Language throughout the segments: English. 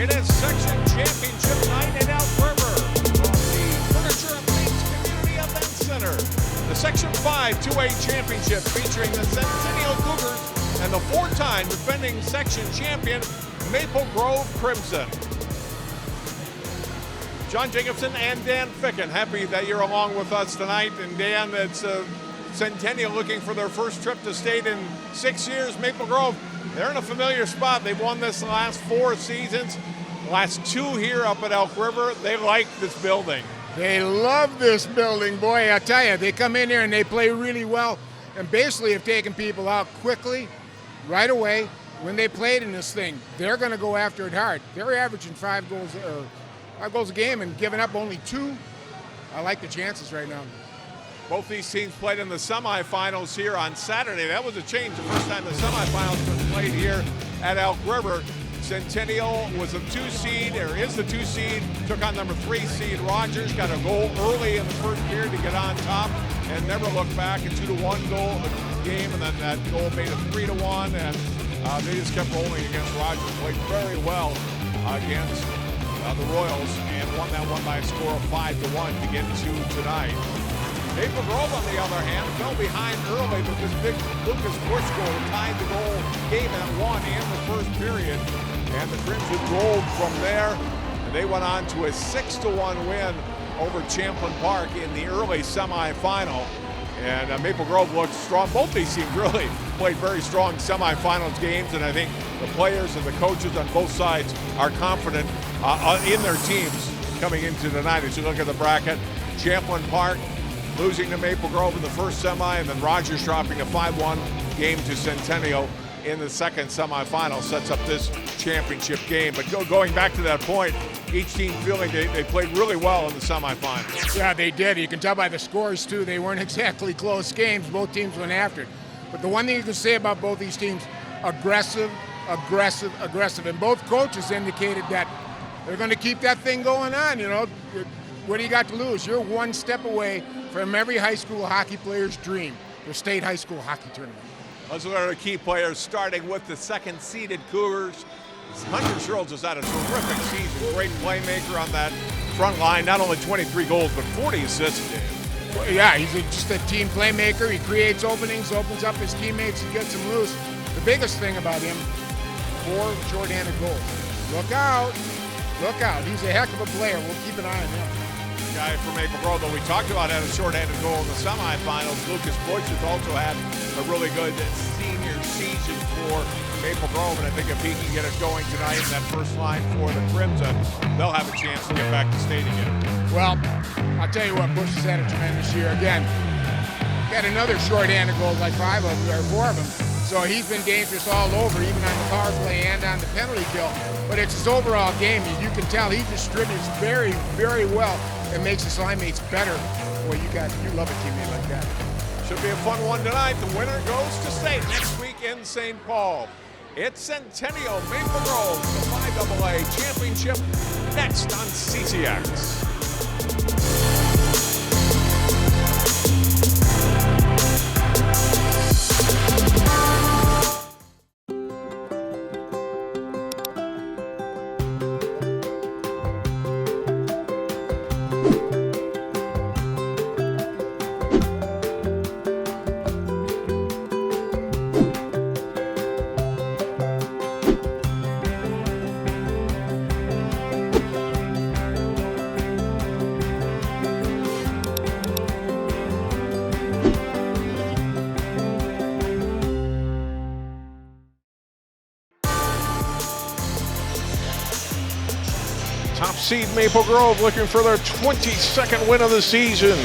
It is section championship night in Elk River on the Furniture and Paints Community Event Center. The Section 5 2A championship featuring the Centennial Cougars and the four-time defending section champion Maple Grove Crimson. John Jacobson and Dan Ficken, happy that you're along with us tonight. And Dan, it's Centennial looking for their first trip to state in 6 years. Maple Grove, they're in a familiar spot. They've won this the last 4 seasons. The last 2 here up at Elk River. They like this building. They love this building, boy. I tell you, they come in here and they play really well, and basically have taken people out quickly, right away. When they played in this thing, they're going to go after it hard. They're averaging 5 goals a game and giving up only 2. I like the chances right now. Both these teams played in the semifinals here on Saturday. That was a change. The first time the semifinals were played here at Elk River. Centennial was a 2 seed, or is the 2 seed, took on number 3 seed Rogers, got a goal early in the first period to get on top and never looked back. A 2-1 goal game, and then that goal made it 3-1, and they just kept rolling against Rogers. Played very well against the Royals and won that one by a score of 5-1 to get to tonight. Maple Grove, on the other hand, fell behind early, but this big Lucas Bush goal tied the goal game at 1 in the first period. And the Crimson rolled from there, and they went on to a 6-1 win over Champlin Park in the early semifinal. And Maple Grove looked strong. Both these teams really played very strong semifinals games, and I think the players and the coaches on both sides are confident in their teams coming into tonight. As you look at the bracket, Champlin Park losing to Maple Grove in the first semi, and then Rogers dropping a 5-1 game to Centennial in the second semifinal sets up this championship game. But going back to that point, each team feeling they played really well in the semifinals. Yeah, they did. You can tell by the scores, too. They weren't exactly close games. Both teams went after it. But the one thing you can say about both these teams, aggressive. And both coaches indicated that they're going to keep that thing going on. You know, what do you got to lose? You're one step away from every high school hockey player's dream, the state high school hockey tournament. Those are the key players, starting with the second-seeded Cougars. Hunter Schultz has had a terrific season. Great playmaker on that front line. Not only 23 goals, but 40 assists. Well, yeah, he's just a team playmaker. He creates openings, opens up his teammates, and gets them loose. The biggest thing about him, 4 shorthanded goals. Look out. He's a heck of a player. We'll keep an eye on him. Guy from Maple Grove that we talked about had a shorthanded goal in the semifinals. Lucas Bush has also had a really good senior season for Maple Grove, and I think if he can get it going tonight in that first line for the Crimson, they'll have a chance to get back to state again. Well, I'll tell you what, Bush has had a tremendous year. Again, got another shorthanded goal, like 4 of them. So he's been dangerous all over, even on the power play and on the penalty kill. But it's his overall game. You can tell he distributes very, very well and makes his line mates better. Boy, you love a teammate like that. Should be a fun one tonight. The winner goes to state next week in St. Paul. It's Centennial Maple Grove, the 5AA championship, next on CCX. Top seed Maple Grove looking for their 22nd win of the season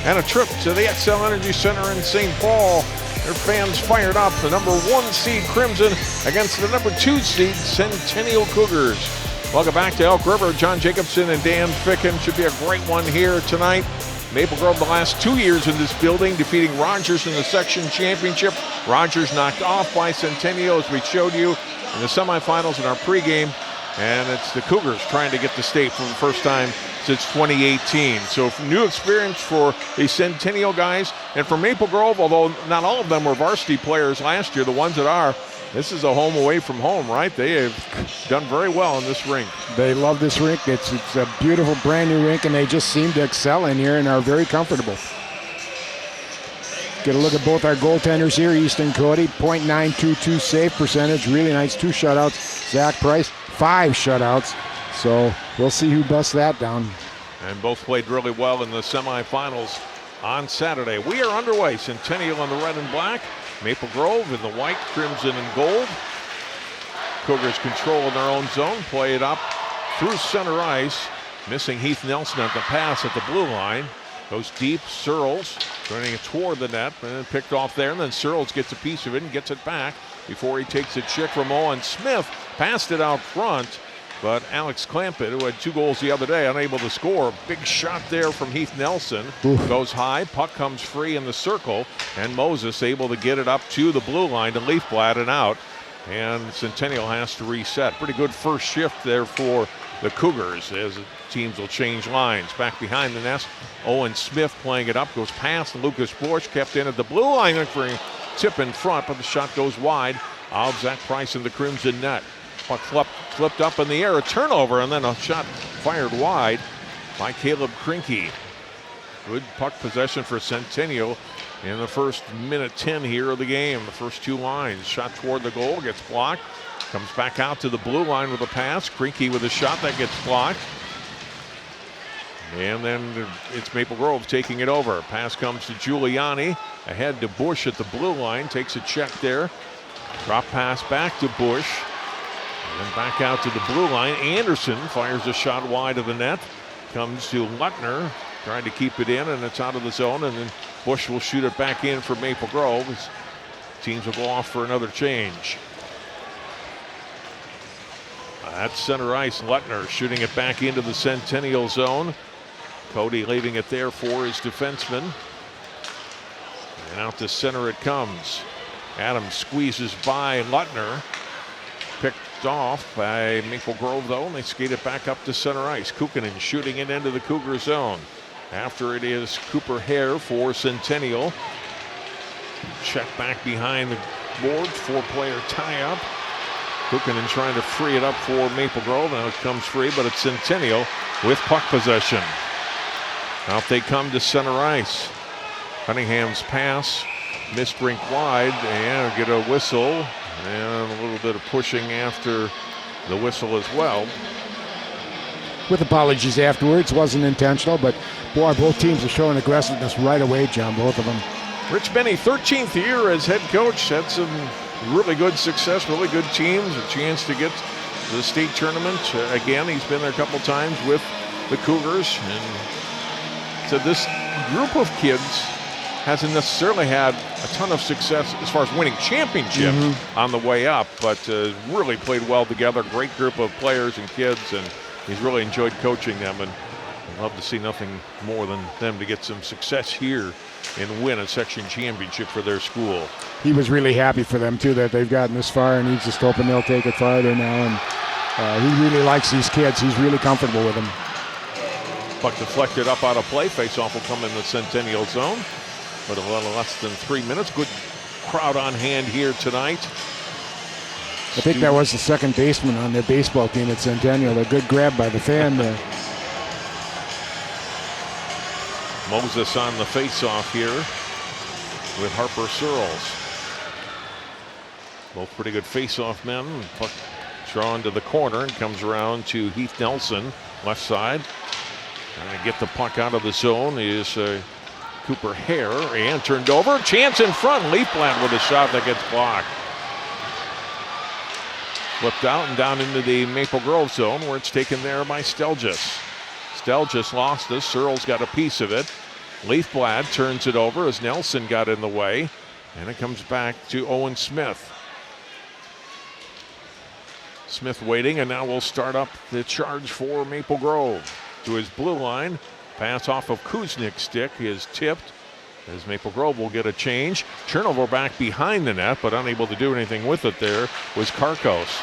and a trip to the XL Energy Center in St. Paul. Their fans fired up. The number 1 seed Crimson against the number 2 seed Centennial Cougars. Welcome back to Elk River. John Jacobson and Dan Ficken. Should be a great one here tonight. Maple Grove the last 2 years in this building, defeating Rogers in the section championship. Rogers knocked off by Centennial, as we showed you in the semifinals in our pregame. And it's the Cougars trying to get to state for the first time since 2018. So new experience for the Centennial guys. And for Maple Grove, although not all of them were varsity players last year, the ones that are, this is a home away from home, right? They have done very well in this rink. They love this rink. It's a beautiful brand new rink, and they just seem to excel in here and are very comfortable. Get a look at both our goaltenders here. Easton Cody, .922 save percentage. Really nice. 2 shutouts. Zach Price, 5 shutouts. So we'll see who busts that down. And both played really well in the semifinals on Saturday. We are underway. Centennial in the red and black. Maple Grove in the white, crimson, and gold. Cougars control in their own zone. Play it up through center ice. Missing Heath Nelson at the pass at the blue line. Goes deep. Searles turning it toward the net, and then picked off there. And then Searles gets a piece of it and gets it back before he takes a check from Owen Smith. Passed it out front, but Alex Clampett, who had 2 goals the other day, unable to score. Big shot there from Heath Nelson. Goes high. Puck comes free in the circle, and Moses able to get it up to the blue line to Leafblad and out. And Centennial has to reset. Pretty good first shift there for the Cougars as the teams will change lines. Back behind the nest, Owen Smith playing it up, goes past Lucas Bush, kept in at the blue line for a tip in front, but the shot goes wide of Zach Price in the crimson net. Puck flipped up in the air, a turnover, and then a shot fired wide by Caleb Krinke. Good puck possession for Centennial in the first minute 10 here of the game. The first 2 lines. Shot toward the goal, gets blocked. Comes back out to the blue line with a pass. Krinke with a shot that gets blocked. And then it's Maple Grove taking it over. Pass comes to Giuliani. Ahead to Bush at the blue line. Takes a check there. Drop pass back to Bush. And then back out to the blue line. Anderson fires a shot wide of the net. Comes to Lutner. Trying to keep it in, and it's out of the zone. And then Bush will shoot it back in for Maple Grove. As teams will go off for another change. At center ice, Lutner shooting it back into the Centennial zone. Cody leaving it there for his defenseman. And out to center it comes. Adams squeezes by Lutner. Picked off by Maple Grove though, and they skate it back up to center ice. Kukkonen shooting it into the Cougar zone. After it is Cooper Hare for Centennial. Check back behind the boards, 4-player tie-up. Kukkonen trying to free it up for Maple Grove. Now it comes free, but it's Centennial with puck possession. Out they come to center ice. Cunningham's pass, missed rink wide, and get a whistle. And a little bit of pushing after the whistle as well. With apologies afterwards, wasn't intentional, but boy, both teams are showing aggressiveness right away, John, both of them. Rich Benny, 13th year as head coach, had some really good success, really good teams, a chance to get to the state tournament. Again, he's been there a couple times with the Cougars, and so this group of kids hasn't necessarily had a ton of success as far as winning championships on the way up, but really played well together. Great group of players and kids, and he's really enjoyed coaching them, and I'd love to see nothing more than them to get some success here and win a section championship for their school. He was really happy for them too that they've gotten this far, and he's just hoping they'll take it farther now, and he really likes these kids. He's really comfortable with them. Puck deflected up out of play. Face-off will come in the Centennial zone. But a little less than 3 minutes. Good crowd on hand here tonight. I think that was the second baseman on their baseball team at Centennial. A good grab by the fan there. Moses on the face-off here with Harper Searles. Both pretty good face-off men. Puck drawn to the corner and comes around to Heath Nelson, left side. Trying to get the puck out of the zone is Cooper Hare, and turned over. Chance in front. Leafblad with a shot that gets blocked. Flipped out and down into the Maple Grove zone where it's taken there by Stelgis. Stelgis lost this. Searles got a piece of it. Leafblad turns it over as Nelson got in the way. And it comes back to Owen Smith. Smith waiting, and now we'll start up the charge for Maple Grove. To his blue line. Pass off of Kuznik's stick is tipped as Maple Grove will get a change. Turnover back behind the net, but unable to do anything with it there was Karkos.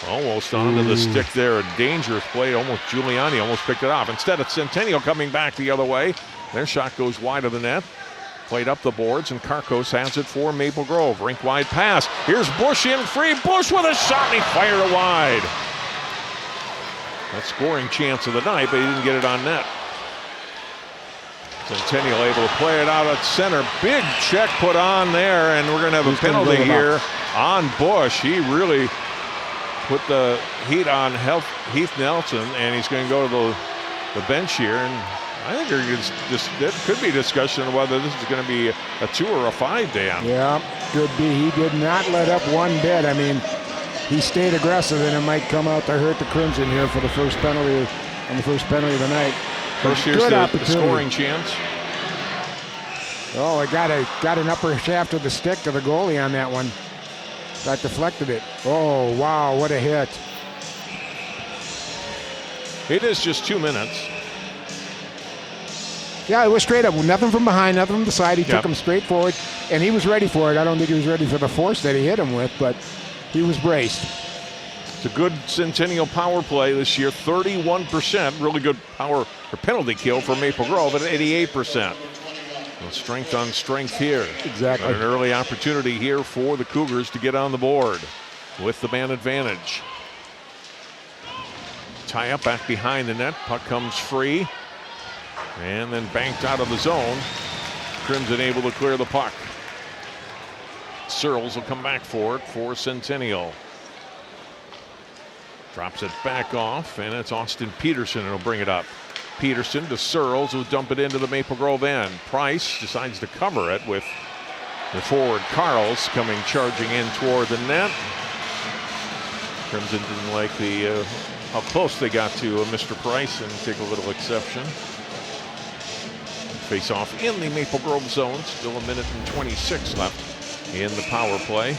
Almost onto the stick there. A dangerous play. Almost Giuliani almost picked it off. Instead, it's Centennial coming back the other way. Their shot goes wide of the net. Played up the boards, and Karkos has it for Maple Grove. Rink wide pass. Here's Bush in free. Bush with a shot, and he fired it wide. That scoring chance of the night, but he didn't get it on net. Centennial able to play it out at center. Big check put on there, and we're going to have a penalty here on Bush. He really put the heat on Heath Nelson, and he's going to go to the bench here. And I think there could be discussion of whether this is going to be a 2 or a 5, Dan. Yeah, could be. He did not let up one bit. I mean, he stayed aggressive, and it might come out to hurt the Crimson here for the first penalty on the first penalty of the night. First, here's the scoring chance. Oh, it got an upper shaft of the stick to the goalie on that one. That deflected it. Oh, wow, what a hit. It is just 2 minutes. Yeah, it was straight up. Nothing from behind, nothing from the side. He took him straight forward, and he was ready for it. I don't think he was ready for the force that he hit him with, but he was braced. It's a good Centennial power play this year, 31%. Really good power or penalty kill for Maple Grove at 88%. Well, strength on strength here. Exactly. An early opportunity here for the Cougars to get on the board with the man advantage. Tie up back behind the net. Puck comes free. And then banked out of the zone. Crimson able to clear the puck. Searles will come back for it for Centennial. Drops it back off, and it's Austin Peterson who'll bring it up. Peterson to Searles, who'll dump it into the Maple Grove end. Price decides to cover it with the forward Carls coming charging in toward the net. Crimson didn't like how close they got to Mr. Price and take a little exception. Face off in the Maple Grove zone. Still 1 minute and 26 left in the power play.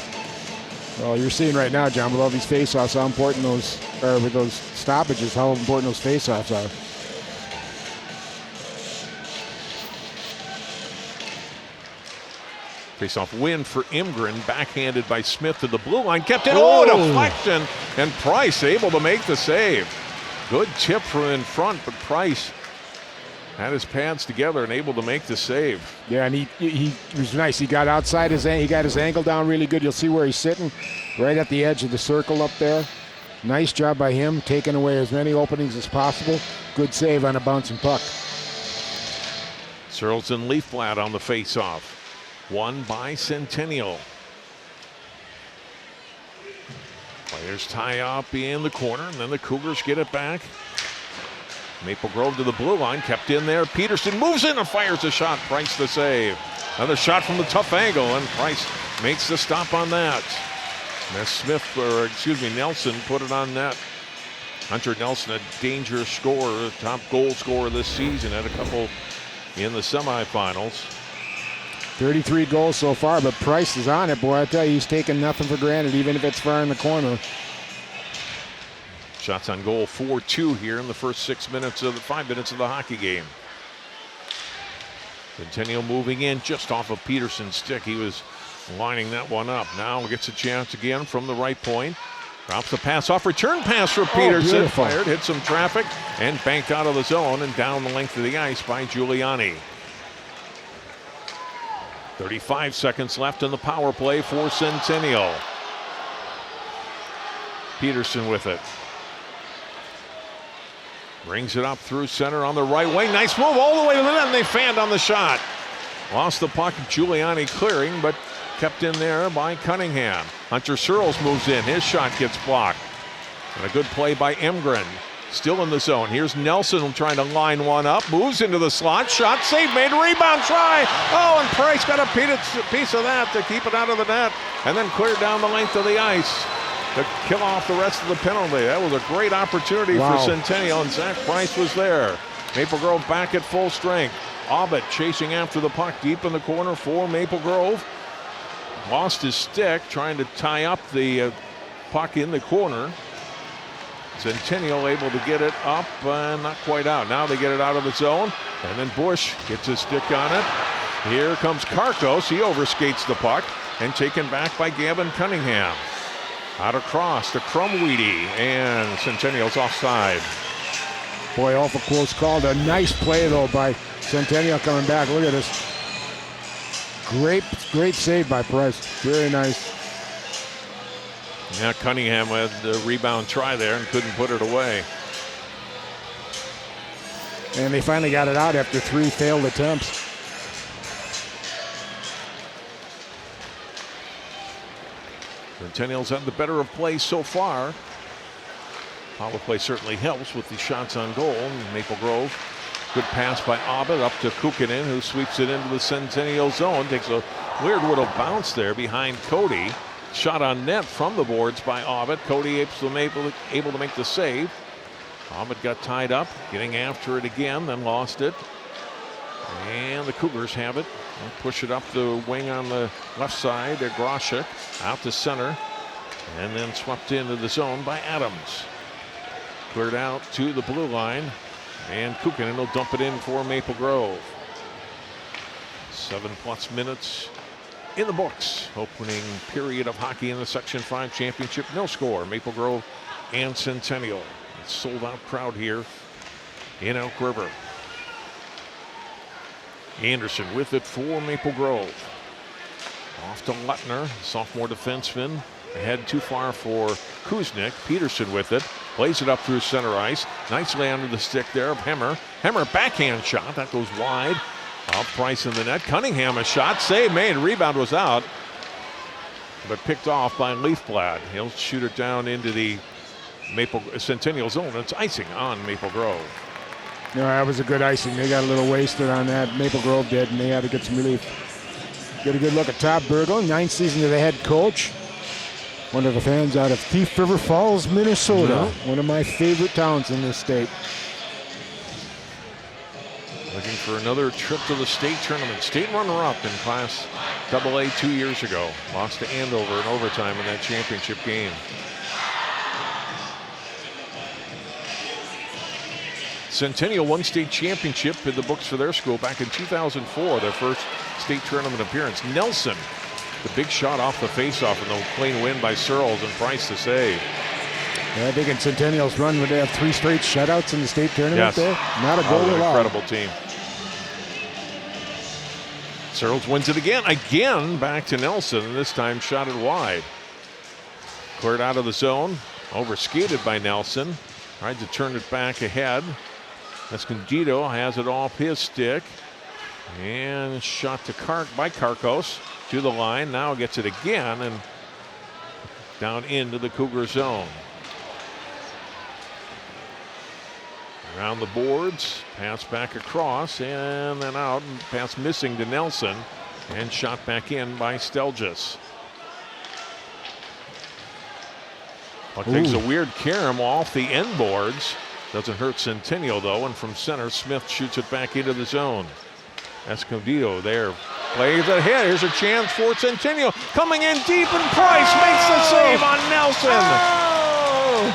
Well, you're seeing right now, John, with all these face-offs, how important with those stoppages, how important those face-offs are. Face-off win for Imgren, backhanded by Smith to the blue line, kept in. Oh, deflection, and Price able to make the save. Good tip from in front, but Price had his pads together and able to make the save. Yeah, and he was nice. He got outside he got his angle down really good. You'll see where he's sitting, right at the edge of the circle up there. Nice job by him, taking away as many openings as possible. Good save on a bouncing puck. Searles and Leafblatt on the face-off. Won by Centennial. Players tie up in the corner, and then the Cougars get it back. Maple Grove to the blue line, kept in there. Peterson moves in and fires a shot. Price the save. Another shot from the tough angle, and Price makes the stop on that. Nelson put it on net. Hunter Nelson, a dangerous scorer, top goal scorer this season, had a couple in the semifinals. 33 goals so far, but Price is on it. Boy, I tell you, he's taking nothing for granted, even if it's far in the corner. Shots on goal 4-2 here in the first 5 minutes of the hockey game. Centennial moving in just off of Peterson's stick. He was lining that one up. Now gets a chance again from the right point. Drops the pass off. Return pass for Peterson. Fired, hit some traffic, and banked out of the zone and down the length of the ice by Giuliani. 35 seconds left in the power play for Centennial. Peterson with it. Brings it up through center on the right wing. Nice move all the way to the net, and they fanned on the shot. Lost the puck, Giuliani clearing, but kept in there by Cunningham. Hunter Searles moves in. His shot gets blocked. And a good play by Imgren. Still in the zone. Here's Nelson trying to line one up. Moves into the slot. Shot saved, made, rebound try. Oh, and Price got a piece of that to keep it out of the net. And then cleared down the length of the ice to kill off the rest of the penalty. That was a great opportunity for Centennial, and Zach Price was there. Maple Grove back at full strength. Abbott chasing after the puck deep in the corner for Maple Grove. Lost his stick trying to tie up the puck in the corner. Centennial able to get it up, not quite out. Now they get it out of the zone, and then Bush gets his stick on it. Here comes Karkos. He overskates the puck and taken back by Gavin Cunningham. Out across to Crumweedy, and Centennial's offside. Boy, awful close call. A nice play, though, by Centennial coming back. Look at this. Great save by Price. Very nice. Yeah, Cunningham had the rebound try there and couldn't put it away. And they finally got it out after 3 failed attempts. Centennial's had the better of play so far. Power play certainly helps with the shots on goal. Maple Grove, good pass by Obbett up to Kukkonen, who sweeps it into the Centennial zone. Takes a weird little bounce there behind Cody. Shot on net from the boards by Obbett. Cody able to make the save. Obbett got tied up, getting after it again, then lost it. And the Cougars have it. They'll push it up the wing on the left side to Groshek, out to center, and then swept into the zone by Adams. Cleared out to the blue line, and Kukkonen will dump it in for Maple Grove. 7+ minutes in the books. Opening period of hockey in the Section 5 championship. No score. Maple Grove and Centennial. It's sold out crowd here in Elk River. Anderson with it for Maple Grove. Off to Lutner, sophomore defenseman. Ahead too far for Kuznick. Peterson with it. Plays it up through center ice. Nicely under the stick there of Hemmer. Hemmer backhand shot. That goes wide. Off Price in the net. Cunningham a shot. Save made. Rebound was out. But picked off by Leafblad. He'll shoot it down into the Centennial zone. It's icing on Maple Grove. No, that was a good icing. They got a little wasted on that. Maple Grove did, and they had to get some relief. Get a good look at Todd Burgle, 9th season to the head coach. One of the fans out of Thief River Falls, Minnesota. No. One of my favorite towns in this state. Looking for another trip to the state tournament. State runner-up in Class AA 2 years ago. Lost to Andover in overtime in that championship game. Centennial won state championship in the books for their school back in 2004, their first state tournament appearance. Nelson, the big shot off the faceoff, and the clean win by Searles and Price to save. Yeah, I think in Centennial's run, would they have 3 straight shutouts in the state tournament there? Not a goal at all. Incredible team. Searles wins it again back to Nelson, and this time shot it wide. Cleared out of the zone, over-skated by Nelson. Tried to turn it back ahead. Escondido has it off his stick. And shot to by Karkos to the line. Now gets it again and down into the Cougar zone. Around the boards. Pass back across and then out. And pass missing to Nelson. And shot back in by Stelgis. Takes a weird carom off the end boards. Doesn't hurt Centennial though, and from center, Smith shoots it back into the zone. Escondido there, plays ahead. Here's a chance for Centennial. Coming in deep, and Price makes the save on Nelson. Oh!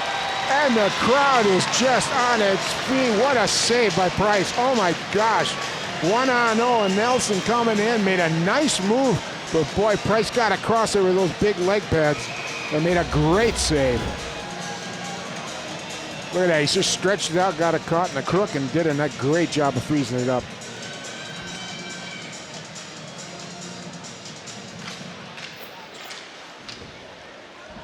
And the crowd is just on its feet. What a save by Price. Oh my gosh. 1-0, and Nelson coming in, made a nice move. But boy, Price got across there with those big leg pads and made a great save. Look at that, he just stretched it out, got it caught in the crook, and did a great job of freezing it up.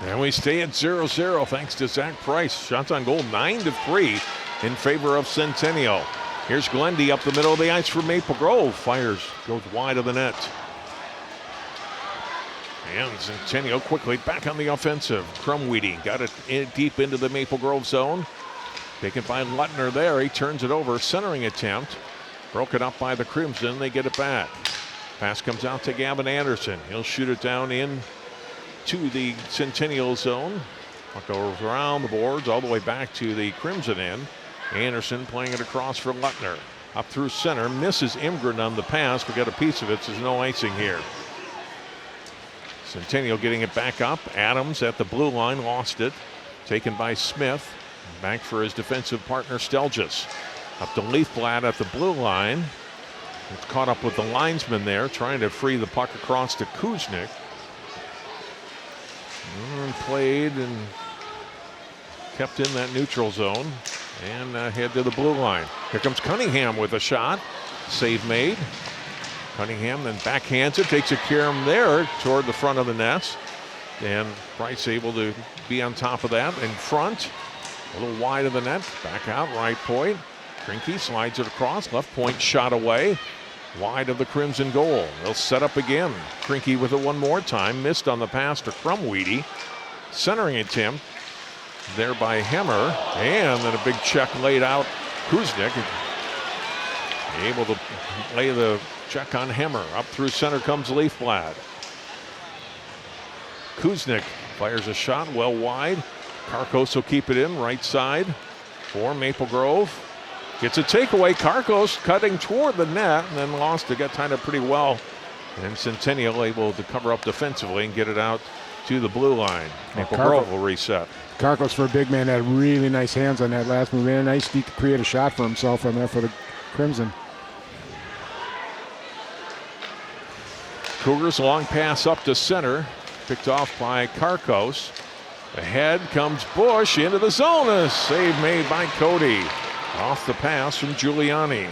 And we stay at 0-0 thanks to Zach Price. Shots on goal 9-3 in favor of Centennial. Here's Glendy up the middle of the ice for Maple Grove. Fires, goes wide of the net. And Centennial quickly back on the offensive. Crumweedy got it deep into the Maple Grove zone. Taken by Lutner there. He turns it over. Centering attempt. Broken up by the Crimson. They get it back. Pass comes out to Gavin Anderson. He'll shoot it down in to the Centennial zone. Puck goes around the boards all the way back to the Crimson end. Anderson playing it across for Lutner. Up through center. Misses Imgren on the pass. We got a piece of it. So there's no icing here. Centennial getting it back up. Adams at the blue line, lost it. Taken by Smith. Back for his defensive partner, Stelgis. Up to Leafblad at the blue line. It's caught up with the linesman there, trying to free the puck across to Kuznick. Played and kept in that neutral zone and head to the blue line. Here comes Cunningham with a shot. Save made. Cunningham then backhands it, takes a carom there toward the front of the net. And Price able to be on top of that in front. A little wide of the net. Back out, right point. Krinke slides it across. Left point shot away. Wide of the Crimson goal. They'll set up again. Krinke with it one more time. Missed on the pass to Crumweedy. Centering attempt there by Hemmer. And then a big check laid out. Kuznick able to lay the check on Hemmer. Up through center comes Leafblad. Kuznick fires a shot well wide. Karkos will keep it in right side for Maple Grove. Gets a takeaway. Karkos cutting toward the net and then lost it. Got tied up pretty well. And Centennial able to cover up defensively and get it out to the blue line. Maple Grove will reset. Karkos, for a big man, had really nice hands on that last move. Very nice to create a shot for himself on there for the Crimson. Cougars long pass up to center. Picked off by Karkos. Ahead comes Bush into the zone. A save made by Cody. Off the pass from Giuliani.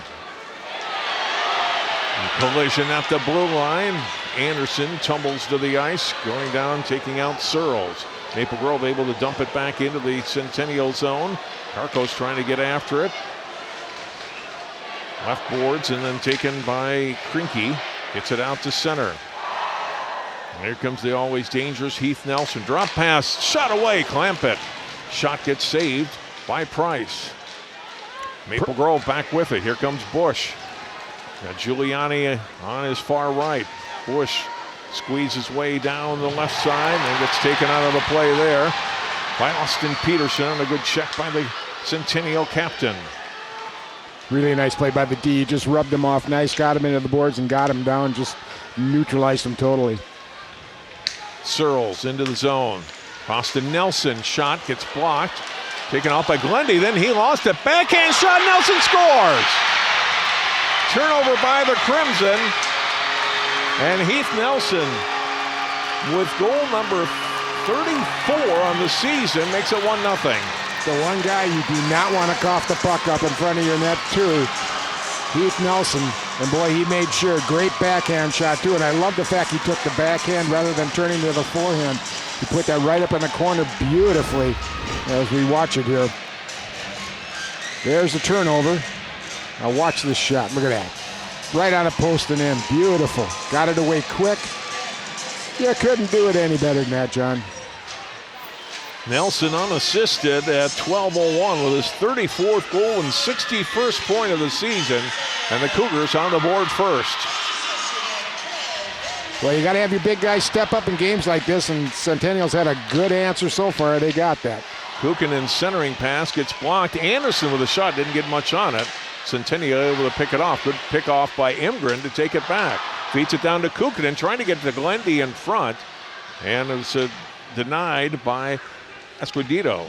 Collision at the blue line. Anderson tumbles to the ice, going down, taking out Searles. Maple Grove able to dump it back into the Centennial zone. Karkos trying to get after it. Left boards and then taken by Krinke. Gets it out to center. Here comes the always dangerous Heath Nelson. Drop pass, shot away, clamp it. Shot gets saved by Price. Maple Grove back with it. Here comes Bush. Now Giuliani on his far right. Bush squeezes way down the left side and gets taken out of the play there by Austin Peterson. And a good check by the Centennial captain. Really nice play by the D. Just rubbed him off nice, got him into the boards and got him down. Just neutralized him totally. Searles into the zone. Austin Nelson shot gets blocked. Taken off by Glendy. Then he lost it. Backhand shot. Nelson scores. Turnover by the Crimson. And Heath Nelson with goal number 34 on the season makes it 1-0. The one guy you do not want to cough the puck up in front of your net too. Heath Nelson, and boy, he made sure. Great backhand shot too, and I love the fact he took the backhand rather than turning to the forehand. He put that right up in the corner beautifully as we watch it here. There's the turnover. Now watch this shot. Look at that. Right on a post and in. Beautiful. Got it away quick. You couldn't do it any better than that, John. Nelson unassisted at 12:01 with his 34th goal and 61st point of the season. And the Cougars on the board first. Well, you got to have your big guys step up in games like this, and Centennial's had a good answer so far. They got that. Kukinen's centering pass gets blocked. Anderson with a shot, didn't get much on it. Centennial able to pick it off. Good pick off by Imgren to take it back. Feeds it down to Kukinen, trying to get to Glendy in front. And it was denied by Esquidito.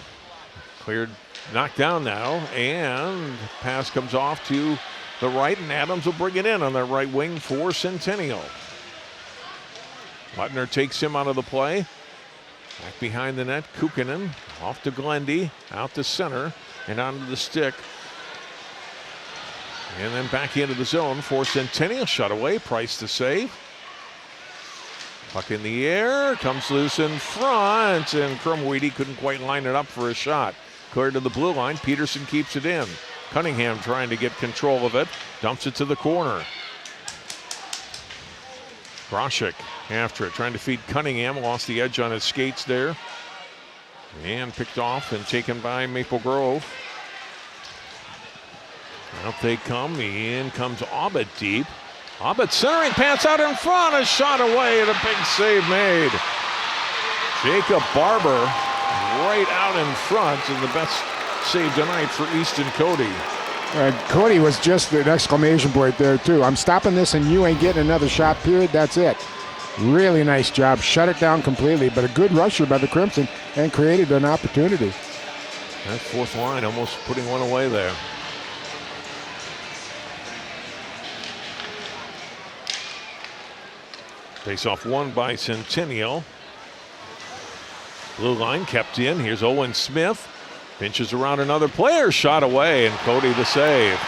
Cleared, knocked down now, and pass comes off to the right, and Adams will bring it in on the right wing for Centennial. Lettner takes him out of the play. Back behind the net, Kukinen off to Glendy, out to center, and onto the stick. And then back into the zone for Centennial. Shot away, Price to save. Puck in the air, comes loose in front, and Crumweedy couldn't quite line it up for a shot. Cleared to the blue line, Peterson keeps it in. Cunningham trying to get control of it, dumps it to the corner. Groschick after it, trying to feed Cunningham, lost the edge on his skates there. And picked off and taken by Maple Grove. Out they come, in comes Abbott deep. Abbott centering pass out in front, a shot away and a big save made. Jacob Barber right out in front, and the best save tonight for Easton Cody. Cody was just an exclamation point there too. I'm stopping this and you ain't getting another shot, period. That's it. Really nice job. Shut it down completely, but a good rusher by the Crimson and created an opportunity. That fourth line almost putting one away there. Face-off won by Centennial. Blue line kept in. Here's Owen Smith. Pinches around another player. Shot away, and Cody the save.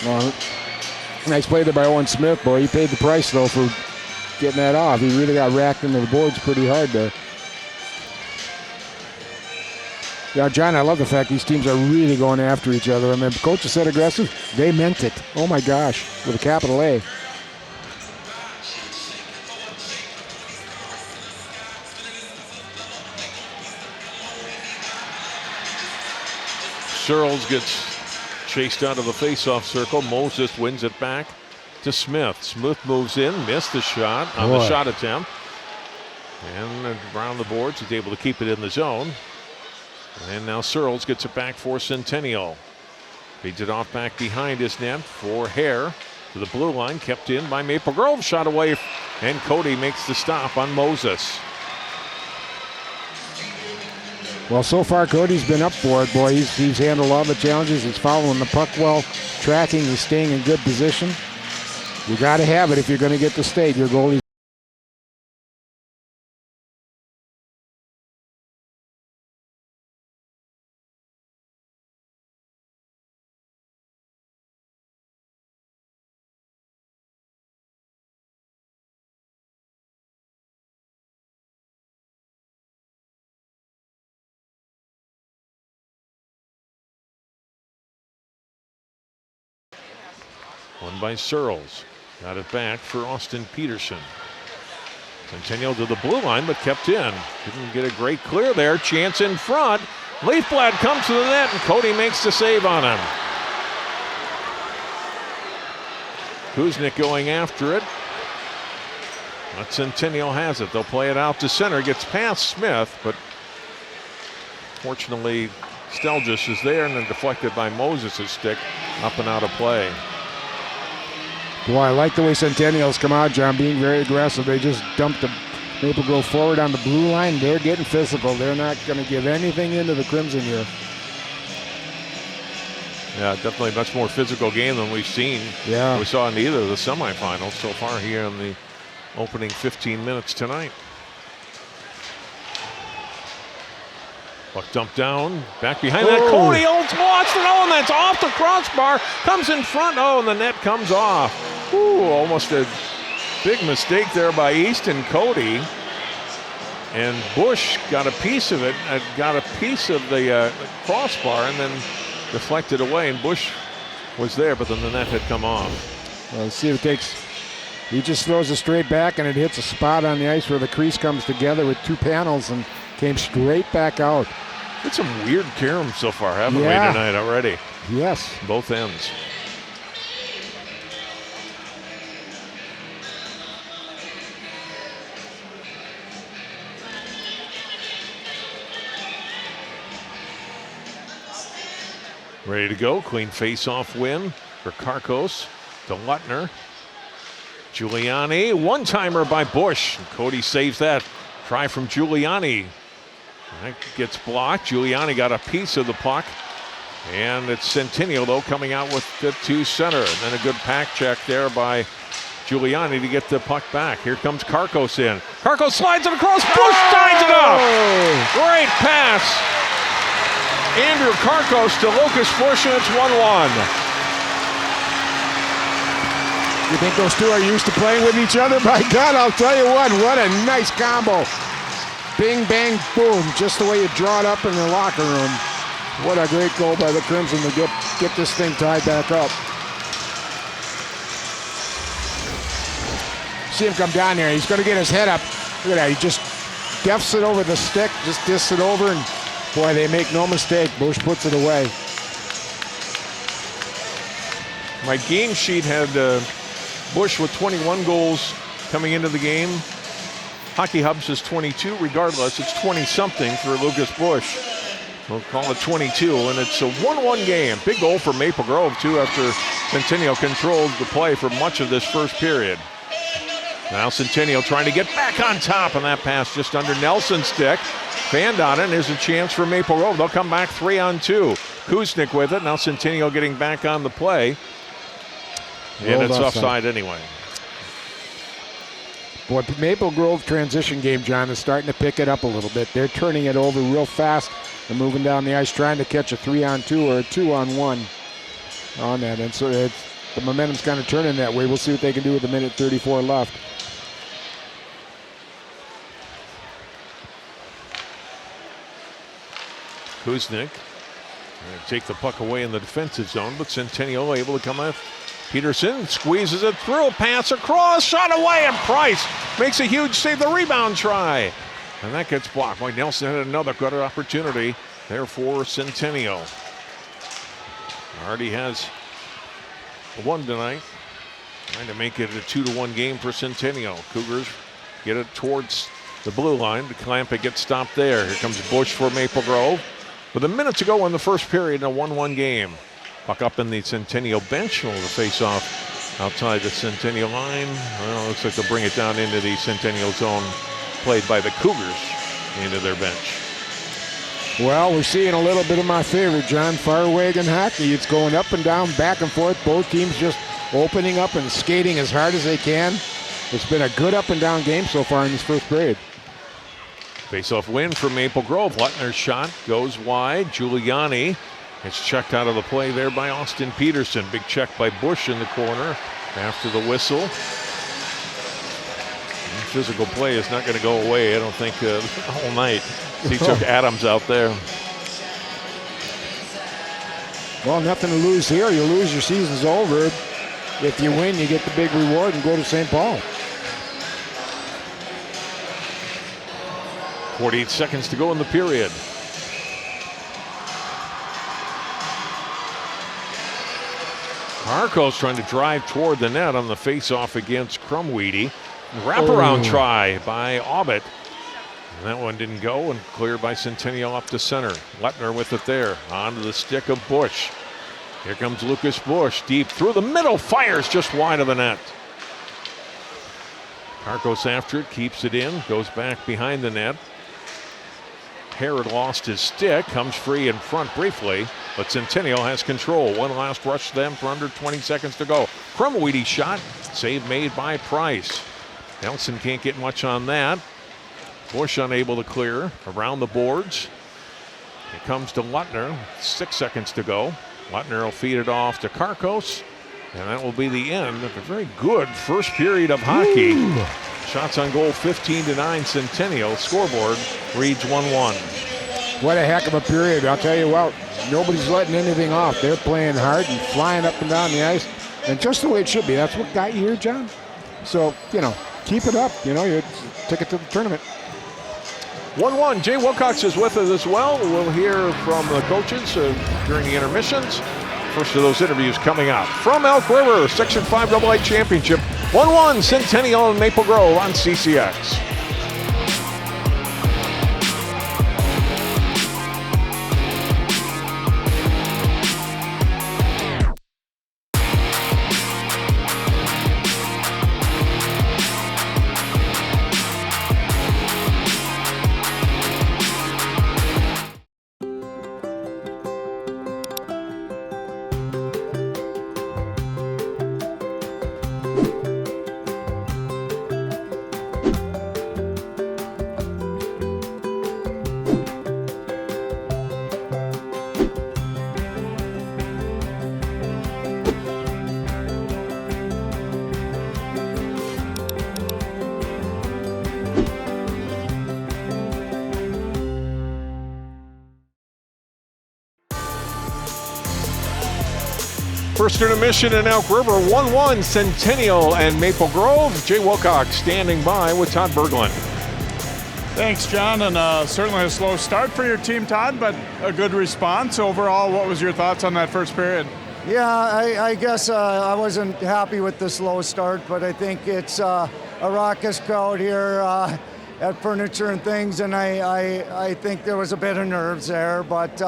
Well, nice play there by Owen Smith, boy. He paid the price, though, for getting that off. He really got racked into the boards pretty hard there. Yeah, John, I love the fact these teams are really going after each other. I mean, coaches said aggressive. They meant it. Oh, my gosh, with a capital A. Searles gets chased out of the face-off circle. Moses wins it back to Smith. Smith moves in, missed the shot on the shot attempt. And around the boards, he's able to keep it in the zone. And now Searles gets it back for Centennial. Feeds it off back behind his net for Hare. To the blue line, kept in by Maple Grove. Shot away, and Cody makes the stop on Moses. Well, so far, Cody's been up for it, boy. He's handled all the challenges. He's following the puck well, tracking, he's staying in good position. You got to have it if you're going to get the state. Your goalie. Won by Searles. Got it back for Austin Peterson. Centennial to the blue line, but kept in. Didn't get a great clear there. Chance in front. Leafblad comes to the net, and Cody makes the save on him. Kuznick going after it. But Centennial has it. They'll play it out to center. Gets past Smith, but fortunately, Stelgis is there, and then deflected by Moses' stick. Up and out of play. Boy, I like the way Centennials come out, John, being very aggressive. They just dumped the Maple Grove forward on the blue line. They're getting physical. They're not going to give anything into the Crimson here. Yeah, definitely a much more physical game than we've seen. Yeah. We saw in either of the semifinals so far here in the opening 15 minutes tonight. Puck dumped down, back behind that. Cody Olds lost it. Oh, and that's off the crossbar. Comes in front. Oh, and the net comes off. Ooh, almost a big mistake there by Easton Cody. And Bush got a piece of it, got a piece of the crossbar, and then deflected away. And Bush was there, but then the net had come off. Well, let's see if it takes. He just throws it straight back, and it hits a spot on the ice where the crease comes together with two panels and came straight back out. It's some weird caroms so far, haven't we, tonight already? Yes. Both ends. Ready to go. Clean face-off win for Karkos to Lutner. Giuliani, one-timer by Bush. Cody saves that. Try from Giuliani. That gets blocked. Giuliani got a piece of the puck. And it's Centennial, though, coming out with it to center. And then a good pack check there by Giuliani to get the puck back. Here comes Karkos in. Karkos slides it across. Bush ties it up. Great pass. Andrew Karkos to Lucas Bush, and it's 1-1. You think those two are used to playing with each other? By God, I'll tell you what a nice combo. Bing, bang, boom, just the way you draw it up in the locker room. What a great goal by the Crimson to get this thing tied back up. See him come down there. He's going to get his head up. Look at that. He just defs it over the stick, just discs it over, and boy, they make no mistake. Bush puts it away. My game sheet had Bush with 21 goals coming into the game. Hockey Hubs is 22. Regardless, it's 20-something for Lucas Bush. We'll call it 22, and it's a 1-1 game. Big goal for Maple Grove, too, after Centennial controlled the play for much of this first period. Now Centennial trying to get back on top, and that pass just under Nelson's stick. Fanned on it, and there's a chance for Maple Grove. They'll come back 3-on-2. Kuznick with it. Now Centennial getting back on the play. And it's offside anyway. Boy, Maple Grove transition game, John, is starting to pick it up a little bit. They're turning it over real fast and moving down the ice, trying to catch a 3-on-2 or a 2-on-1 on that. And so the momentum's kind of turning that way. We'll see what they can do with a minute 34 left. Kuznick take the puck away in the defensive zone, but Centennial able to come up. Peterson squeezes it through, pass across, shot away, and Price makes a huge save. The rebound try, and that gets blocked. Mike Nelson had another good opportunity there for Centennial. Already has one tonight, trying to make it a 2-1 game for Centennial. Cougars get it towards the blue line. The clamp, it gets stopped there. Here comes Bush for Maple Grove. With a minute to go in the first period in a 1-1 game. Puck up in the Centennial bench. Will the face off outside the Centennial line. Well, looks like they'll bring it down into the Centennial zone, played by the Cougars into their bench. Well, we're seeing a little bit of my favorite, John, Firewagon hockey. It's going up and down, back and forth. Both teams just opening up and skating as hard as they can. It's been a good up and down game so far in this first period. Face-off win for Maple Grove. Lutner's shot goes wide. Giuliani is checked out of the play there by Austin Peterson. Big check by Bush in the corner after the whistle. Physical play is not going to go away, I don't think, all night. He took Adams out there. Well, nothing to lose here. You lose, your season's over. If you win, you get the big reward and go to St. Paul. 48 seconds to go in the period. Harkos trying to drive toward the net on the face-off against Crumweedy. Wraparound try by Aubit. And that one didn't go, and cleared by Centennial up to center. Lutner with it there. Onto the stick of Bush. Here comes Lucas Bush. Deep through the middle. Fires just wide of the net. Harkos after it. Keeps it in. Goes back behind the net. Herod lost his stick, comes free in front briefly, but Centennial has control. One last rush to them for under 20 seconds to go. Crumweedy shot, save made by Price. Nelson can't get much on that. Bush unable to clear around the boards. It comes to Lutner, 6 seconds to go. Lutner will feed it off to Karkos, and that will be the end of a very good first period of hockey. Ooh. Shots on goal 15-9 Centennial. Scoreboard reads 1-1. What a heck of a period. I'll tell you what, nobody's letting anything off. They're playing hard and flying up and down the ice. And just the way it should be. That's what got you here, John. So, keep it up. You ticket to the tournament. 1-1. Jay Wilcox is with us as well. We'll hear from the coaches during the intermissions. First of those interviews coming up from Elk River, Section 5 AA Championship. 1-1 Centennial and Maple Grove on CCX. First intermission in Elk River, 1-1 Centennial and Maple Grove. Jay Wilcox standing by with Todd Berglund. Thanks, John, and certainly a slow start for your team, Todd, but a good response. Overall, what was your thoughts on that first period? Yeah, I guess I wasn't happy with the slow start, but I think it's a raucous crowd here at Furniture and Things, and I think there was a bit of nerves there, but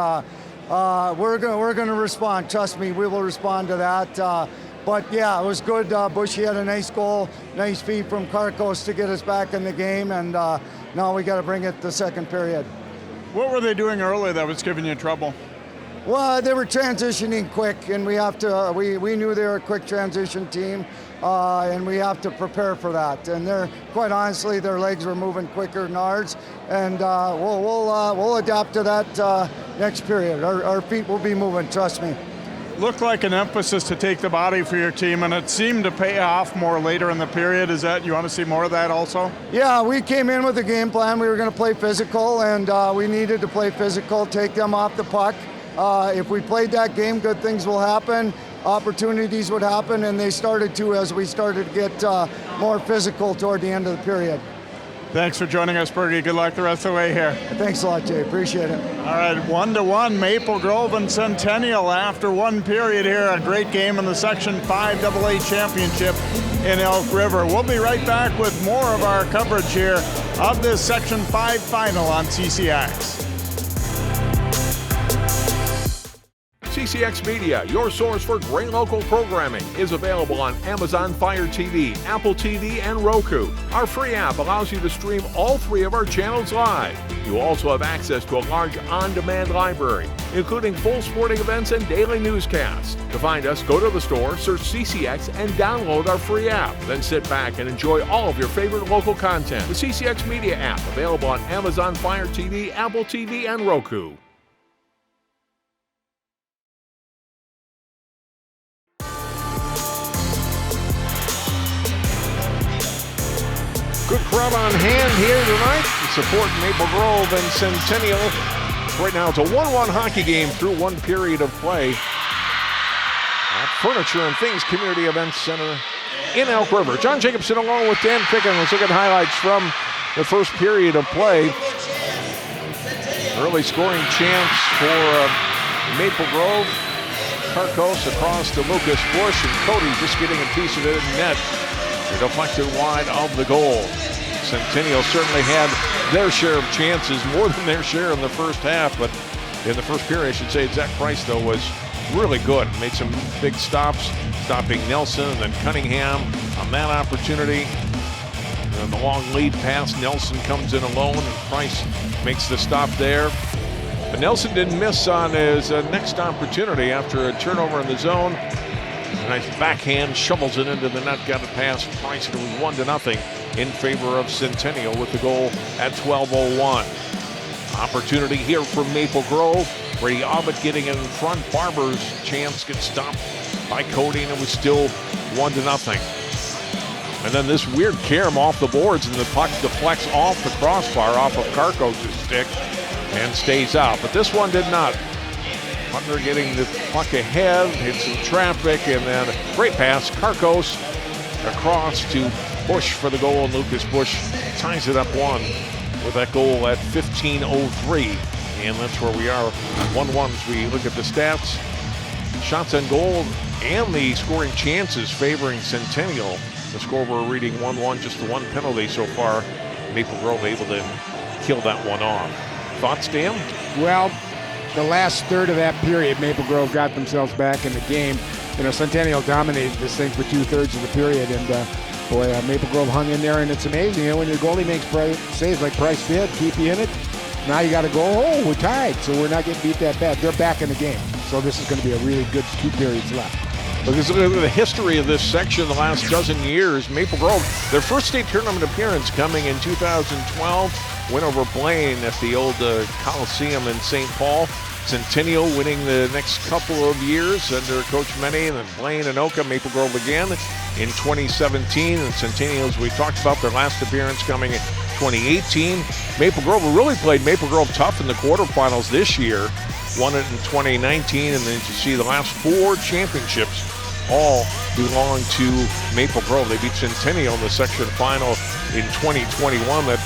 we're going to respond. Trust me, we will respond to that. But yeah, it was good. Bushy had a nice goal, nice feed from Karkos to get us back in the game, and now we got to bring it the second period. What were they doing early that was giving you trouble? Well, they were transitioning quick, and we have to. We knew they were a quick transition team, and we have to prepare for that. And they're quite honestly, their legs were moving quicker than ours, and we'll adapt to that next period. Our feet will be moving. Trust me. Looked like an emphasis to take the body for your team, and it seemed to pay off more later in the period. Is that, you want to see more of that also? Yeah, we came in with a game plan. We were going to play physical, and we needed to play physical, take them off the puck. If we played that game, good things will happen. Opportunities would happen, and they started to as we started to get more physical toward the end of the period. Thanks for joining us, Bergie. Good luck the rest of the way here. Thanks a lot, Jay. Appreciate it. All right, 1-1, Maple Grove and Centennial after one period here. A great game in the Section 5 AA Championship in Elk River. We'll be right back with more of our coverage here of this Section 5 final on CCX. CCX Media, your source for great local programming, is available on Amazon Fire TV, Apple TV, and Roku. Our free app allows you to stream all 3 of our channels live. You also have access to a large on-demand library, including full sporting events and daily newscasts. To find us, go to the store, search CCX, and download our free app. Then sit back and enjoy all of your favorite local content. The CCX Media app, available on Amazon Fire TV, Apple TV, and Roku. Good crowd on hand here tonight, supporting Maple Grove and Centennial. Right now it's a 1-1 hockey game through one period of play at Furniture and Things Community Events Center in Elk River. John Jacobson along with Dan Picken. Let's look at highlights from the first period of play. Early scoring chance for Maple Grove. Carcos across to Lucas Bush, and Cody just getting a piece of it in net. They're deflected wide of the goal. Centennial certainly had their share of chances, more than their share in the first half, but in the first period, I should say, Zach Price, though, was really good. Made some big stops, stopping Nelson and then Cunningham on that opportunity. And the long lead pass, Nelson comes in alone, and Price makes the stop there. But Nelson didn't miss on his next opportunity after a turnover in the zone. A nice backhand, shovels it into the net, got it past Price, and it was 1-0 in favor of Centennial with the goal at 12:01. Opportunity here for Maple Grove. Brady Abbott getting in front. Barber's chance gets stopped by Cody, and it was still 1-0. And then this weird carom off the boards, and the puck deflects off the crossbar, off of Carcos' stick, and stays out. But this one did not. Butler getting the puck ahead, hits some traffic, and then a great pass. Carcos across to Bush for the goal, and Lucas Bush ties it up 1 with that goal at 15:03. And that's where we are, 1-1 as we look at the stats. Shots on goal and the scoring chances favoring Centennial. The scoreboard reading 1-1, just the one penalty so far. Maple Grove able to kill that one off. Thoughts, Dan? Well, the last third of that period, Maple Grove got themselves back in the game. You know, Centennial dominated this thing for 2/3 of the period, and Maple Grove hung in there, and it's amazing. You know, when your goalie makes saves like Price did, keep you in it. Now you got to go, oh, we're tied, so we're not getting beat that bad. They're back in the game, so this is going to be a really good 2 periods left. Because look at the history of this section the last dozen years. Maple Grove, their first state tournament appearance coming in 2012. Win over Blaine at the old Coliseum in St. Paul. Centennial winning the next couple of years under Coach Mene, and then Blaine and Oka. Maple Grove again in 2017. And Centennial, as we talked about, their last appearance coming in 2018. Maple Grove really played Maple Grove tough in the quarterfinals this year. Won it in 2019, and then you see the last 4 championships all belong to Maple Grove. They beat Centennial in the section final in 2021. That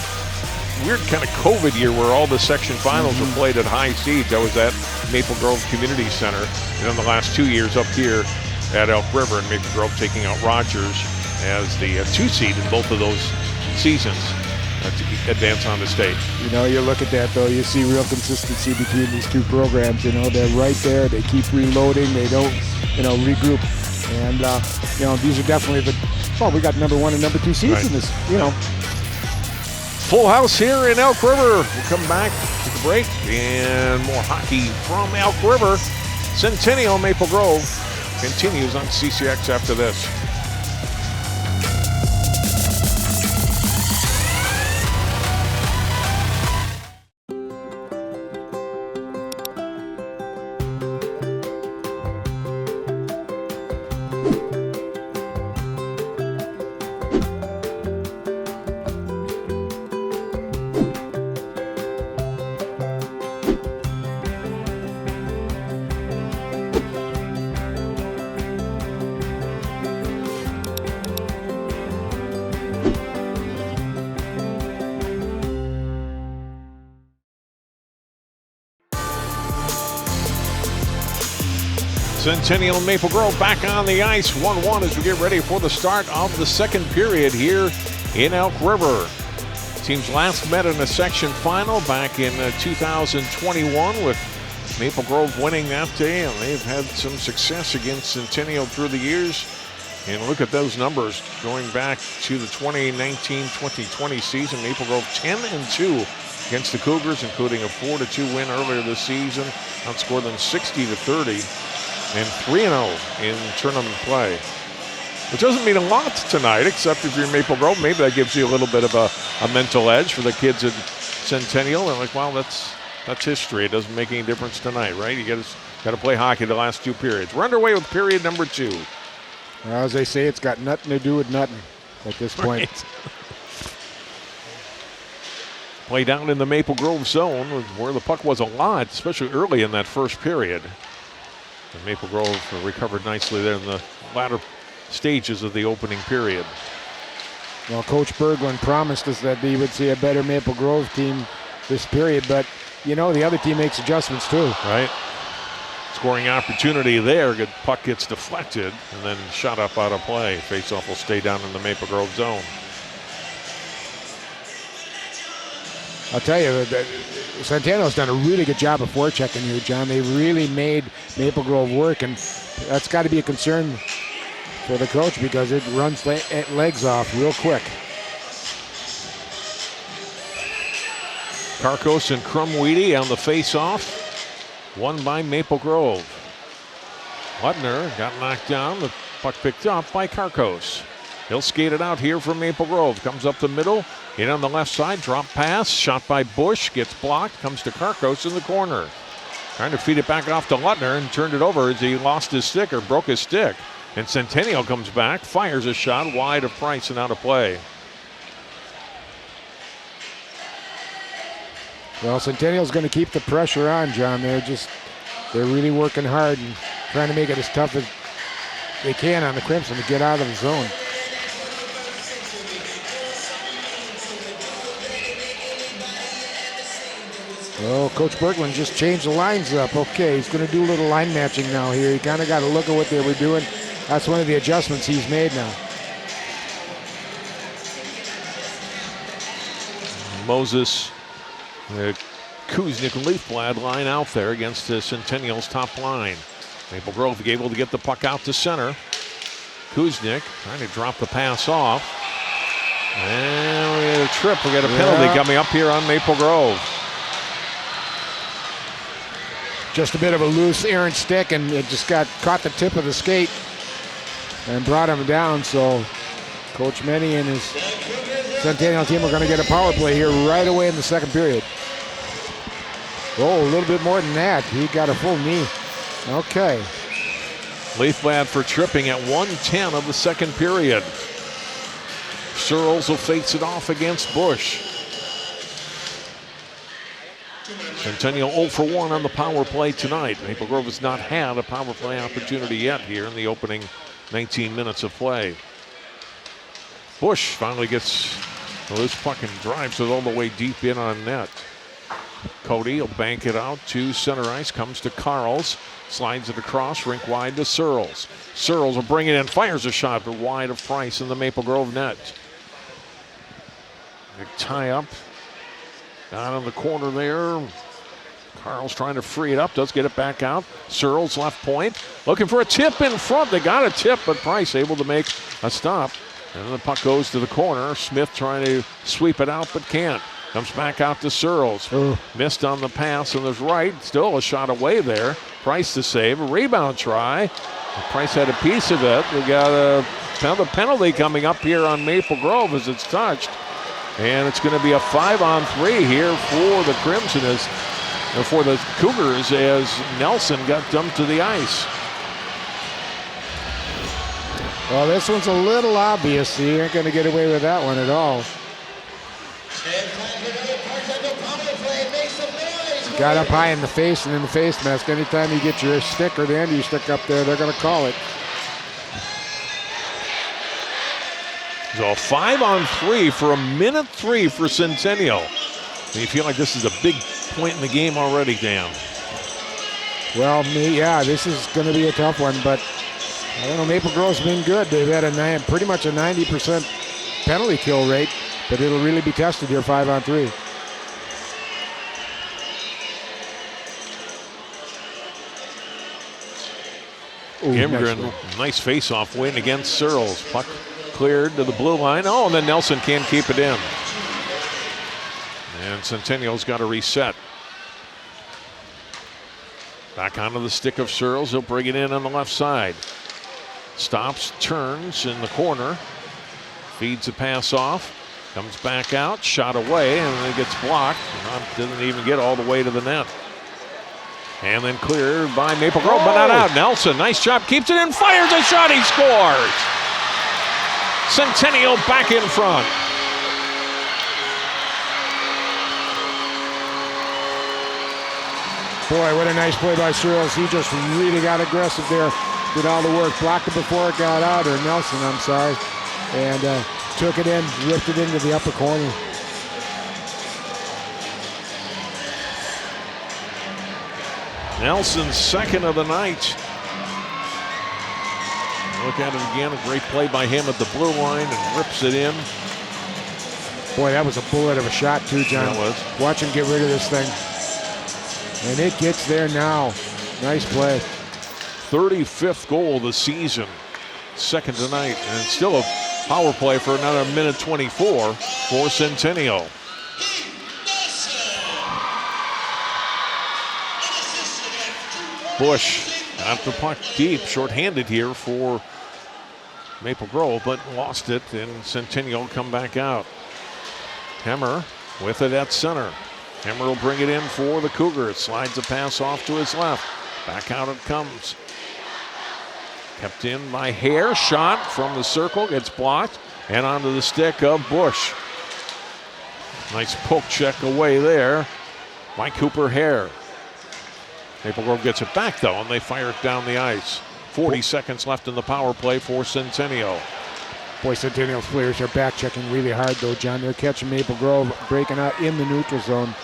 weird kind of COVID year where all the section finals were played at high seeds. That was at Maple Grove Community Center. And then the last 2 years up here at Elk River, and Maple Grove taking out Rogers as the 2 seed in both of those seasons to advance on the state. You know, you look at that, though, you see real consistency between these 2 programs. You know, they're right there. They keep reloading. They don't, regroup. And, these are definitely we got number 1 and number 2 seeds in this, Full house here in Elk River. We'll come back to the break. And more hockey from Elk River. Centennial Maple Grove continues on CCX after this. Centennial Maple Grove back on the ice, 1-1 as we get ready for the start of the second period here in Elk River. Teams last met in a section final back in 2021 with Maple Grove winning that day, and they've had some success against Centennial through the years. And look at those numbers going back to the 2019-2020 season. Maple Grove 10-2 against the Cougars, including a 4-2 win earlier this season, outscored them 60-30. And 3-0 in tournament play, which doesn't mean a lot tonight, except if you're Maple Grove, maybe that gives you a little bit of a mental edge for the kids at Centennial. They're like, well, that's history. It doesn't make any difference tonight, right? You got to play hockey the last two periods. We're underway with period number 2. Well, as they say, it's got nothing to do with nothing at this point. Right. Play down in the Maple Grove zone where the puck was a lot, especially early in that first period. And Maple Grove recovered nicely there in the latter stages of the opening period. Well, Coach Berglund promised us that he would see a better Maple Grove team this period, but, you know, the other team makes adjustments too. Right. Scoring opportunity there. Good puck gets deflected and then shot up out of play. Faceoff will stay down in the Maple Grove zone. I'll tell you, Centennial's done a really good job of forechecking here, John. They really made Maple Grove work, and that's got to be a concern for the coach because it runs legs off real quick. Karkos and Crumweedy on the face-off. Won by Maple Grove. Hutner got knocked down. The puck picked up by Karkos. He'll skate it out here from Maple Grove. Comes up the middle. In on the left side, drop pass, shot by Bush, gets blocked, comes to Karkos in the corner. Trying to feed it back off to Lutner and turned it over as he lost his stick or broke his stick. And Centennial comes back, fires a shot wide of Price and out of play. Well, Centennial's going to keep the pressure on, John. They're really working hard and trying to make it as tough as they can on the Crimson to get out of the zone. Oh, Coach Berglund just changed the lines up. Okay, he's going to do a little line matching now here. You kind of got to look at what they were doing. That's one of the adjustments he's made now. Moses, Kuznick, Leafblad line out there against the Centennial's top line. Maple Grove able to get the puck out to center. Kuznick trying to drop the pass off. And we got a trip. We got a penalty coming up here on Maple Grove. Just a bit of a loose errant stick, and it just caught the tip of the skate and brought him down. So Coach Menny and his Centennial team are going to get a power play here right away in the second period. Oh, a little bit more than that. He got a full knee. Okay. Leafblad for tripping at 1:10 of the second period. Searles will face it off against Bush. Centennial 0 for 1 on the power play tonight. Maple Grove has not had a power play opportunity yet here in the opening 19 minutes of play. Bush finally gets a loose puck and drives it all the way deep in on net. Cody will bank it out to center ice, comes to Carls, slides it across, rink wide to Searles. Searles will bring it in, fires a shot, but wide of Price in the Maple Grove net. They tie up down in the corner there. Carl's trying to free it up, does get it back out. Searles left point, looking for a tip in front. They got a tip, but Price able to make a stop. And then the puck goes to the corner. Smith trying to sweep it out, but can't. Comes back out to Searles. Missed on the pass on his right. Still a shot away there. Price to save. A rebound try. Price had a piece of it. We got another penalty coming up here on Maple Grove as it's touched. And it's going to be a 5-on-3 here for the Crimson, or for the Cougars, as Nelson got dumped to the ice. Well, this one's a little obvious. You ain't going to get away with that one at all. Got up high in the face and in the face mask. Anytime you get your stick or the end of your stick up there, they're going to call it. So a 5-on-3 for a minute 3 for Centennial. And you feel like this is a big point in the game already, Dan. Well, yeah, this is going to be a tough one, but I don't know, Maple Grove's been good. They've had pretty much a 90% penalty kill rate, but it'll really be tested here 5-on-3. Gimgren, nice face-off win against Searles. Puck cleared to the blue line. Oh, and then Nelson can't keep it in. And Centennial's got to reset. Back onto the stick of Searles. He'll bring it in on the left side. Stops, turns in the corner. Feeds the pass off. Comes back out, shot away, and then it gets blocked. Doesn't even get all the way to the net. And then cleared by Maple Grove, but not out. Nelson, nice job, keeps it in, fires a shot, he scores! Centennial back in front. Boy, what a nice play by Searles. He just really got aggressive there. Did all the work, blocked it before it got out, or Nelson, I'm sorry. And took it in, ripped it into the upper corner. Nelson's second of the night. Look at it again, a great play by him at the blue line and rips it in. Boy, that was a bullet of a shot too, John. That was. Watch him get rid of this thing. And it gets there now. Nice play. 35th goal of the season. Second tonight, and it's still a power play for another minute 24 for Centennial. Bush got the puck deep, shorthanded here for Maple Grove, but lost it, and Centennial come back out. Hemmer with it at center. Hemmer will bring it in for the Cougars. Slides the pass off to his left. Back out it comes. Kept in by Hare. Shot from the circle, gets blocked, and onto the stick of Bush. Nice poke check away there by Cooper Hare. Maple Grove gets it back, though, and they fire it down the ice. 40 seconds left in the power play for Centennial. Boy, Centennial's players are back checking really hard, though, John. They're catching Maple Grove breaking out in the neutral zone.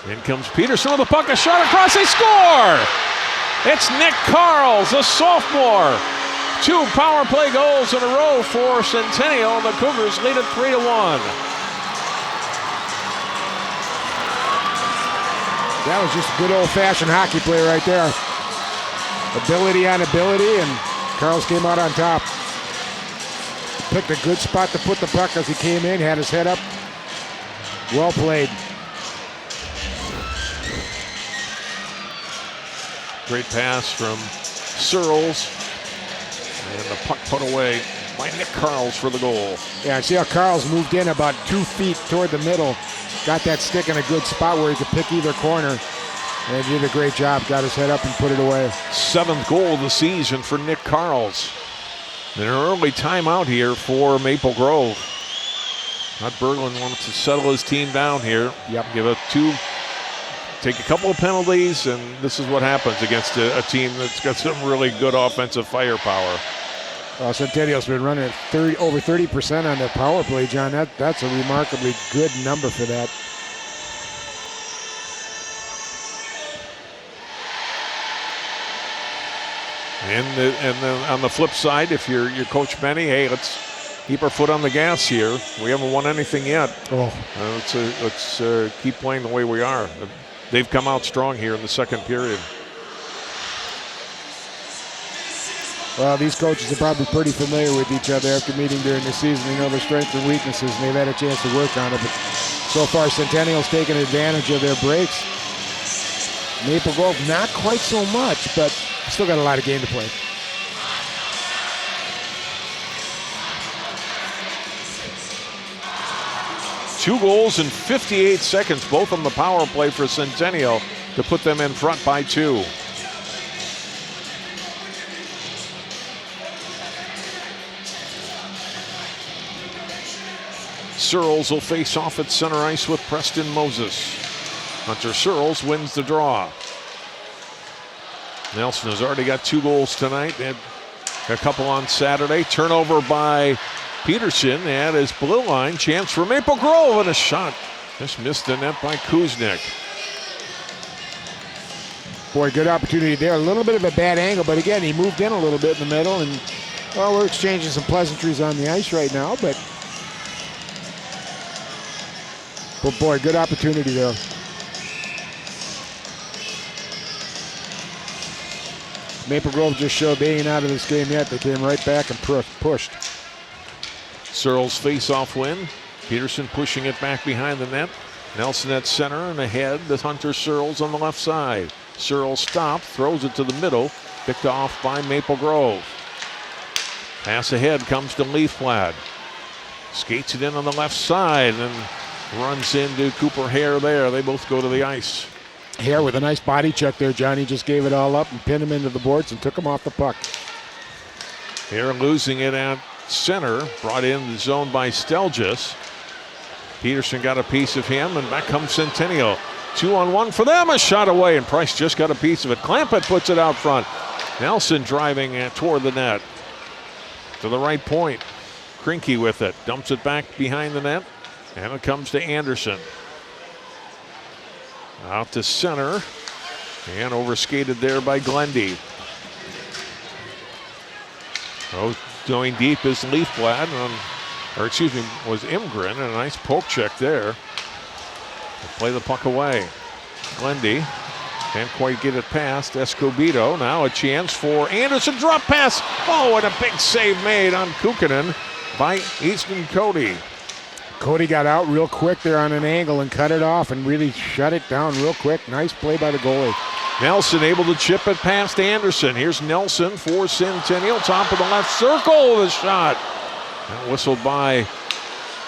In comes Peterson with the puck, a shot across, they score! It's Nick Carls, a sophomore. 2 power play goals in a row for Centennial. The Cougars lead it 3-1. That was just a good old-fashioned hockey play right there. Ability on ability, and Carls came out on top. Picked a good spot to put the puck as he came in, had his head up. Well played. Great pass from Searles. And the puck put away by Nick Carls for the goal. Yeah, see how Carls moved in about 2 feet toward the middle. Got that stick in a good spot where he could pick either corner. And he did a great job. Got his head up and put it away. 7th goal of the season for Nick Carls. And an early timeout here for Maple Grove. Todd Berglund wants to settle his team down here. Yep. Give it 2. Take a couple of penalties, and this is what happens against a team that's got some really good offensive firepower. Centennial's been running at over 30% on their power play, John. That's a remarkably good number for that. And then on the flip side, if you're Coach Benny, hey, let's keep our foot on the gas here. We haven't won anything yet. Let's keep playing the way we are. They've come out strong here in the second period. Well, these coaches are probably pretty familiar with each other after meeting during the season. They know their strengths and weaknesses, and they've had a chance to work on it. But So far, Centennial's taken advantage of their breaks. Maple Grove, not quite so much, but still got a lot of game to play. Two goals in 58 seconds, both on the power play for Centennial to put them in front by 2. Searles will face off at center ice with Preston Moses. Hunter Searles wins the draw. Nelson has already got 2 goals tonight. Had a couple on Saturday. Turnover by Peterson at his blue line. Chance for Maple Grove and a shot. Just missed the net by Kuznick. Boy, good opportunity there. A little bit of a bad angle, but again, he moved in a little bit in the middle, and well, we're exchanging some pleasantries on the ice right now, but boy, good opportunity there. Maple Grove just showed they ain't out of this game yet. They came right back and pushed. Searles face-off win. Peterson pushing it back behind the net. Nelson at center and ahead to Hunter Searles on the left side. Searles stopped, throws it to the middle, picked off by Maple Grove. Pass ahead comes to Leafblad. Skates it in on the left side and runs into Cooper Hare there. They both go to the ice. Hare with a nice body check there. Johnny just gave it all up and pinned him into the boards and took him off the puck. Hare losing it at center, brought in the zone by Stelgis. Peterson got a piece of him, and back comes Centennial. 2-on-1 for them, a shot away, and Price just got a piece of it. Clampett puts it out front. Nelson driving toward the net. To the right point. Krinke with it, dumps it back behind the net, and it comes to Anderson. Out to center, and overskated there by Glendy. Going deep is Leafblad, was Imgren, and a nice poke check there. They'll play the puck away. Glendy can't quite get it past Escobedo. Now a chance for Anderson, drop pass. Oh, and a big save made on Kukkonen by Easton Cody. Cody got out real quick there on an angle and cut it off and really shut it down real quick. Nice play by the goalie. Nelson able to chip it past Anderson. Here's Nelson for Centennial. Top of the left circle with a shot. And whistled by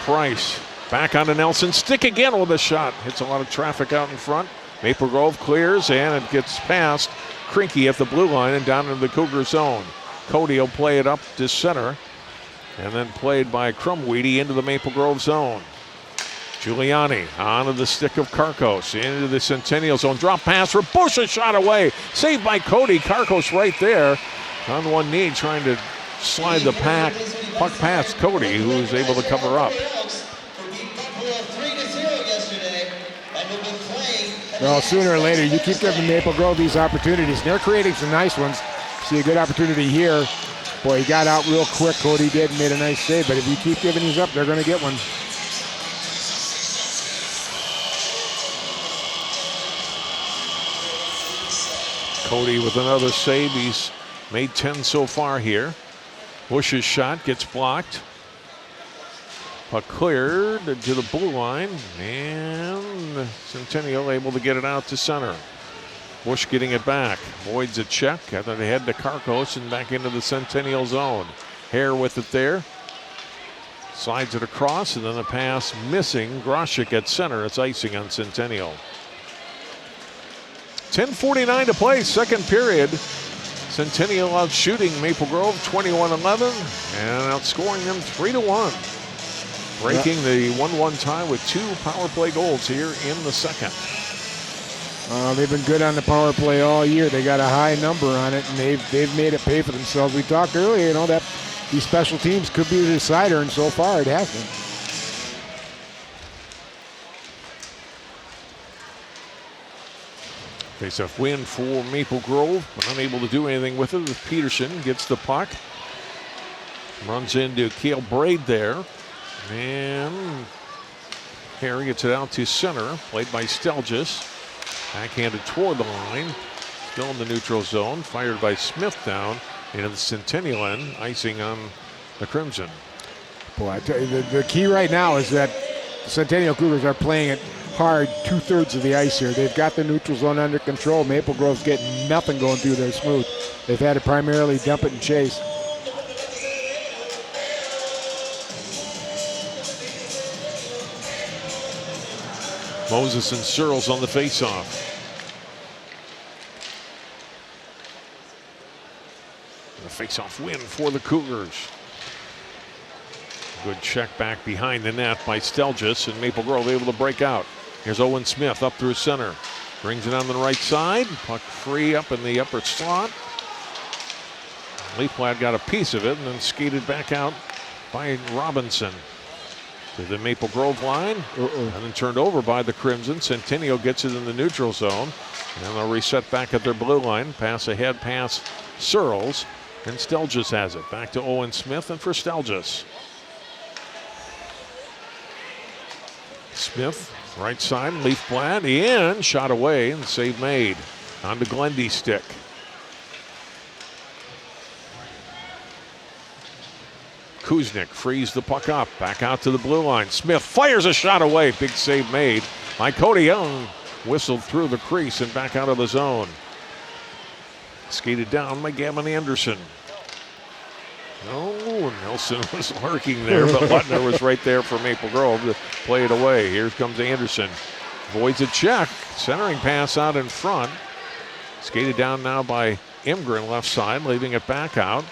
Price. Back onto Nelson. Stick again with a shot. Hits a lot of traffic out in front. Maple Grove clears and it gets past Krinke at the blue line and down into the Cougar zone. Cody will play it up to center. And then played by Crumweedy into the Maple Grove zone. Giuliani onto the stick of Karkos into the Centennial zone. Drop pass for Bush, a shot away. Saved by Cody. Karkos right there on one knee trying to slide the puck past Cody, who was able to cover up. Well, sooner or later, you keep giving Maple Grove these opportunities. They're creating some nice ones. See a good opportunity here. Boy, he got out real quick. Cody did and made a nice save. But if you keep giving these up, they're going to get one. Cody with another save. He's made 10 so far here. Bush's shot gets blocked. Puck cleared to the blue line, and Centennial able to get it out to center. Bush getting it back. Avoids a check. And then they head to Karkos and back into the Centennial zone. Hare with it there. Slides it across, and then the pass missing. Groschick at center. It's icing on Centennial. 10:49 to play, second period. Centennial out shooting Maple Grove 21-11 and outscoring them 3-1. Breaking the 1-1 tie with 2 power play goals here in the second. They've been good on the power play all year. They got a high number on it, and they've made it pay for themselves. We talked earlier, that these special teams could be the decider, and so far it has been. Face-off win for Maple Grove, but unable to do anything with it as Peterson gets the puck. Runs into Cale Braid there. And Harry gets it out to center, played by Stelgis. Backhanded toward the line. Still in the neutral zone. Fired by Smith down into the Centennial end. Icing on the Crimson. Boy, I tell you, the key right now is that the Centennial Cougars are playing it hard 2/3 of the ice here. They've got the neutral zone under control. Maple Grove's getting nothing going through there smooth. They've had to primarily dump it and chase. Moses and Searles on the faceoff. The faceoff win for the Cougars. Good check back behind the net by Stelgis, and Maple Grove able to break out. Here's Owen Smith up through center. Brings it on the right side. Puck free up in the upper slot. Leafblad got a piece of it and then skated back out by Robinson to the Maple Grove line. And then turned over by the Crimson. Centennial gets it in the neutral zone. And they'll reset back at their blue line. Pass ahead past Searles. And Stelgis has it. Back to Owen Smith, and for Stelgis. Smith, right side, Leafblad in, shot away, and save made. On to Glendy's stick. Kuznick frees the puck up, back out to the blue line. Smith fires a shot away, big save made by Cody Young. Whistled through the crease and back out of the zone. Skated down by Gavin Anderson. Oh, Nelson was lurking there, but Lutner was right there for Maple Grove to play it away. Here comes Anderson. Avoids a check. Centering pass out in front. Skated down now by Imgren left side, leaving it back out.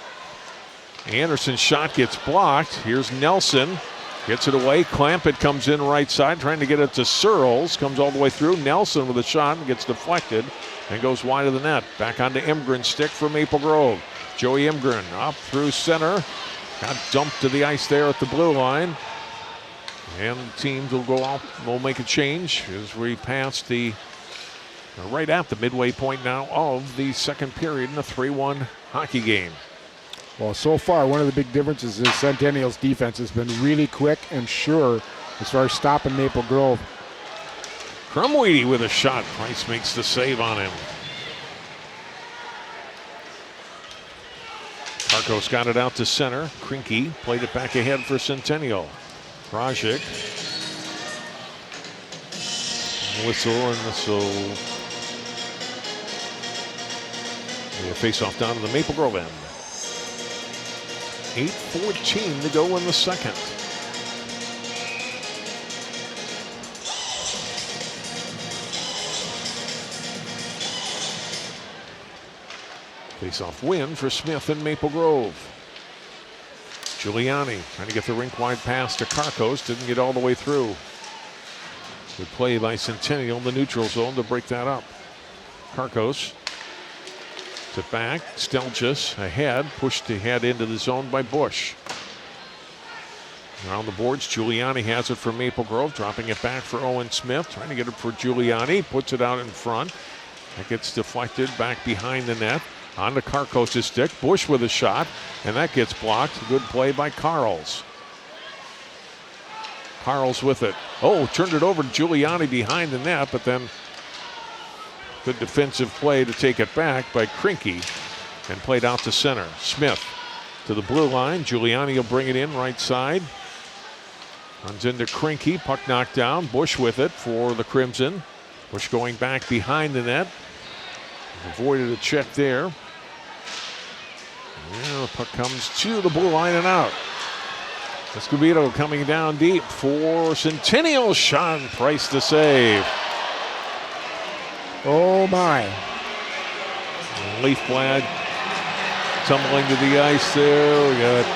Anderson's shot gets blocked. Here's Nelson. Gets it away. Clampett comes in right side, trying to get it to Searles. Comes all the way through. Nelson with a shot and gets deflected and goes wide of the net. Back onto Imgren's stick for Maple Grove. Joey Imgren up through center. Got dumped to the ice there at the blue line. And the teams will go out, will make a change as we pass right at the midway point now of the second period in a 3-1 hockey game. Well, so far, one of the big differences is Centennial's defense has been really quick and sure as far as stopping Maple Grove. Crumweedy with a shot. Price makes the save on him. Karkos got it out to center. Krinky played it back ahead for Centennial. Rajic. Whistle, and this will be a face-off down to the Maple Grove end. 8:14 to go in the second. Face-off win for Smith and Maple Grove. Giuliani trying to get the rink-wide pass to Karkos. Didn't get all the way through. Good play by Centennial in the neutral zone to break that up. Karkos to back. Stelgis ahead. Pushed ahead into the zone by Bush. Around the boards, Giuliani has it for Maple Grove. Dropping it back for Owen Smith. Trying to get it for Giuliani. Puts it out in front. That gets deflected back behind the net. On to Karkos' stick. Bush with a shot, and that gets blocked. Good play by Carls. Carls with it. Oh, turned it over to Giuliani behind the net, but then good defensive play to take it back by Krinky and played out to center. Smith to the blue line. Giuliani will bring it in right side. Runs into Krinky. Puck knocked down. Bush with it for the Crimson. Bush going back behind the net. Avoided a check there. Yeah, the puck comes to the blue line and out. Escobedo coming down deep for Centennial. Sean Price to save. Oh my. Leafblad tumbling to the ice there. We got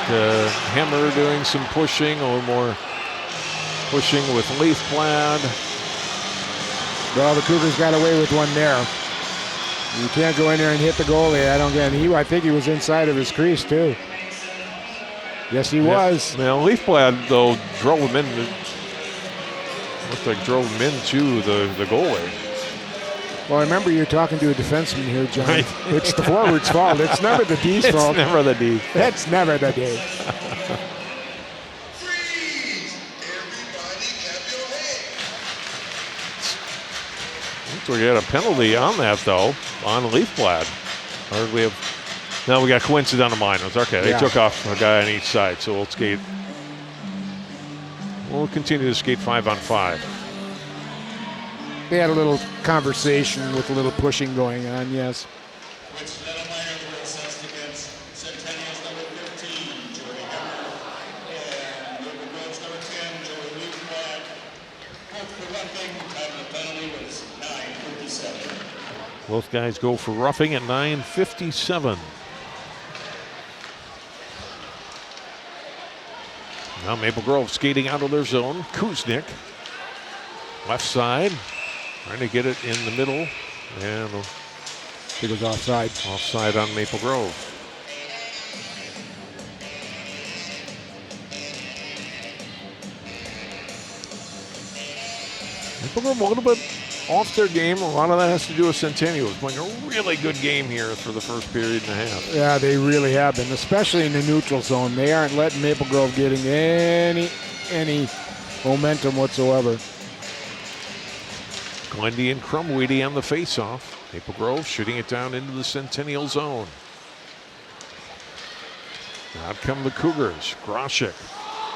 Hemmer doing some pushing. A little more pushing with Leafblad. Well, the Cougars got away with one there. You can't go in there and hit the goalie. I think he was inside of his crease too. Yes, he was. Now, Leafblad, though, drove him in. Looked like drove him into the goalie. Well, remember you're talking to a defenseman here, John. Right. It's the forward's fault. It's never the D's fault. It's never the D. It's never the D. We got a penalty on that, though, on Leafblad. Or we have. Now we got coincidence on the minors. Okay, they took off a guy on each side, so we'll skate. will continue to skate 5-on-5. They had a little conversation with a little pushing going on, yes. Which Little Miners were assessed against Centennial's number 15, Joey Hammer, and Maple Grove's number 10, Joey Newcrack. Both for roughing, time of the penalty was 9:57. Both guys go for roughing at 9:57. Now Maple Grove skating out of their zone. Kuznick, left side, trying to get it in the middle, and It was offside. offside on Maple Grove. Maple Grove a little bit off their game. A lot of that has to do with Centennial playing a really good game here for the first period and a half. Yeah, they really have been, especially in the neutral zone. They aren't letting Maple Grove getting any momentum whatsoever. Glendy and Crumweedy on the faceoff. Maple Grove shooting it down into the Centennial zone. Out come the Cougars. Groshek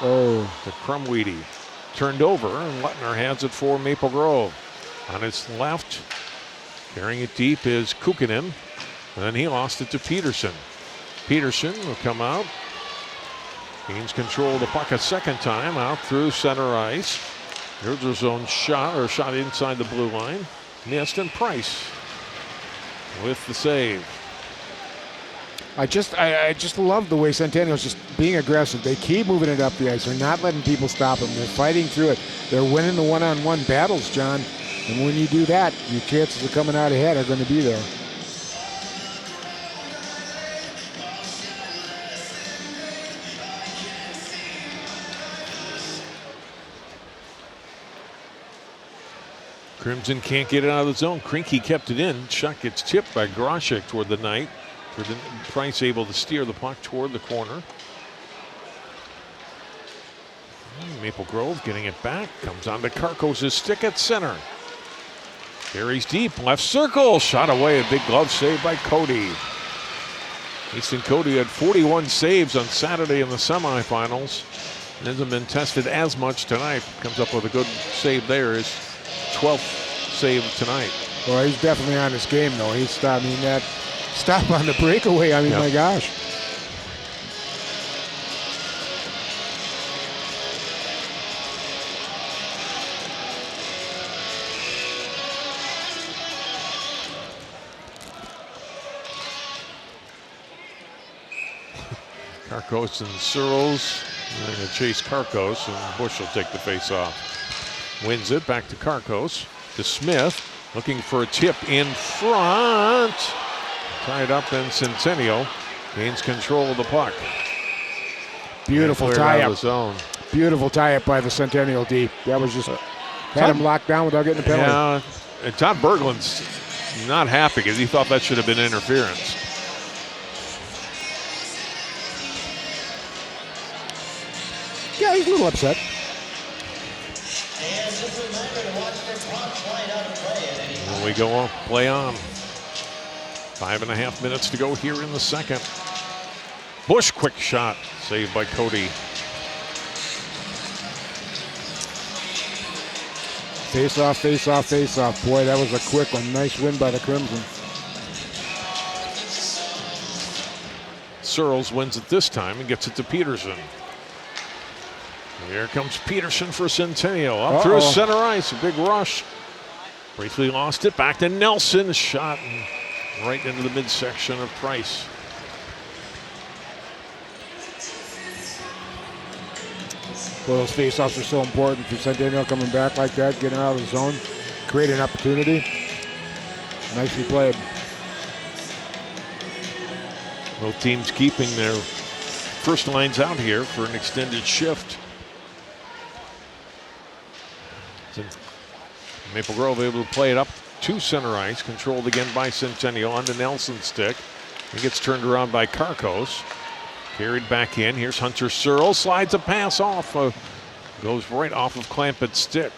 Oh, to Crumweedy. Turned over, and Lettner has it for Maple Grove. On his left, carrying it deep is Kukkonen. And then he lost it to Peterson. Peterson will come out. Gains control of the puck a second time, out through center ice. Here's his own shot, or shot inside the blue line. Missed, and Price with the save. I just love the way Centennial's just being aggressive. They keep moving it up the ice. They're not letting people stop them. They're fighting through it. They're winning the one-on-one battles, John. And when you do that, your chances of coming out ahead are going to be there. Crimson can't get it out of the zone. Krinky kept it in. Shot gets tipped by Groshek toward the net. Price able to steer the puck toward the corner. Maple Grove getting it back. Comes on to Karkos' stick at center. Carries deep, left circle. Shot away, a big glove save by Cody. Easton Cody had 41 saves on Saturday in the semifinals. It hasn't been tested as much tonight. Comes up with a good save there. His 12th save tonight. Well, he's definitely on his game, though. That stop on the breakaway. I mean, my gosh. Karkos and Searles. They're going to chase Karkos, and Bush will take the face off. Wins it back to Karkos, to Smith, looking for a tip in front. Tied up then Centennial gains control of the puck. Beautiful tie-up. Beautiful tie-up by the Centennial D. That was just had him locked down without getting a penalty. Yeah, and Todd Berglund's not happy because he thought that should have been interference. Yeah, he's a little upset. And just a reminder to watch their clocks line out and play at any time. And we go on, play on. 5.5 minutes to go here in the second. Bush, quick shot, saved by Cody. Face off, face off, face off. Boy, that was a quick one. Nice win by the Crimson. Searles wins it this time and gets it to Peterson. Here comes Peterson for Centennial. Up through center ice, a big rush. Briefly lost it, back to Nelson. Shot right into the midsection of Price. Well, those face-offs are so important for Centennial coming back like that, getting out of the zone, creating an opportunity. Nicely played. Both teams keeping their first lines out here for an extended shift. Maple Grove able to play it up to center ice, controlled again by Centennial onto Nelson's stick. He gets turned around by Karkos. Carried back in. Here's Hunter Searle. Slides a pass off. Goes right off of Clampett's stick.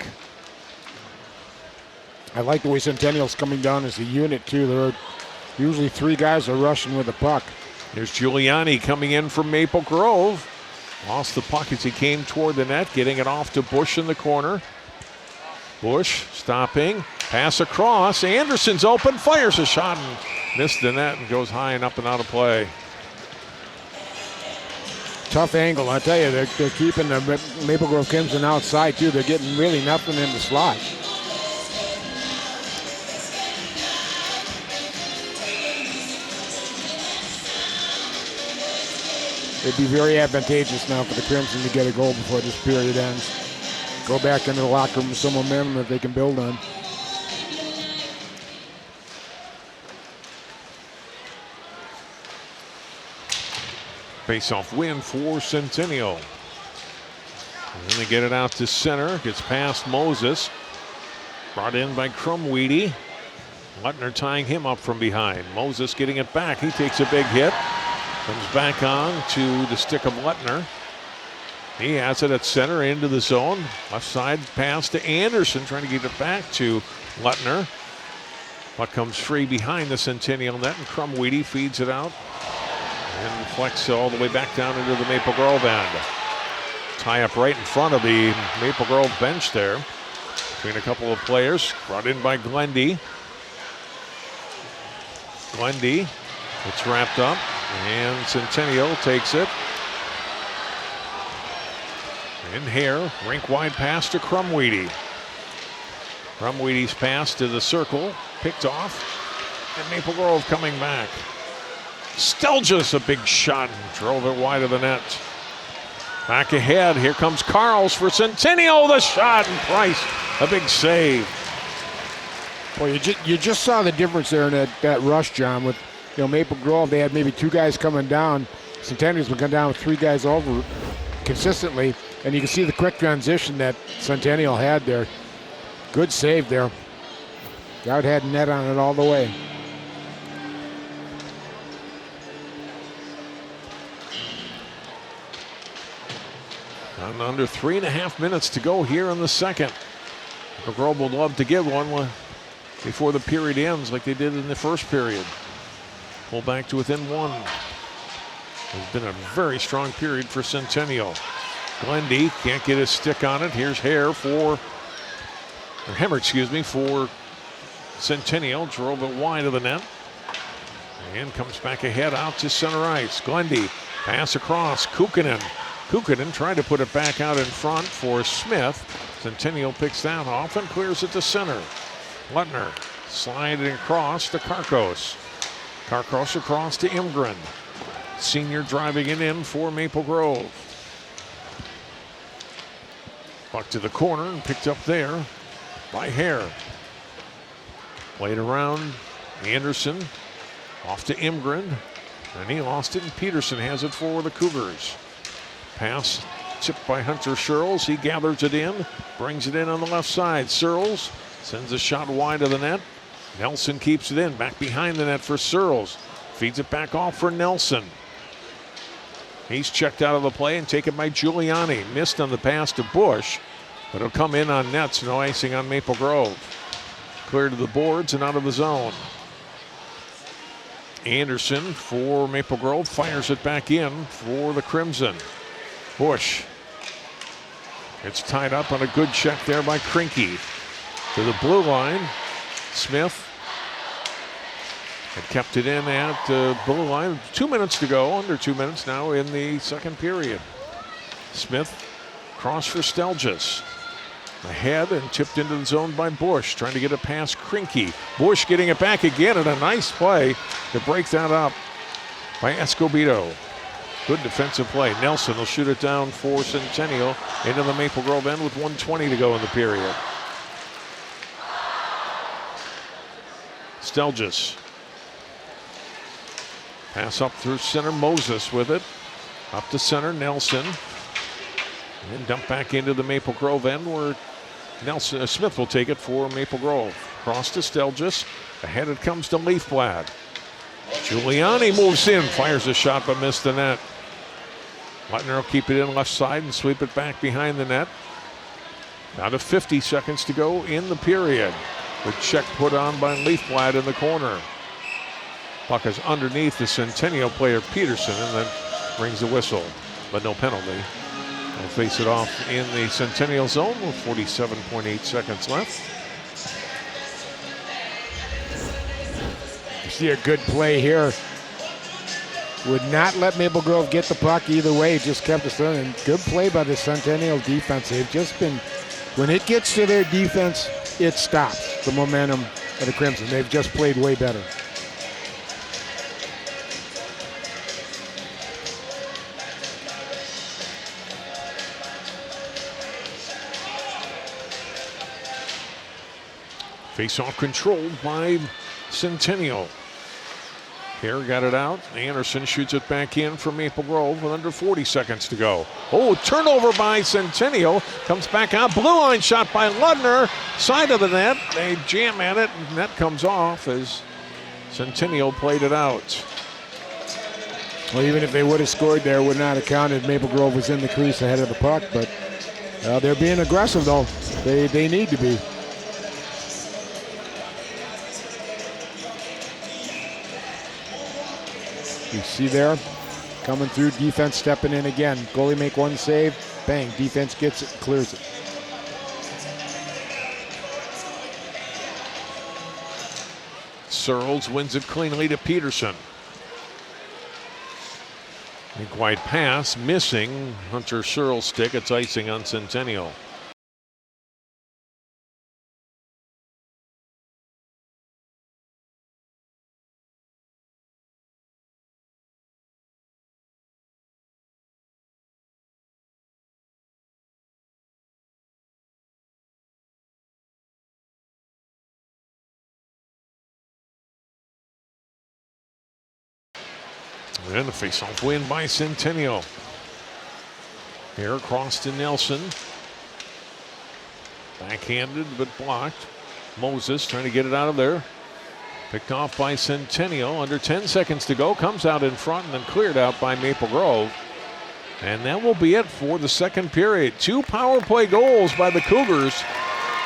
I like the way Centennial's coming down as a unit, too. There are usually three guys are rushing with the puck. Here's Giuliani coming in from Maple Grove. Lost the puck as he came toward the net, getting it off to Bush in the corner. Bush stopping, pass across. Anderson's open, fires a shot and missed the net and goes high and up and out of play. Tough angle, I tell you. They're keeping the Maple Grove Crimson outside too. They're getting really nothing in the slot. It'd be very advantageous now for the Crimson to get a goal before this period ends. Go back into the locker room with some momentum that they can build on. Face-off win for Centennial. And then they get it out to center. Gets past Moses. Brought in by Crumweedy. Lettner tying him up from behind. Moses getting it back. He takes a big hit. Comes back on to the stick of Lettner. He has it at center into the zone. Left side pass to Anderson, trying to get it back to Lettner. Puck comes free behind the Centennial net, and Crumweedy feeds it out and reflects all the way back down into the Maple Grove end. Tie up right in front of the Maple Grove bench there between a couple of players. Brought in by Glendy. Glendy, it's wrapped up, and Centennial takes it. In here, rink wide pass to Crumweedy. Crumweedy's pass to the circle, picked off, and Maple Grove coming back. Stelgis, a big shot, and drove it wide of the net. Back ahead, here comes Carls for Centennial, the shot, and Price, a big save. Well, you just saw the difference there in that rush, John. With Maple Grove, they had maybe two guys coming down. Centennial's been coming down with three guys over consistently, and you can see the quick transition that Centennial had there. Good save there. Guard had net on it all the way. And under 3.5 minutes to go here in the second. Maple Grove would love to get one before the period ends like they did in the first period. Pull back to within one. It's been a very strong period for Centennial. Glendy can't get his stick on it. Here's Hemmer for Centennial. Drove it wide of the net. And comes back ahead out to center ice. Glendy, pass across. Kukkonen tried to put it back out in front for Smith. Centennial picks that off and clears it to center. Lettner sliding across to Karkos. Karkos across to Imgren. Senior driving it in for Maple Grove. Puck to the corner and picked up there by Hare. Played around Anderson. Off to Imgren. And he lost it, and Peterson has it for the Cougars. Pass tipped by Hunter Searles. He gathers it in, brings it in on the left side. Searles sends a shot wide of the net. Nelson keeps it in, back behind the net for Searles. Feeds it back off for Nelson. He's checked out of the play and taken by Giuliani. Missed on the pass to Bush, but it'll come in on net, so no icing on Maple Grove. Clear to the boards and out of the zone. Anderson for Maple Grove fires it back in for the Crimson. Bush. It's tied up on a good check there by Krinky. To the blue line, Smith had kept it in at blue line. 2 minutes to go, under 2 minutes now in the second period. Smith cross for Stelgis. Ahead and tipped into the zone by Bush, trying to get it past Krinky. Bush getting it back again, and a nice play to break that up by Escobedo. Good defensive play. Nelson will shoot it down for Centennial into the Maple Grove end with 1:20 to go in the period. Stelgis. Pass up through center, Moses with it. Up to center, Nelson. And dump back into the Maple Grove end where Smith will take it for Maple Grove. Cross to Stelgis. Ahead it comes to Leafblad. Giuliani moves in, fires a shot but missed the net. Lettner will keep it in left side and sweep it back behind the net. Now to 50 seconds to go in the period. The check put on by Leafblad in the corner. Puck is underneath the Centennial player Peterson and then rings the whistle. but no penalty. They'll face it off in the Centennial zone with 47.8 seconds left. You see a good play here. Would not let Maple Grove get the puck either way. Just kept us in. And good play by the Centennial defense. They've just been, when it gets to their defense, it stops the momentum of the Crimson. They've just played way better. Face-off controlled by Centennial. Hare got it out. Anderson shoots it back in for Maple Grove with under 40 seconds to go. Oh, turnover by Centennial. Comes back out. Blue line shot by Ludner. Side of the net. They jam at it. And net comes off as Centennial played it out. Well, even if they would have scored there, would not have counted. Maple Grove was in the crease ahead of the puck. But they're being aggressive, though. They need to be. You see there, coming through, defense stepping in again. Goalie make one save, bang, defense gets it, clears it. Searles wins it cleanly to Peterson. Big wide pass, missing. Hunter Searles' stick, it's icing on Centennial. And a face-off win by Centennial. Here across to Nelson. Backhanded but blocked. Moses trying to get it out of there. Picked off by Centennial. Under 10 seconds to go. Comes out in front and then cleared out by Maple Grove. And that will be it for the second period. 2 power play goals by the Cougars.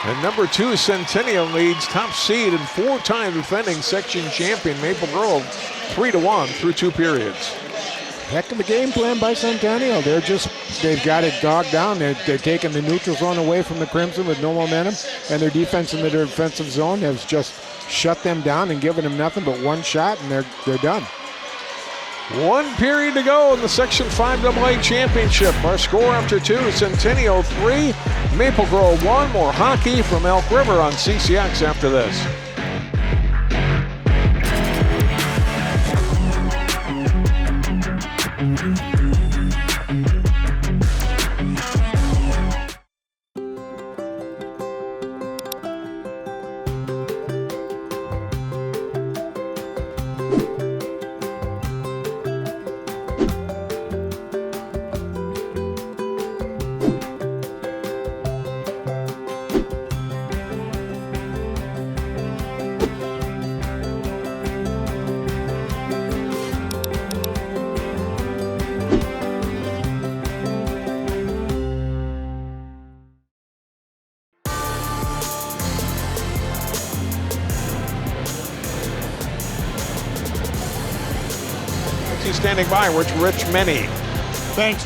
And number 2, Centennial leads top seed and 4-time defending section champion Maple Grove 3-1 through 2 periods. Heck of a game plan by Centennial. They've got it dogged down. They're taking the neutral zone away from the Crimson with no momentum, and their defense in the defensive zone has just shut them down and given them nothing but one shot, and they're done. 1 period to go in the Section 5 AA Championship. Our score after 2, Centennial 3, Maple Grove 1. More hockey from Elk River on CCX after this. Standing by, Rich Many. Thanks.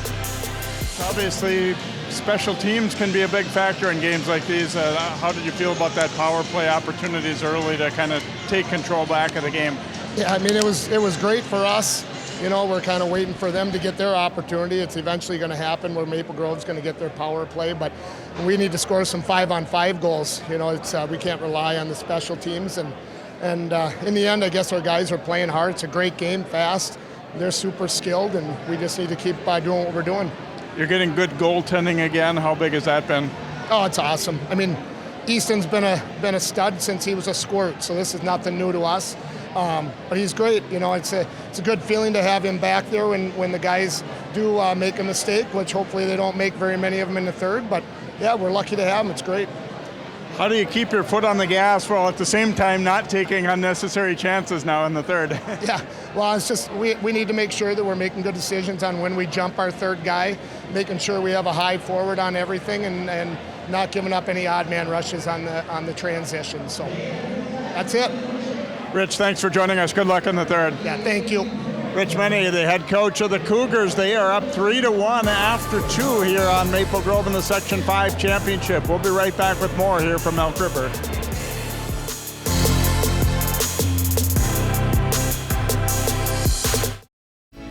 Obviously, special teams can be a big factor in games like these. How did you feel about that power play opportunities early to kind of take control back of the game? Yeah, I mean, it was great for us. You know, we're kind of waiting for them to get their opportunity. It's eventually going to happen where Maple Grove's going to get their power play, but we need to score some 5-on-5 goals. You know, it's we can't rely on the special teams, and in the end, I guess our guys are playing hard. It's a great game, fast. They're super skilled, and we just need to keep doing what we're doing. You're getting good goaltending again. How big has that been? Oh, it's awesome. I mean, Easton's been a stud since he was a squirt, so this is nothing new to us. But he's great. You know, it's a good feeling to have him back there when the guys do make a mistake, which hopefully they don't make very many of them in the third. But yeah, we're lucky to have him. It's great. How do you keep your foot on the gas while at the same time not taking unnecessary chances now in the third? Yeah, well, it's just we need to make sure that we're making good decisions on when we jump our third guy, making sure we have a high forward on everything, and not giving up any odd man rushes on the transition. So that's it. Rich, thanks for joining us. Good luck in the third. Yeah, thank you. Rich Minnie, the head coach of the Cougars. They are up 3-1 after 2 here on Maple Grove in the Section 5 championship. We'll be right back with more here from Elk River.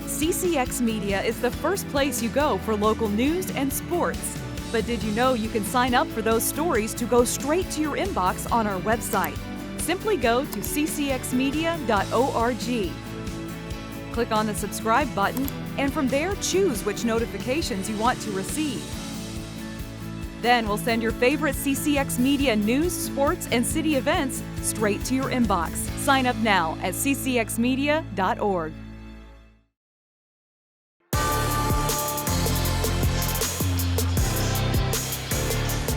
CCX Media is the first place you go for local news and sports. But did you know you can sign up for those stories to go straight to your inbox on our website? Simply go to ccxmedia.org. Click on the subscribe button, and from there choose which notifications you want to receive. Then we'll send your favorite CCX Media news, sports, and city events straight to your inbox. Sign up now at ccxmedia.org.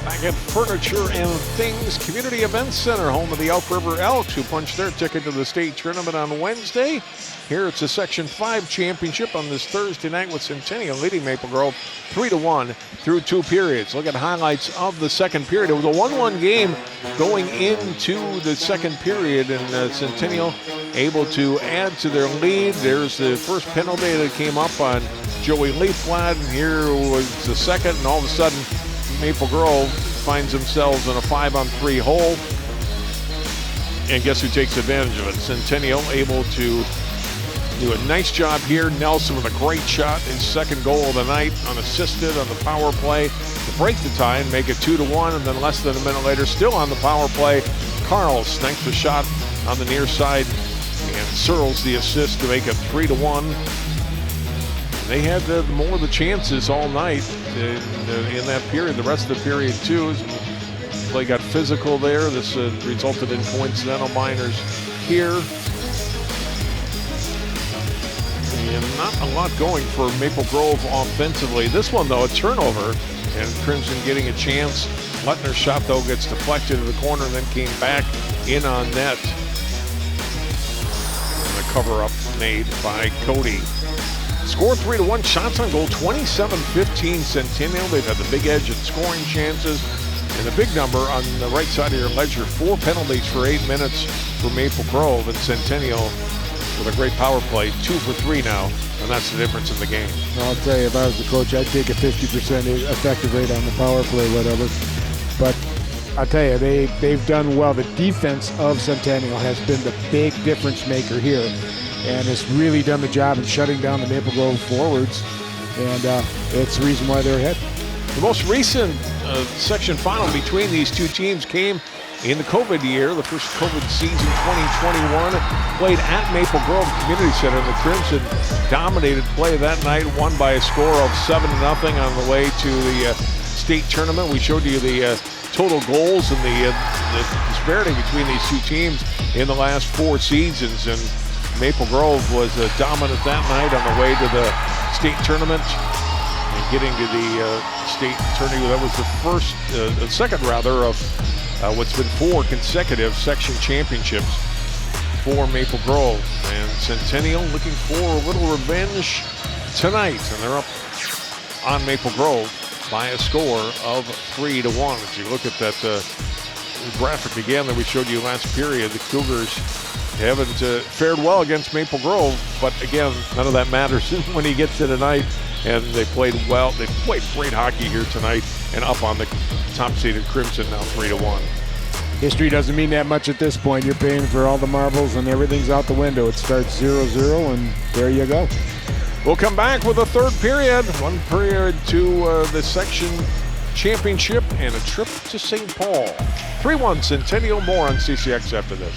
Back at Furniture and Things Community Events Center, home of the Elk River Elks, who punched their ticket to the state tournament on Wednesday. Here it's a Section 5 championship on this Thursday night with Centennial leading Maple Grove 3-1 through 2 periods. Look at highlights of the second period. It was a 1-1 game going into the second period, and Centennial able to add to their lead. There's the first penalty that came up on Joey Leafblad, and here was the second, and all of a sudden Maple Grove finds themselves in a 5-on-3 hole. And guess who takes advantage of it? Centennial able to do a nice job here. Nelson with a great shot, his second goal of the night, unassisted on the power play to break the tie and make it 2-1. And then less than a minute later, still on the power play, Carl snipes the shot on the near side, and Searles the assist to make it 3-1. They had more of the chances all night in that period. The rest of the period, too, play got physical there. This resulted in coincidental minors here. And not a lot going for Maple Grove offensively. This one, though, a turnover, and Crimson getting a chance. Lettner's shot, though, gets deflected to the corner and then came back in on net. And a cover-up made by Cody. Score 3-1, shots on goal, 27-15 Centennial. They've had the big edge in scoring chances. And a big number on the right side of your ledger, 4 penalties for 8 minutes for Maple Grove, and Centennial with a great power play, 2 for 3 now, and that's the difference in the game. I'll tell you, if I was the coach, I'd take a 50% effective rate on the power play, whatever. But I'll tell you, they've done well. The defense of Centennial has been the big difference maker here, and has really done the job in shutting down the Maple Grove forwards, and it's the reason why they're ahead. The most recent section final between these two teams came in the COVID year, the first COVID season, 2021, played at Maple Grove Community Center. The Crimson dominated play that night, won by a score of 7-0 on the way to the state tournament. We showed you the total goals and the disparity between these two teams in the last 4 seasons. And Maple Grove was dominant that night on the way to the state tournament. And getting to the state tournament, that was the second of what's been 4 consecutive section championships for Maple Grove. And Centennial looking for a little revenge tonight, and they're up on Maple Grove by a score of 3-1. If you look at that graphic again that we showed you last period, the Cougars haven't fared well against Maple Grove, but again, none of that matters when you get to tonight. And they played well. They played great hockey here tonight, and up on the top-seeded Crimson now 3-1. History doesn't mean that much at this point. You're paying for all the marbles and everything's out the window. It starts 0-0, and there you go. We'll come back with a third period. 1 period to the section championship and a trip to St. Paul. 3-1 Centennial. More on CCX after this.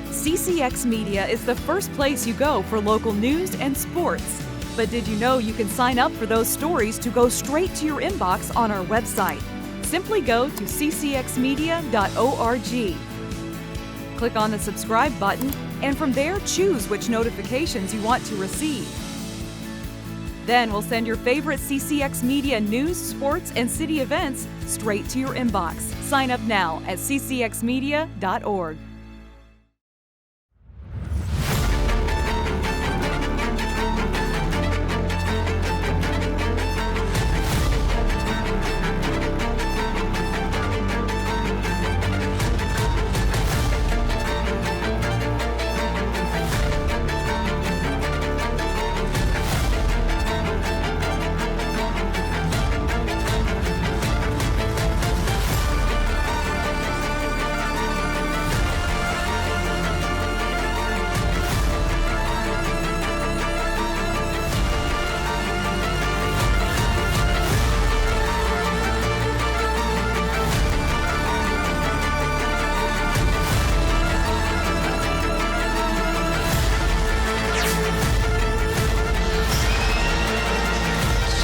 CCX Media is the first place you go for local news and sports. But did you know you can sign up for those stories to go straight to your inbox on our website? Simply go to ccxmedia.org. Click on the subscribe button, and from there choose which notifications you want to receive. Then we'll send your favorite CCX Media news, sports, and city events straight to your inbox. Sign up now at ccxmedia.org.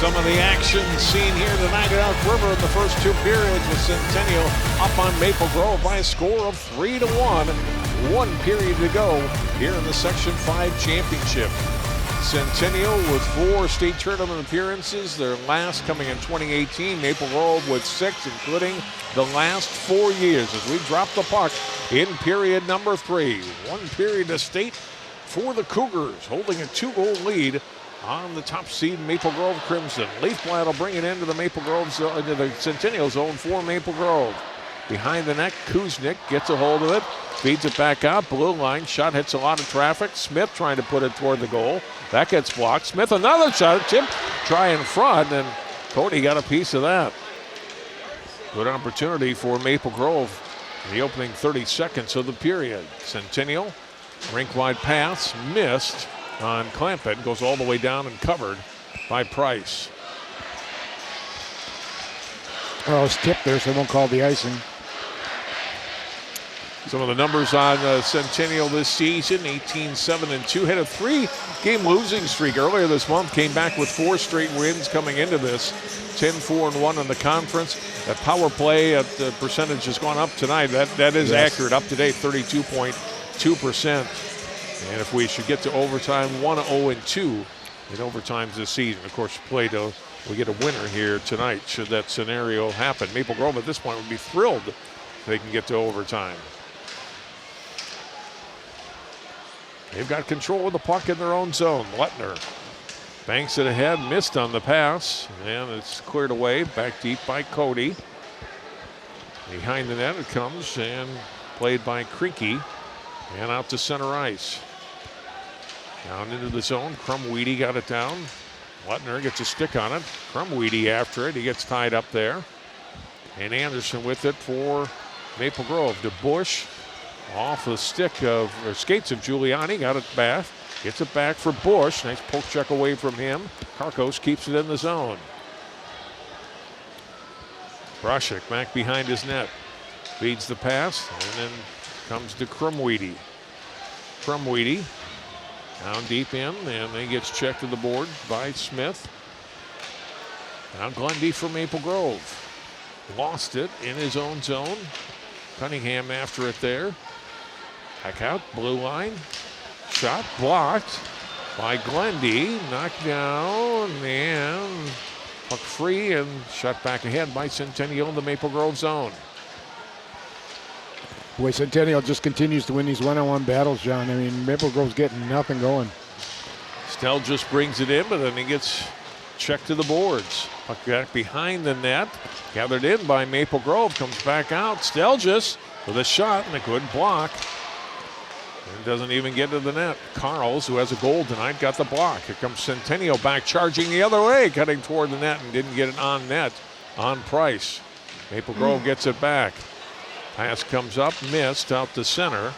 Some of the action seen here tonight at Elk River in the first 2 periods with Centennial up on Maple Grove by a score of 3-1. 1 period to go here in the Section 5 championship. Centennial with 4 state tournament appearances, their last coming in 2018. Maple Grove with 6, including the last 4 years as we drop the puck in period number 3. 1 period to state for the Cougars, holding a 2-goal lead on the top seed Maple Grove Crimson. Leafblad will bring it into the into the Centennial zone for Maple Grove. Behind the net, Kuznick gets a hold of it, feeds it back out, blue line, shot hits a lot of traffic. Smith trying to put it toward the goal. That gets blocked. Smith another shot, Chip try in front, and Cody got a piece of that. Good opportunity for Maple Grove in the opening 30 seconds of the period. Centennial, rink-wide pass, missed on Clampett, goes all the way down and covered by Price. Well, it's tipped there, so they won't call the icing. Some of the numbers on Centennial this season: 18-7-2, had a 3-game losing streak earlier this month, came back with 4 straight wins coming into this. 10-4-1 in the conference. That power play the percentage has gone up tonight. That is accurate, up to date, 32.2%. And if we should get to overtime, 1-0-2 in overtimes this season. Of course, we get a winner here tonight should that scenario happen. Maple Grove at this point would be thrilled if they can get to overtime. They've got control of the puck in their own zone. Lettner banks it ahead, missed on the pass, and it's cleared away, back deep by Cody. Behind the net it comes, and played by Creaky, and out to center ice. Down into the zone, Crumweedy got it down. Lettner gets a stick on it. Crumweedy after it, he gets tied up there. And Anderson with it for Maple Grove. To Bush, off the skates of Giuliani, got it back. Gets it back for Bush. Nice poke check away from him. Karkos keeps it in the zone. Brashik back behind his net. Feeds the pass, and then comes to Crumweedy. Crumweedy down deep in, and then gets checked to the board by Smith. Now Grundy for Maple Grove. Lost it in his own zone. Cunningham after it there. Back out, blue line. Shot blocked by Glendy. Knocked down, and puck free and shot back ahead by Centennial in the Maple Grove zone. Boy, Centennial just continues to win these one-on-one battles, John. I mean, Maple Grove's getting nothing going. Stell just brings it in, but then he gets checked to the boards. Puck back behind the net. Gathered in by Maple Grove. Comes back out. Stelgis with a shot and a good block. And doesn't even get to the net. Carls, who has a goal tonight, got the block. Here comes Centennial back charging the other way, cutting toward the net and didn't get it on net on Price. Maple Grove gets it back. Pass comes up, missed out to center,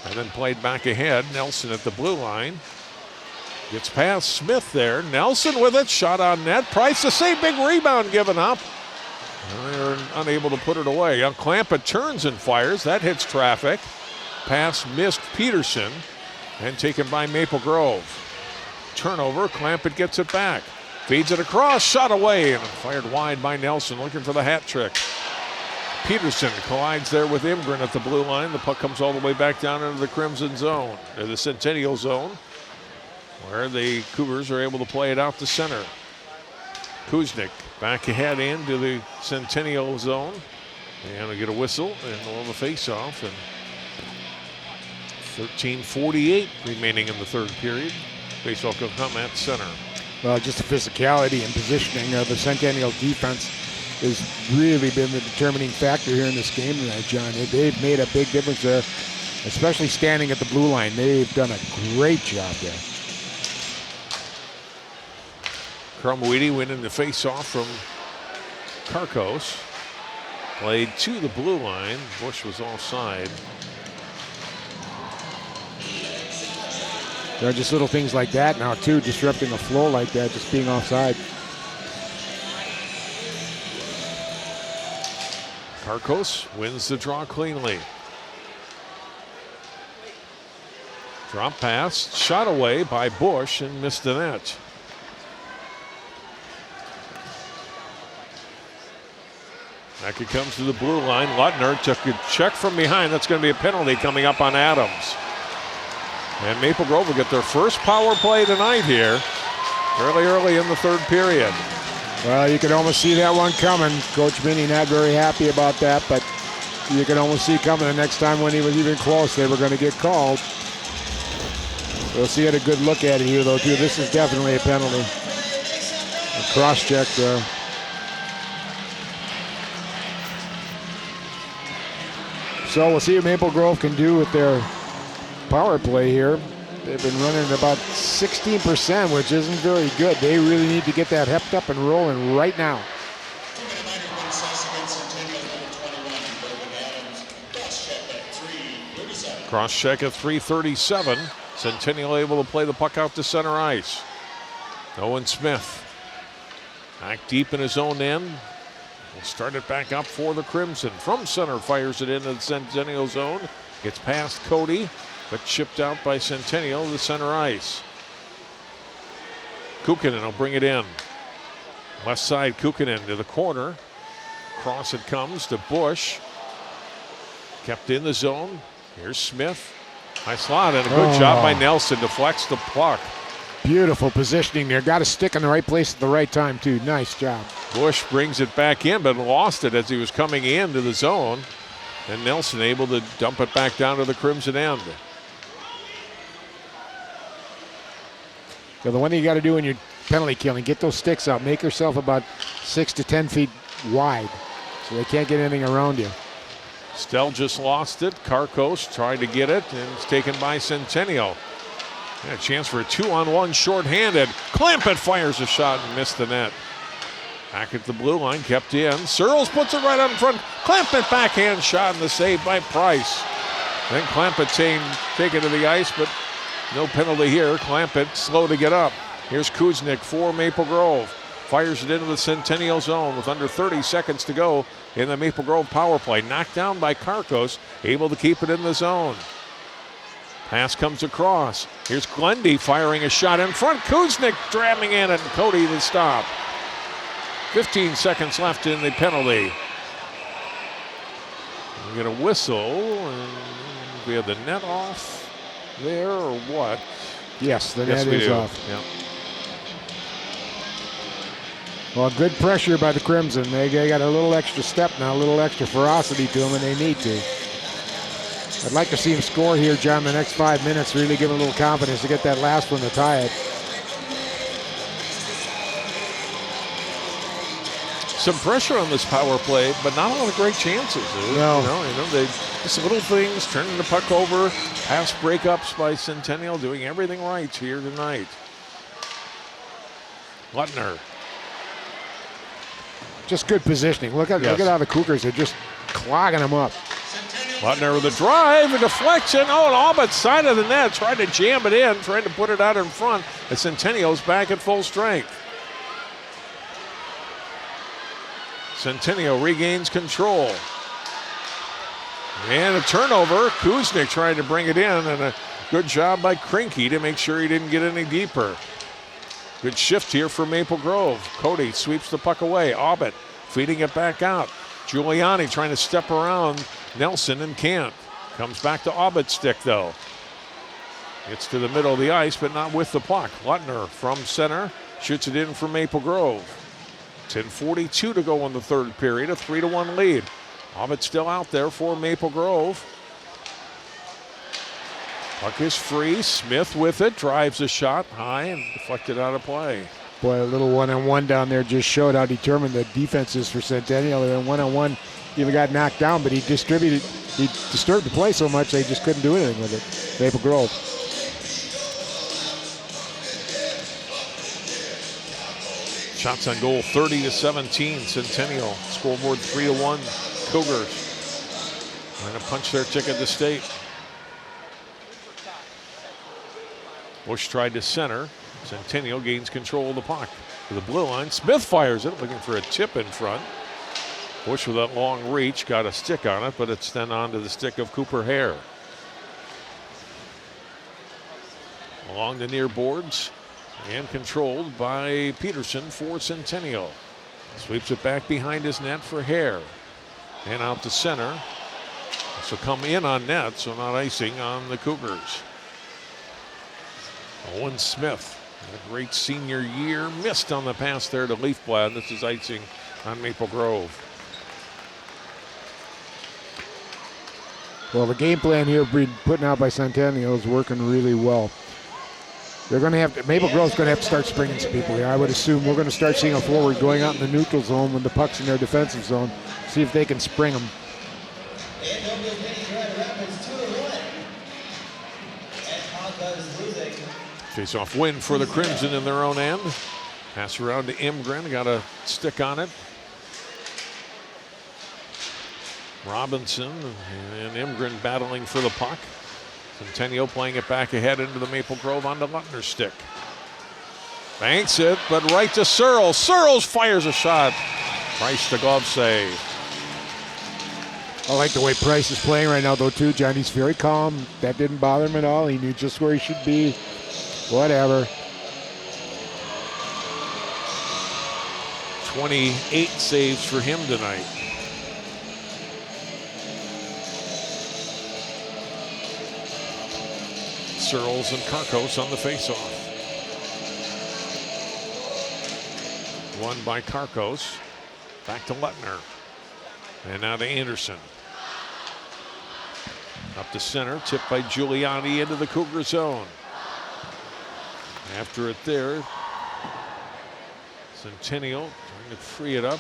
and then played back ahead. Nelson at the blue line. Gets past Smith there. Nelson with it, shot on net. Price the same, big rebound given up. And they're unable to put it away. Young Clampett turns and fires. That hits traffic. Pass missed Peterson and taken by Maple Grove. Turnover, Clampett gets it back. Feeds it across, shot away, and fired wide by Nelson, looking for the hat trick. Peterson collides there with Imgren at the blue line. The puck comes all the way back down into the Crimson zone, or the Centennial zone, where the Cougars are able to play it out to center. Kuznick back ahead into the Centennial zone. And we get a whistle and we'll have a face-off. And 13:48 remaining in the third period. Face-off will come at center. Well, just the physicality and positioning of the Centennial defense has really been the determining factor here in this game tonight, John. They've made a big difference there, especially standing at the blue line. They've done a great job there. Crumweedy winning the face-off from Karkos. Played to the blue line. Bush was offside. There are just little things like that now, too, disrupting a flow like that, just being offside. Karkos wins the draw cleanly. Drop pass, shot away by Bush and missed the net. Back it comes to the blue line. Lutner took a check from behind. That's going to be a penalty coming up on Adams. And Maple Grove will get their first power play tonight here, fairly early in the third period. Well, you could almost see that one coming. Coach Minnie not very happy about that, but you can almost see coming the next time when he was even close, they were going to get called. We'll see at a good look at it here, though, too. This is definitely a penalty. A cross-check there. So we'll see what Maple Grove can do with their power play here. They've been running at about 16%, which isn't very good. They really need to get that hepped up and rolling right now. Cross check at 3:37. Centennial able to play the puck out to center ice. Owen Smith back deep in his own end. We'll start it back up for the Crimson. From center, fires it into the Centennial zone. Gets past Cody, but chipped out by Centennial to center ice. Kukkonen will bring it in. Left side, Kukkonen to the corner. Cross it comes to Bush. Kept in the zone. Here's Smith. Nice slot and a good job by Nelson. Deflects the puck. Beautiful positioning there. Got a stick in the right place at the right time, too. Nice job. Bush brings it back in, but lost it as he was coming into the zone. And Nelson able to dump it back down to the Crimson end. So the one thing you got to do in your penalty killing, get those sticks out. Make yourself about 6 to 10 feet wide so they can't get anything around you. Stell just lost it. Karkos tried to get it, and it's taken by Centennial. And a chance for a 2-on-1 shorthanded. Clampett fires a shot and missed the net. Back at the blue line, kept in. Searles puts it right out in front. Clampett backhand shot and the save by Price. Then Clampett taken to the ice, but no penalty here. Clampett slow to get up. Here's Kuznick for Maple Grove. Fires it into the Centennial zone with under 30 seconds to go in the Maple Grove power play. Knocked down by Karkos, able to keep it in the zone. Pass comes across. Here's Glendy firing a shot in front. Kuznick driving in and Cody to stop. 15 seconds left in the penalty. We get a whistle, and we have the net off there or what? Yes, the net is off. Yep. Well, good pressure by the Crimson. They got a little extra step now, a little extra ferocity to them, and they need to. I'd like to see him score here, John, the next 5 minutes, really give him a little confidence to get that last one to tie it. Some pressure on this power play, but not a lot of great chances. No. They just little things, turning the puck over, pass breakups by Centennial, doing everything right here tonight. Lutner. Just good positioning. Look at how the Cougars are just clogging them up. Lutner with a drive, a deflection. Oh, and all but side of the net. Tried to jam it in, trying to put it out in front. The Centennial's back at full strength. Centennial regains control. And a turnover. Kuznick trying to bring it in, and a good job by Krinky to make sure he didn't get any deeper. Good shift here for Maple Grove. Cody sweeps the puck away. Aubett feeding it back out. Giuliani trying to step around Nelson and can't. Comes back to Aubett's stick though. Gets to the middle of the ice, but not with the puck. Lutner from center shoots it in for Maple Grove. 10:42 to go in the third period, a 3-1 lead. Aubett still out there for Maple Grove. Puck is free. Smith with it, drives a shot high and deflected out of play. Boy, a little one-on-one down there just showed how determined the defense is for Centennial. And one-on-one even got knocked down, but he disturbed the play so much they just couldn't do anything with it. Maple Grove. Shots on goal 30-17. Centennial. Scoreboard 3-1. Cougars trying to punch their ticket to state. Bush tried to center. Centennial gains control of the puck to the blue line. Smith fires it, looking for a tip in front. Bush with that long reach, got a stick on it, but it's then onto the stick of Cooper Hare. Along the near boards and controlled by Peterson for Centennial. Sweeps it back behind his net for Hare. and out to center. So come in on net, so not icing on the Cougars. Owen Smith, a great senior year, missed on the pass there to Leafblad. This is icing on Maple Grove. Well, the game plan here being put out by Centennial is working really well. They're going to have to, Maple Grove's going to have to start springing some people here. I would assume we're going to start seeing a forward going out in the neutral zone when the puck's in their defensive zone. See if they can spring them. Face-off win for the Crimson in their own end. Pass around to Imgren, got a stick on it. Robinson and Imgren battling for the puck. Centennial playing it back ahead into the Maple Grove onto Lutner's stick. Banks it, but right to Searles. Searles fires a shot. Price the glove save. I like the way Price is playing right now, though, too, John. He's very calm. That didn't bother him at all. He knew just where he should be. Whatever. 28 saves for him tonight. Searles and Karkos on the faceoff. Won by Karkos. Back to Lutner. And now to Anderson. Up to center, tipped by Giuliani into the Cougar zone. After it there, Centennial trying to free it up.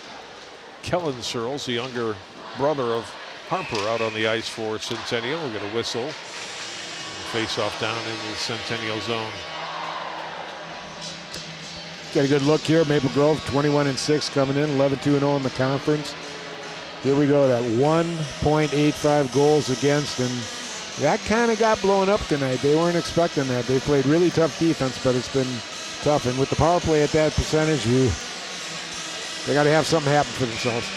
Kellen Searles, the younger brother of Harper, out on the ice for Centennial. We'll get a whistle. Face off down in the Centennial zone. Got a good look here. Maple Grove 21-6 coming in, 11-2-0 in the conference. Here we go, that 1.85 goals against, and that kind of got blown up tonight. They weren't expecting that. They played really tough defense, but it's been tough. And with the power play at that percentage, they got to have something happen for themselves.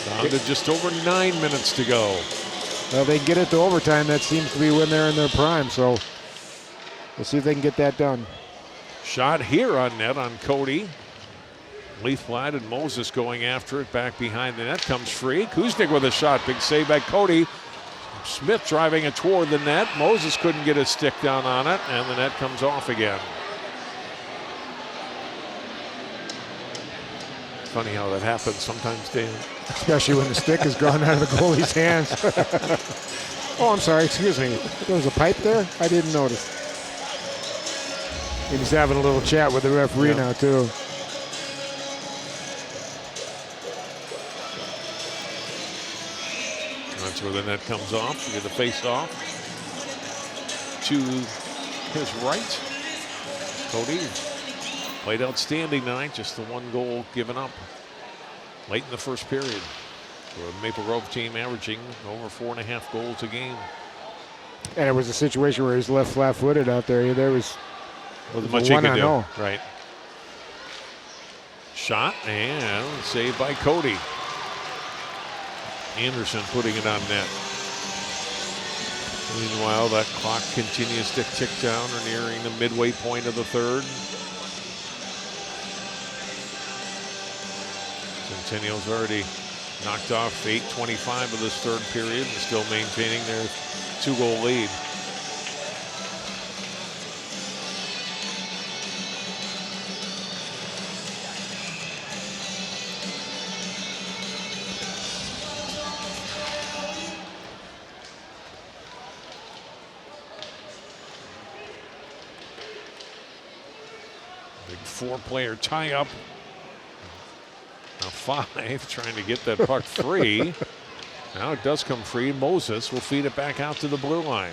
Down to just over 9 minutes to go. Well, they can get it to overtime. That seems to be when they're in their prime. So we'll see if they can get that done. Shot here on net on Cody. Leafblad and Moses going after it. Back behind the net comes free. Kuznick with a shot. Big save by Cody. Smith driving it toward the net. Moses couldn't get his stick down on it, and the net comes off again. Funny how that happens sometimes, Dan. Especially when the stick has gone out of the goalie's hands. Oh, I'm sorry. Excuse me. There was a pipe there? I didn't notice. He's having a little chat with the referee now, too. That's where the net comes off. We get the face off to his right. Cody played outstanding tonight. Just the one goal given up late in the first period. For a Maple Grove team averaging over 4.5 goals a game. And it was a situation where he was left flat-footed out there. There was much he could do. Right. Shot and saved by Cody. Anderson putting it on net. Meanwhile, that clock continues to tick down. We're nearing the midway point of the third. Centennial's already knocked off 8:25 of this third period and still maintaining their 2-goal lead. Big 4-player tie-up. Now 5 trying to get that puck free. Now it does come free. Moses will feed it back out to the blue line.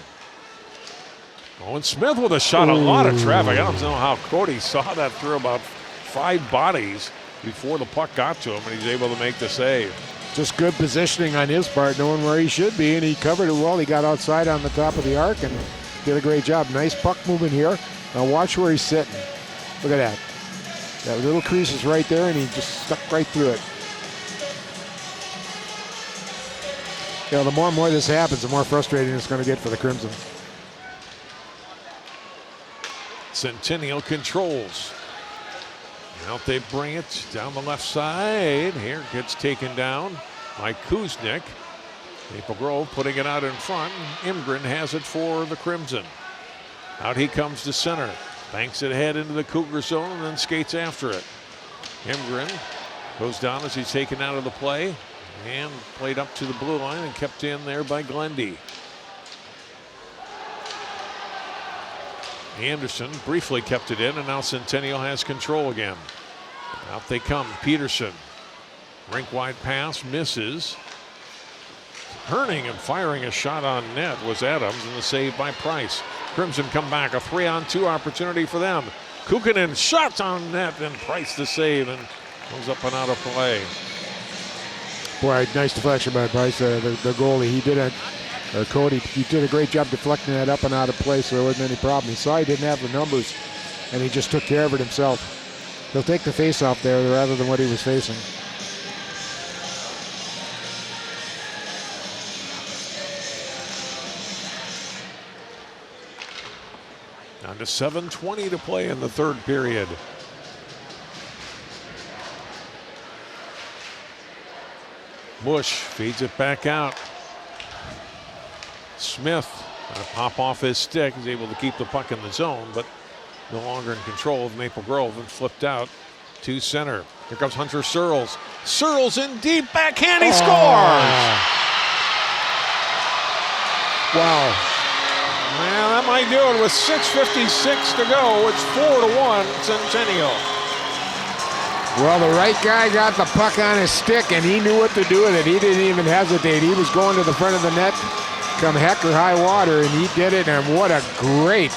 Owen Smith with a shot. A lot of traffic. I don't know how Cody saw that through about 5 bodies before the puck got to him, and he's able to make the save. Just good positioning on his part, knowing where he should be, and he covered it well. He got outside on the top of the arc and did a great job. Nice puck movement here. Now watch where he's sitting. Look at that. That little crease is right there, and he just stuck right through it. You know, the more and more this happens, the more frustrating it's going to get for the Crimson. Centennial controls. Out they bring it down the left side. Here gets taken down by Kuznick. Maple Grove putting it out in front. Imgren has it for the Crimson. Out he comes to center. Banks it ahead into the Cougar zone and then skates after it. Imgren goes down as he's taken out of the play and played up to the blue line and kept in there by Glendy. Anderson briefly kept it in, and now Centennial has control again. Out they come. Peterson. Rink wide pass misses. Turning and firing a shot on net was Adams, and the save by Price. Crimson come back. A 3-on-2 opportunity for them. Kukkonen shot on net, and Price the save, and goes up and out of play. Boy, nice deflection by Price, the goalie. He did Cody, he did a great job deflecting that up and out of play, so there wasn't any problem. He saw he didn't have the numbers, and he just took care of it himself. He'll take the face-off there rather than what he was facing. Down to 7:20 to play in the third period. Bush feeds it back out. Smith gonna pop off his stick. He's able to keep the puck in the zone, but no longer in control of Maple Grove, and flipped out to center. Here comes Hunter Searles. Searles in deep, backhand, he scores! Wow. Man, that might do it with 6:56 to go. It's 4-1 Centennial. Well, the right guy got the puck on his stick, and he knew what to do with it. He didn't even hesitate. He was going to the front of the net, come heck or high water, and he did it, and what a great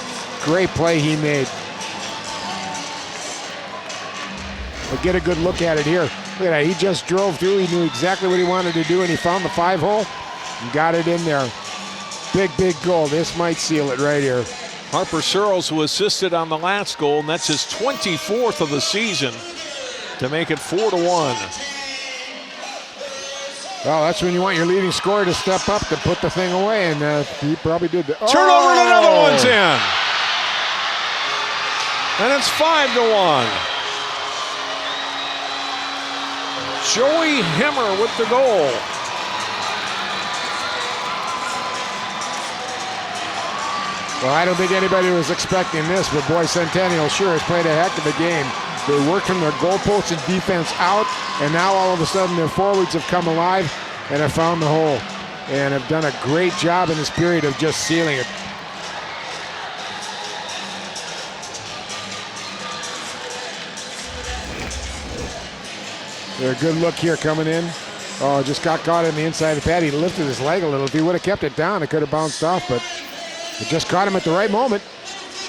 play he made. But get a good look at it here. Look at that. He just drove through. He knew exactly what he wanted to do, and he found the 5-hole and got it in there. Big goal. This might seal it right here. Harper Searles, who assisted on the last goal, and that's his 24th of the season, to make it 4-1. Well, that's when you want your leading scorer to step up to put the thing away, and he probably did that. Turnover, and another one's in. And it's 5-1. Joey Hemmer with the goal. Well, I don't think anybody was expecting this, but boy, Centennial sure has played a heck of a game. They worked from their goalposts and defense out, and now all of a sudden their forwards have come alive and have found the hole and have done a great job in this period of just sealing it. A good look here coming in. Oh, just got caught in the inside of the pad. He lifted his leg a little. If he would have kept it down, it could have bounced off, but it just caught him at the right moment.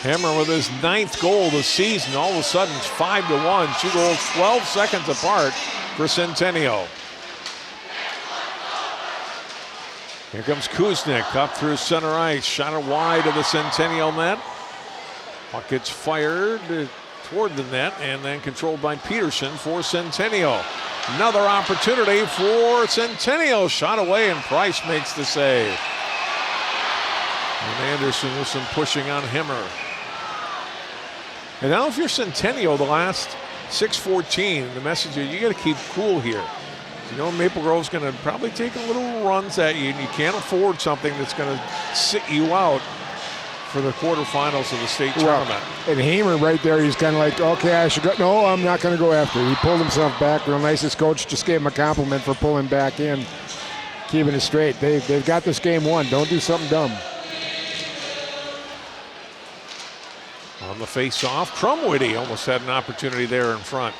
Hemmer with his 9th goal of the season. All of a sudden, it's 5-1. 2 goals, 12 seconds apart for Centennial. Here comes Kuznick up through center ice. Shot it wide of the Centennial net. Puck gets fired toward the net and then controlled by Peterson for Centennial. Another opportunity for Centennial. Shot away, and Price makes the save. And Anderson with some pushing on Hemmer. And now if you're Centennial, the last 6:14, the message is you got to keep cool here. You know Maple Grove's going to probably take a little runs at you, and you can't afford something that's going to sit you out for the quarterfinals of the state tournament. And Hamer right there, he's kind of like, okay, I should go. No, I'm not going to go after. He pulled himself back real nice. His coach just gave him a compliment for pulling back in, keeping it straight. They've got this game won. Don't do something dumb. On the face-off, Crumwitty almost had an opportunity there in front.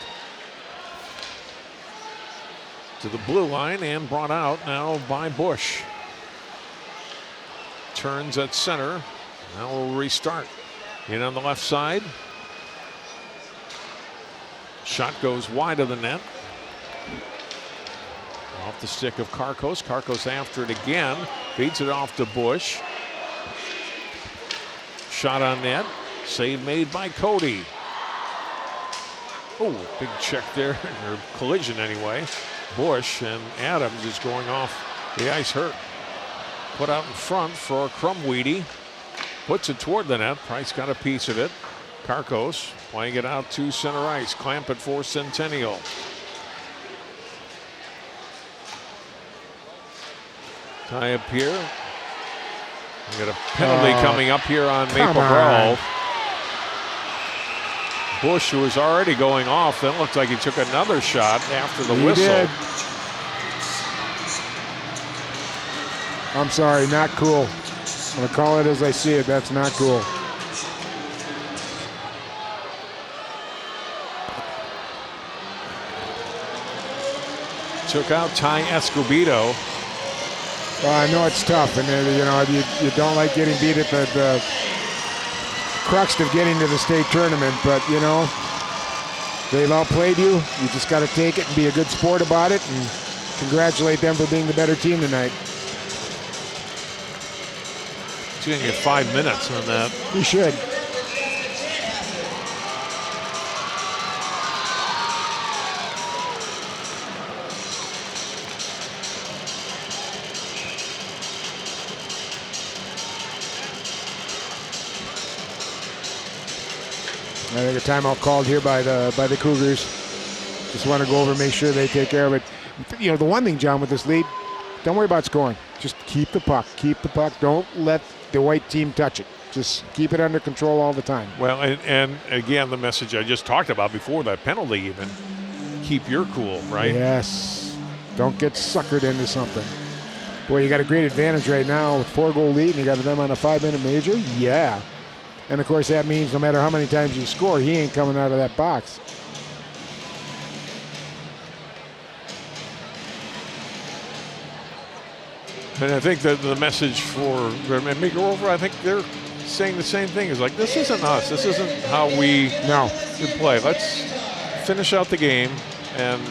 To the blue line and brought out now by Bush. Turns at center. Now we'll restart. In on the left side. Shot goes wide of the net. Off the stick of Karkos. Karkos after it again. Feeds it off to Bush. Shot on net. Save made by Cody. Oh, big check there, or collision anyway. Bush, and Adams is going off the ice hurt. Put out in front for Crumweedy. Puts it toward the net. Price got a piece of it. Karkos playing it out to center ice. Clamp it for Centennial. Tie up here. We got a penalty coming up here on Maple Grove. Bush, who was already going off, then looked like he took another shot after the whistle. Did. I'm sorry, not cool. I'm going to call it as I see it. That's not cool. Took out Ty Escobedo. Well, I know it's tough, and you don't like getting beat at the crux of getting to the state tournament, but they've outplayed you. You just got to take it and be a good sport about it, and congratulate them for being the better team tonight. He's going to get 5 minutes on that. He should. I think a timeout called here by the Cougars. Just want to go over and make sure they take care of it. The one thing, John, with this lead, don't worry about scoring. Just keep the puck. Keep the puck. Don't let the white team touch it. Just keep it under control all the time. Well, and again, the message I just talked about before that penalty even. Keep your cool, right? Yes. Don't get suckered into something. Boy, you got a great advantage right now with 4-goal lead, and you got them on a 5-minute major. Yeah. And, of course, that means no matter how many times you score, he ain't coming out of that box. And I think that the message for Makeover, I think they're saying the same thing. Is like, this isn't us. This isn't how we play. Let's finish out the game, and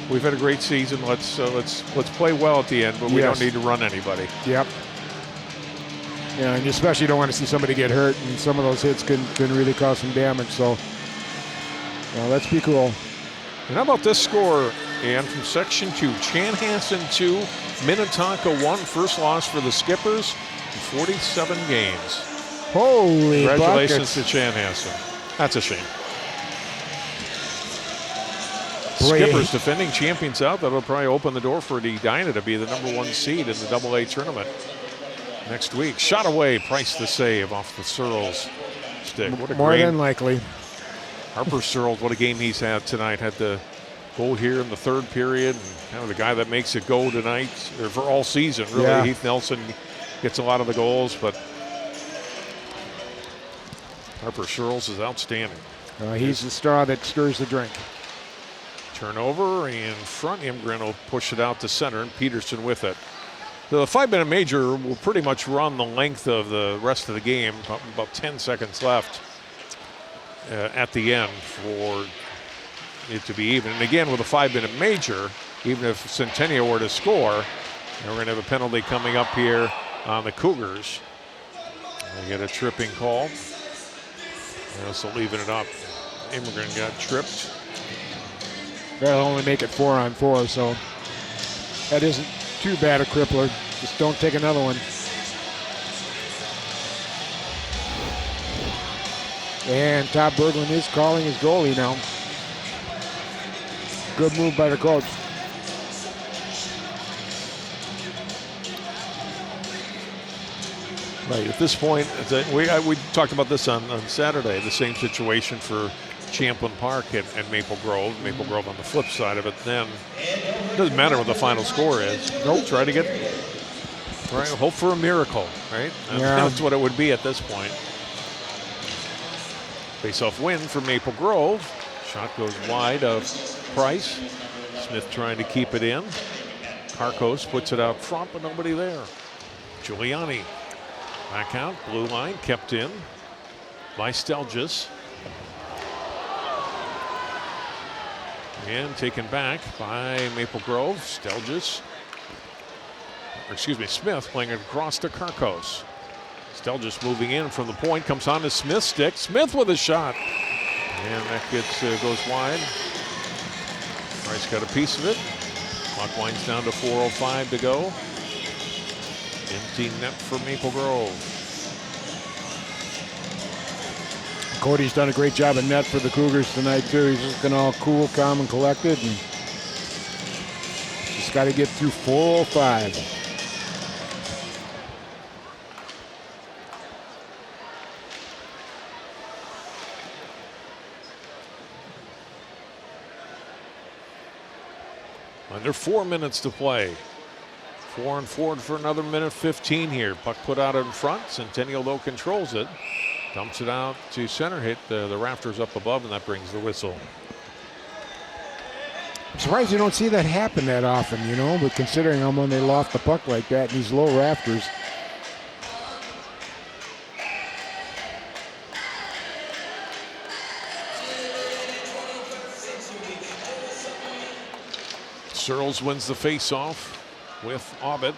we've had a great season. Let's play well at the end, but we don't need to run anybody. Yep. Yeah, and you especially don't want to see somebody get hurt, and some of those hits can really cause some damage. So, let's be cool. And how about this score, and from Section 2, Chanhassen 2, Minnetonka 1, first loss for the Skippers in 47 games. Holy Congratulations buckets. to Chanhassen. That's a shame. Boy. Skippers defending champions out. That'll probably open the door for Edina to be the #1 seed in the AA tournament next week. Shot away, Price the save off the Searles stick. What a More than likely. Harper Searles, what a game he's had tonight. Had the goal here in the third period. And kind of the guy that makes it go tonight, or for all season, really. Yeah. Heath Nelson gets a lot of the goals, but Harper Searles is outstanding. He's the straw that stirs the drink. Turnover in front. Imgren will push it out to center, and Peterson with it. The 5-minute major will pretty much run the length of the rest of the game, about 10 seconds left at the end for it to be even. And again, with a 5-minute major, even if Centennial were to score, we're going to have a penalty coming up here on the Cougars. They get a tripping call. They're also leaving it up. Imgren got tripped. They'll only make it 4-on-4, so that isn't too bad a crippler. Just don't take another one. And Todd Berglund is calling his goalie now. Good move by the coach. Right, at this point, we talked about this on Saturday, the same situation for Champlin Park and Maple Grove. Maple Grove on the flip side of it, then it doesn't matter what the final score is. Nope. Try to get, right, hope for a miracle, right? Yeah. That's what it would be at this point. Face-off win for Maple Grove. Shot goes wide of Price. Smith trying to keep it in. Karkos puts it out front, but nobody there. Giuliani back out, blue line kept in by Stelgis. And taken back by Maple Grove. Stelgis, Smith playing it across to Karkos. Stelgis moving in from the point, comes on to Smith's stick. Smith with a shot. And that goes wide. Price got a piece of it. Clock winds down to 4:05 to go. Empty net for Maple Grove. Cody's done a great job at net for the Cougars tonight, too. He's just been all cool, calm, and collected. And just got to get through 4:05. Under 4 minutes to play. 4 and 4 for another minute 15 here. Puck put out in front. Centennial, though, controls it. Dumps it out to center, hit the rafters up above, and that brings the whistle. I'm surprised you don't see that happen that often, you know, but considering how when they loft the puck like that in these low rafters. Searles wins the faceoff with Obbett.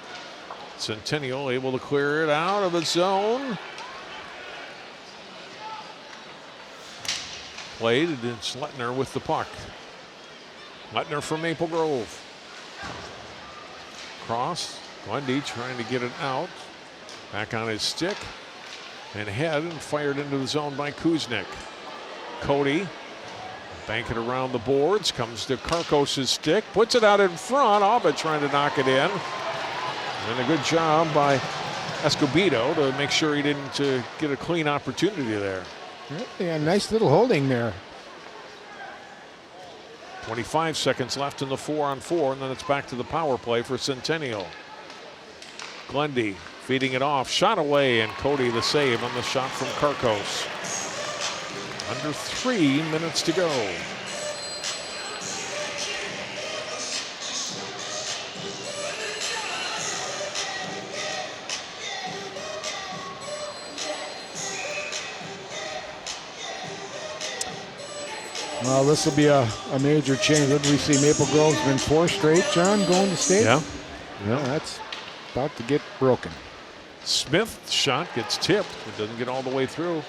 Centennial able to clear it out of the zone. Played, and it's Lettner with the puck. Lettner from Maple Grove. Cross, Grundy trying to get it out. Back on his stick. And head and fired into the zone by Kuznick. Cody, bank it around the boards, comes to Karkos' stick, puts it out in front. Obbett trying to knock it in. And a good job by Escobedo to make sure he didn't get a clean opportunity there. Yeah, nice little holding there. 25 seconds left in the 4-on-4, and then it's back to the power play for Centennial. Grundy feeding it off, shot away, and Cody the save on the shot from Karkos. Under 3 minutes to go. Well, this will be a major change. What do we see? Maple Grove's been 4 straight, John, going to state? Yeah. Yeah, that's about to get broken. Smith's shot gets tipped. It doesn't get all the way through.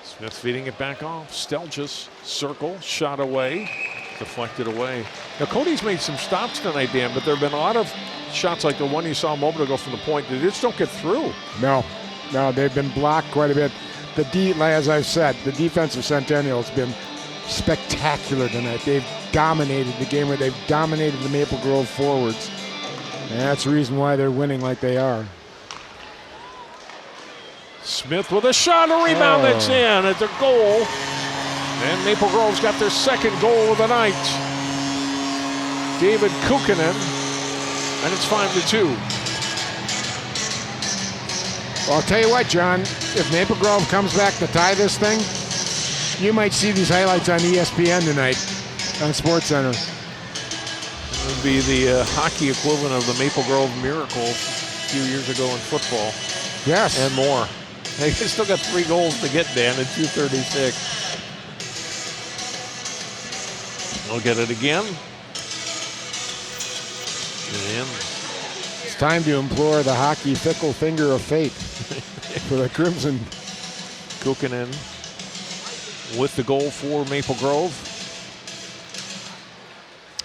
Smith feeding it back off. Stelgis, circle, shot away, deflected away. Now, Cody's made some stops tonight, Dan, but there have been a lot of shots like the one you saw a moment ago from the point that just don't get through. No, they've been blocked quite a bit. As I've said, the defense of Centennial has been spectacular tonight. They've dominated the game, where they've dominated the Maple Grove forwards. And that's the reason why they're winning like they are. Smith with a shot, a rebound that's in. It's a goal. And Maple Grove's got their second goal of the night. David Kukkonen, and it's 5-2. Well, I'll tell you what, John, if Maple Grove comes back to tie this thing, you might see these highlights on ESPN tonight on SportsCenter. It would be the hockey equivalent of the Maple Grove Miracle a few years ago in football. Yes. And more. They still got 3 goals to get, Dan, at 2:36. They'll get it again. And it's time to implore the hockey fickle finger of fate for the Crimson. Kukkonen with the goal for Maple Grove.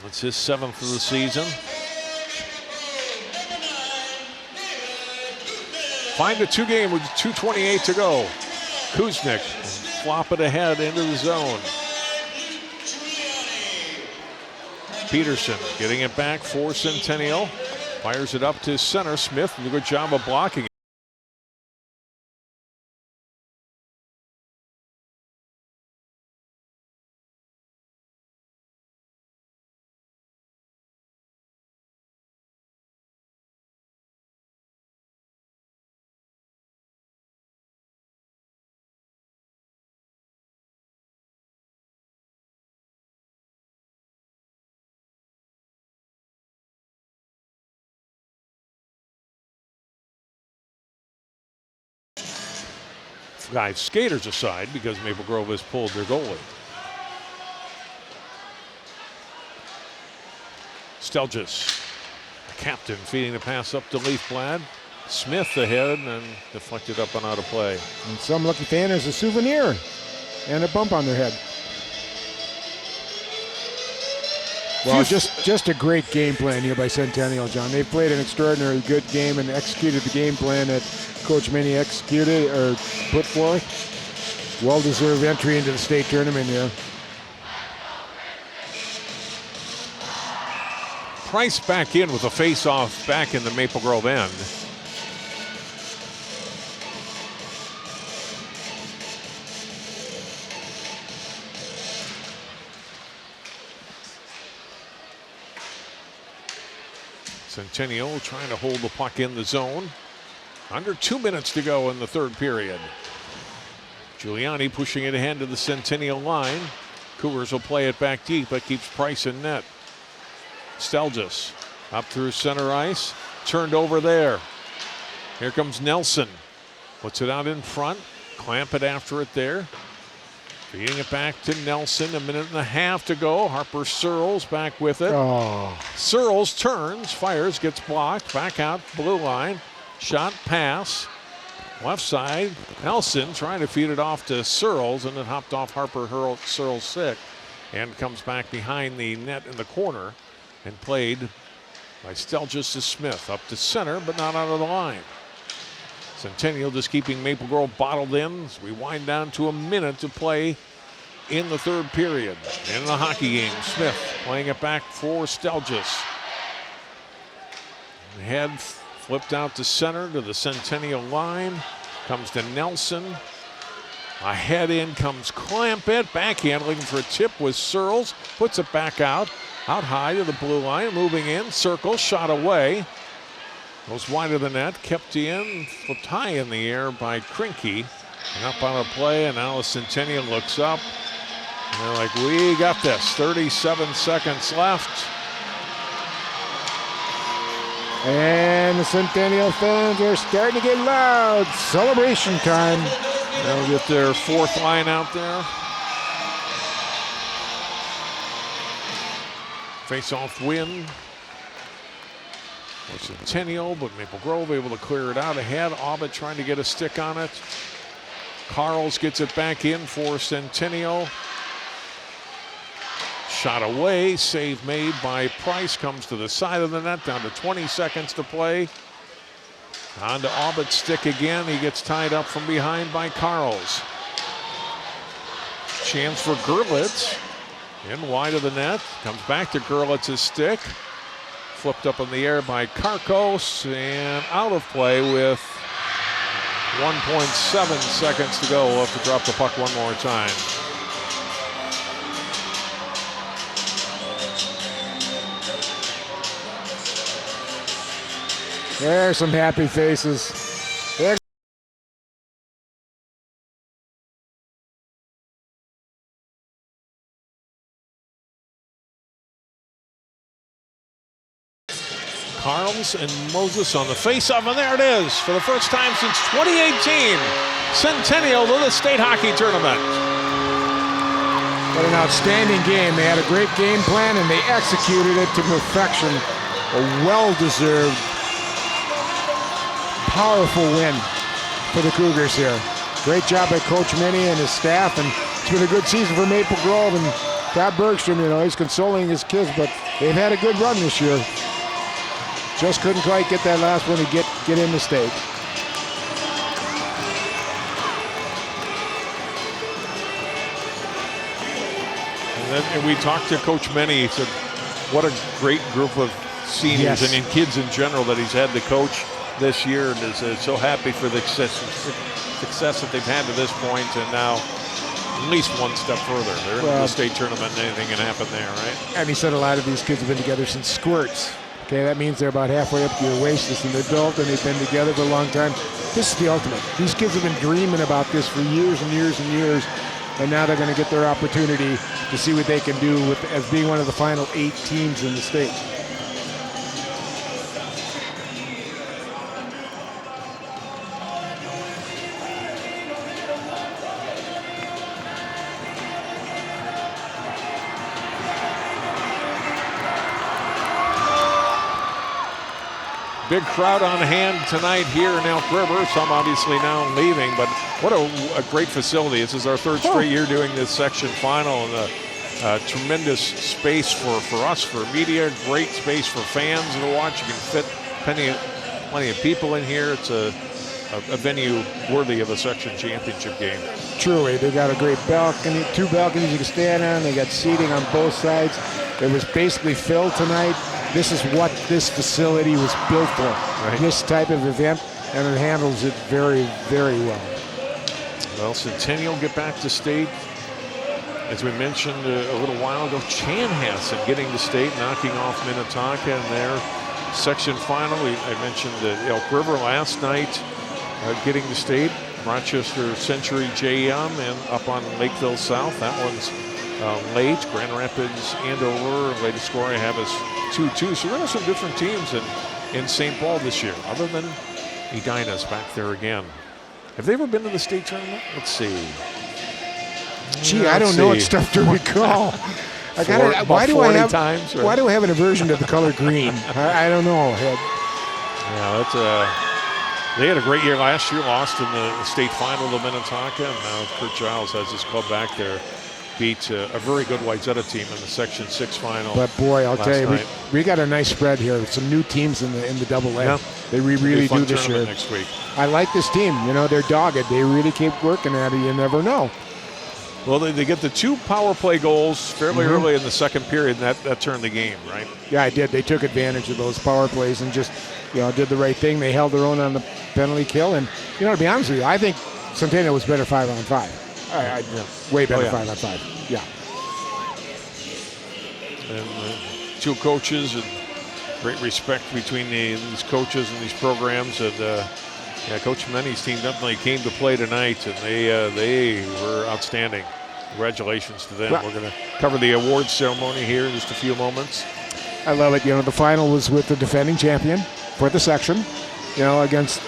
That's his 7th of the season. 5-2 game with 2:28 to go. Kuznick flop it ahead into the zone. Peterson getting it back for Centennial. Fires it up to center. Smith did a good job of blocking it. Guys, skaters aside, because Maple Grove has pulled their goalie. Stelgis, the captain, feeding the pass up to Leafblad. Smith ahead and deflected up and out of play. And some lucky fan has a souvenir and a bump on their head. Well, just a great game plan here by Centennial, John. They played an extraordinarily good game and executed the game plan that Coach Minnie put forth. well-deserved entry into the state tournament here. Price back in with a face-off back in the Maple Grove end. Centennial trying to hold the puck in the zone. Under 2 minutes to go in the third period. Giuliani pushing it ahead to the Centennial line. Cougars will play it back deep, but keeps Price in net. Stelgis up through center ice. Turned over there. Here comes Nelson. Puts it out in front. Clamp it after it there. Feeding it back to Nelson. A minute and a half to go. Harper Searles back with it. Oh. Searles turns, fires, gets blocked. Back out, blue line. Shot, pass. Left side. Nelson trying to feed it off to Searles, and it hopped off Harper Searles' stick and comes back behind the net in the corner and played by Stelgis to Smith. Up to center, but not out of the line. Centennial just keeping Maple Grove bottled in as we wind down to a minute to play in the third period. In the hockey game, Smith playing it back for Stelgis. Head flipped out to center to the Centennial line. Comes to Nelson. A head in comes Clampett. Backhand looking for a tip with Searles. Puts it back out. Out high to the blue line. Moving in. Circle. Shot away. Goes wide of the net, kept in, flipped high in the air by Krinke. And up on a play, and now the Centennial looks up. And they're like, we got this. 37 seconds left. And the Centennial fans are starting to get loud. Celebration time. They'll get their fourth line out there. Face-off win. Centennial, but Maple Grove able to clear it out ahead. Aubert trying to get a stick on it. Carls gets it back in for Centennial. Shot away, save made by Price. Comes to the side of the net, down to 20 seconds to play. On to Aubert's stick again. He gets tied up from behind by Carls. Chance for Gerlitz. In wide of the net. Comes back to Gerlitz's stick. Flipped up in the air by Karkos and out of play with 1.7 seconds to go. We'll have to drop the puck one more time. There's some happy faces. There. Carls and Moses on the face-off, and there it is. For the first time since 2018, Centennial to the state hockey tournament. What an outstanding game. They had a great game plan, and they executed it to perfection. A well-deserved, powerful win for the Cougars here. Great job by Coach Minnie and his staff, and it's been a good season for Maple Grove. And Todd Bergstrom, he's consoling his kids, but they've had a good run this year. Just couldn't quite get that last one to get in the state. And we talked to Coach Minnie. He said, what a great group of seniors and kids in general that he's had to coach this year, and is so happy for the success that they've had to this point, and now at least one step further. They're in the state tournament, and anything can happen there, right? And he said a lot of these kids have been together since squirts. Okay, that means they're about halfway up to your waist as an adult, and they've been together for a long time. This is the ultimate. These kids have been dreaming about this for years and years and years, and now they're going to get their opportunity to see what they can do as being one of the final 8 teams in the state. Big crowd on hand tonight here in Elk River. Some obviously now leaving, but what a great facility. This is our third straight year doing this section final, and a tremendous space for us, for media, great space for fans to watch. You can fit plenty of people in here. It's a a venue worthy of a section championship game. Truly, they got a great balcony, 2 balconies you can stand on. They got seating on both sides. It was basically filled tonight. This is what this facility was built for, this type of event, and it handles it very, very well. Well, Centennial get back to state. As we mentioned a little while ago, Chanhassen getting to state, knocking off Minnetonka in their section final. I mentioned Elk River last night getting to state. Rochester Century JM and up on Lakeville South. That one's late. Grand Rapids, Andover, latest score I have is 2-2. So there are some different teams in St. Paul this year, other than Edina's back there again. Have they ever been to the state tournament? Let's see. Gee, I don't know. It's tough to recall. Why do I have an aversion to the color green? I don't know. Yeah, that's they had a great year last year. Lost in the state final to Minnetonka, and now Kurt Giles has his club back there. Beat a very good Wayzata team in the Section 6 final. But boy, I'll tell you, we got a nice spread here. Some new teams in the double A. Yeah. They really do this year. Next week. I like this team. You know, they're dogged. They really keep working at it. You never know. Well, they get the 2 power play goals fairly early in the second period, and that turned the game, right? Yeah, I did. They took advantage of those power plays and just, did the right thing. They held their own on the penalty kill. And, to be honest with you, I think Centennial was better 5-on-5. Way better 5-on-5. Yeah. And 2 coaches, and great respect between these coaches and these programs. And Coach Menny's team definitely came to play tonight, and they were outstanding. Congratulations to them. We're going to cover the awards ceremony here in just a few moments. I love it. The final was with the defending champion for the section, against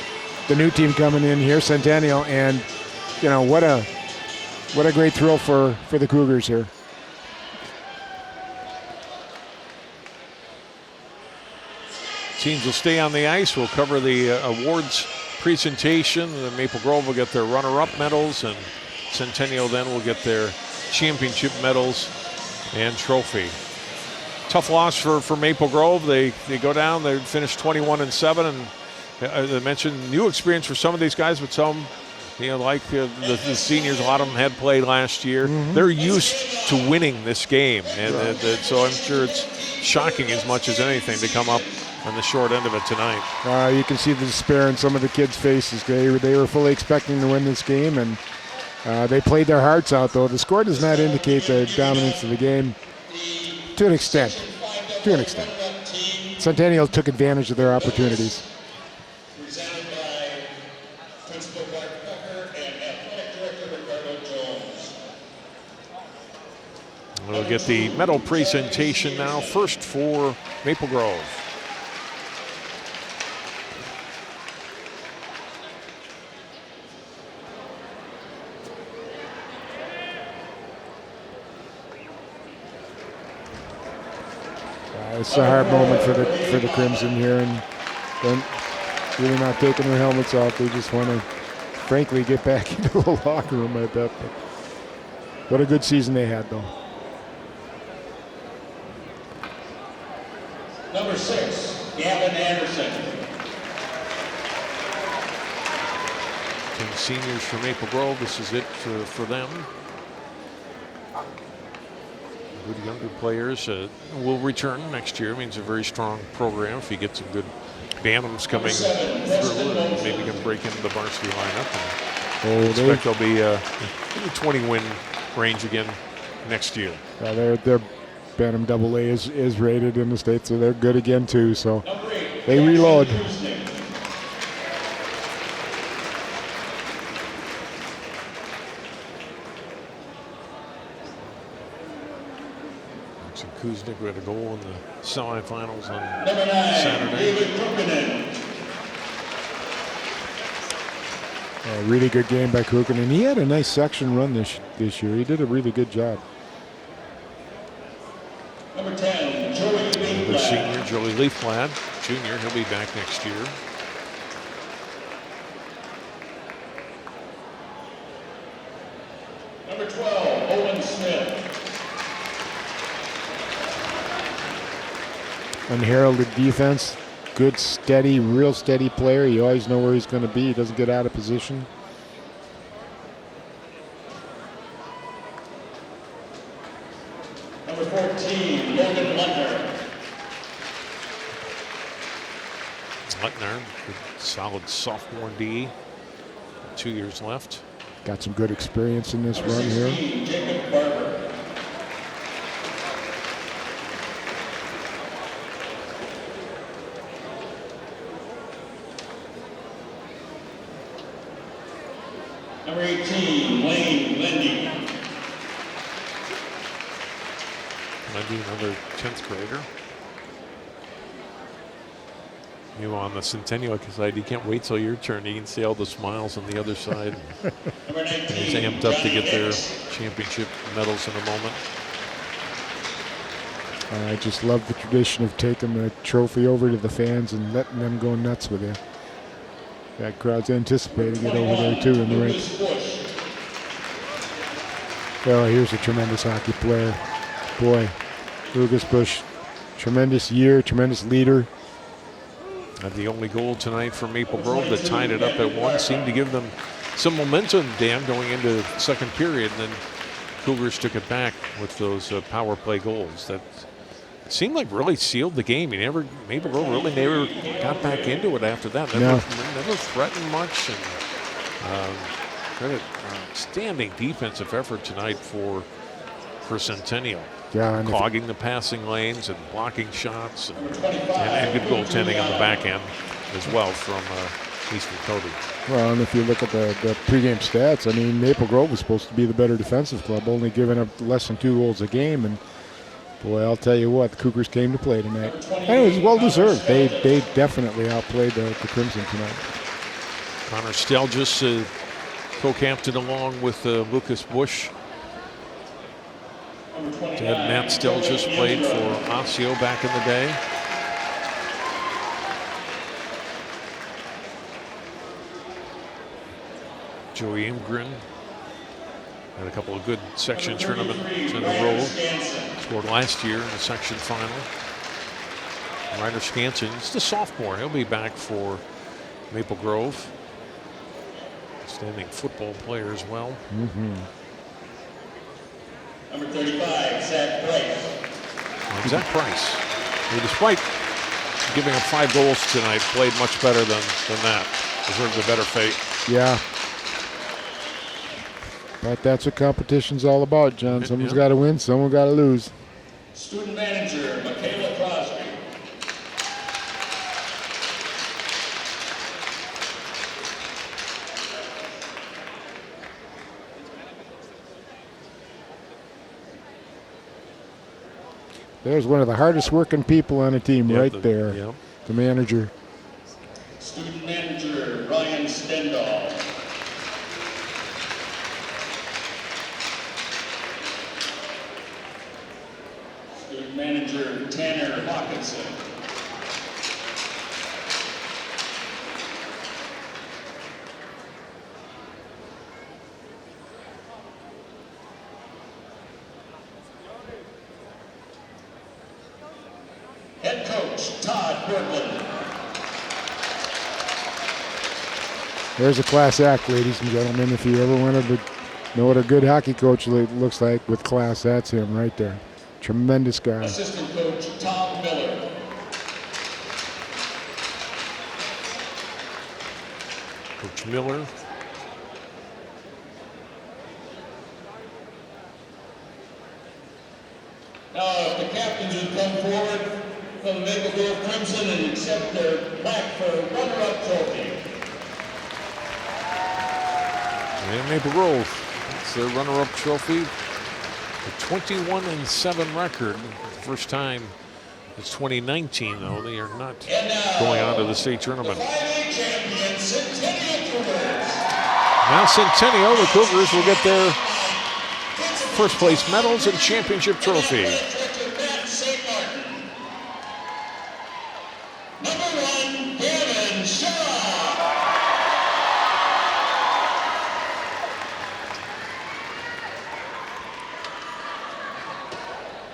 the new team coming in here, Centennial, and what a great thrill for the Cougars here. Teams will stay on the ice. We'll cover the awards presentation. The Maple Grove will get their runner-up medals, and Centennial then will get their championship medals and trophy. Tough loss for Maple Grove. They go down. They finished 21-7, and as I mentioned, new experience for some of these guys, but some, like the seniors, a lot of them had played last year. They're used to winning this game, and so I'm sure it's shocking as much as anything to come up on the short end of it tonight. You can see the despair in some of the kids' faces. They were fully expecting to win this game, and they played their hearts out, though. The score does not indicate the dominance of the game to an extent. Centennial took advantage of their opportunities. Presented by Principal Mark Becker and Athletic Director Ricardo Jones. We'll get the medal presentation now. First for Maple Grove. It's a hard moment for the Crimson here, and they're really not taking their helmets off. They just want to, frankly, get back into the locker room, I bet. But what a good season they had, though. Number 6, Gavin Anderson. 10 seniors for Maple Grove. This is it for them. Good younger players will return next year. It means a very strong program if you get some good Bantams coming through and maybe can break into the varsity lineup. And expect they'll be in the 20-win range again next year. Their Bantam AA is rated in the state, so they're good again too. So they reload. Kuznick had a goal in the semifinals on Number 9, Saturday. David Kukkonen. A really good game by Kukkonen. He had a nice section run this year. He did a really good job. Number 10, Joey Leafblad. The senior, Joey Leafblad. Junior, he'll be back next year. Number 12, Owen Smith. Unheralded defense. good, steady, real steady player. You always know where he's going to be. He doesn't get out of position. Number 14, Logan Lutner. Lutner, good, solid sophomore D. 2 years left. Got some good experience in this run here. Jacob Barber. Number 18, Wayne Lindy. Lindy, another 10th grader. You on the Centennial side, you can't wait till your turn. You can see all the smiles on the other side. Number 19, He's amped up to get their Johnny championship medals in a moment. I just love the tradition of taking the trophy over to the fans and letting them go nuts with you. That crowd's anticipating it over there too in the rink. Oh, here's a tremendous hockey player. Boy, Lucas Bush, tremendous year, tremendous leader. And the only goal tonight for Maple Grove that tied it up at 1 seemed to give them some momentum, Dan, going into the second period. And then Cougars took it back with those power play goals that seemed like really sealed the game. Maple Grove really never got back into it after that. Never threatened much. And credit outstanding defensive effort tonight for Centennial. Yeah, clogging the passing lanes and blocking shots and good goaltending on the back end as well from Eastern Cody. Well, and if you look at the pregame stats, I mean, Maple Grove was supposed to be the better defensive club, only giving up less than 2 goals a game. And boy, I'll tell you what, the Cougars came to play tonight. And it was well deserved. They definitely outplayed the Crimson tonight. Connor Stelgis co-captain along with Lucas Bush. Dad Matt Stelgis played for Osseo back in the day. Joey Imgren had a couple of good section tournaments in a row. Scored last year in the section final. Ryder Skansen, it's the sophomore. He'll be back for Maple Grove. Outstanding football player as well. Mm-hmm. Number 35, Zach Price. Zach Price, who despite giving up 5 goals tonight, played much better than that. Deserved a better fate. Yeah. But that's what competition's all about, John. Someone's got to win, someone got to lose. Student manager, Michaela Crosby. There's one of the hardest working people on a team there. Yep. The manager. Student manager, Ryan Stendal. Student manager, Tanner Hawkinson. Head coach, Todd Portland. There's a class act, ladies and gentlemen. If you ever wanted to know what a good hockey coach looks like with class, that's him right there. Tremendous guy. Assistant coach, Tom Miller. Coach Miller. Now, if the captains would come forward from the Maple Grove Crimson and accept their plaque for runner-up trophy. And Maple Grove, it's their runner-up trophy. A 21-7 record. First time it's 2019, though. They are not going on to the state tournament. The 5A champion, Centennial Cougars. Now Centennial, the Cougars will get their first place medals and championship trophy. Number 1, Gavin Shaw.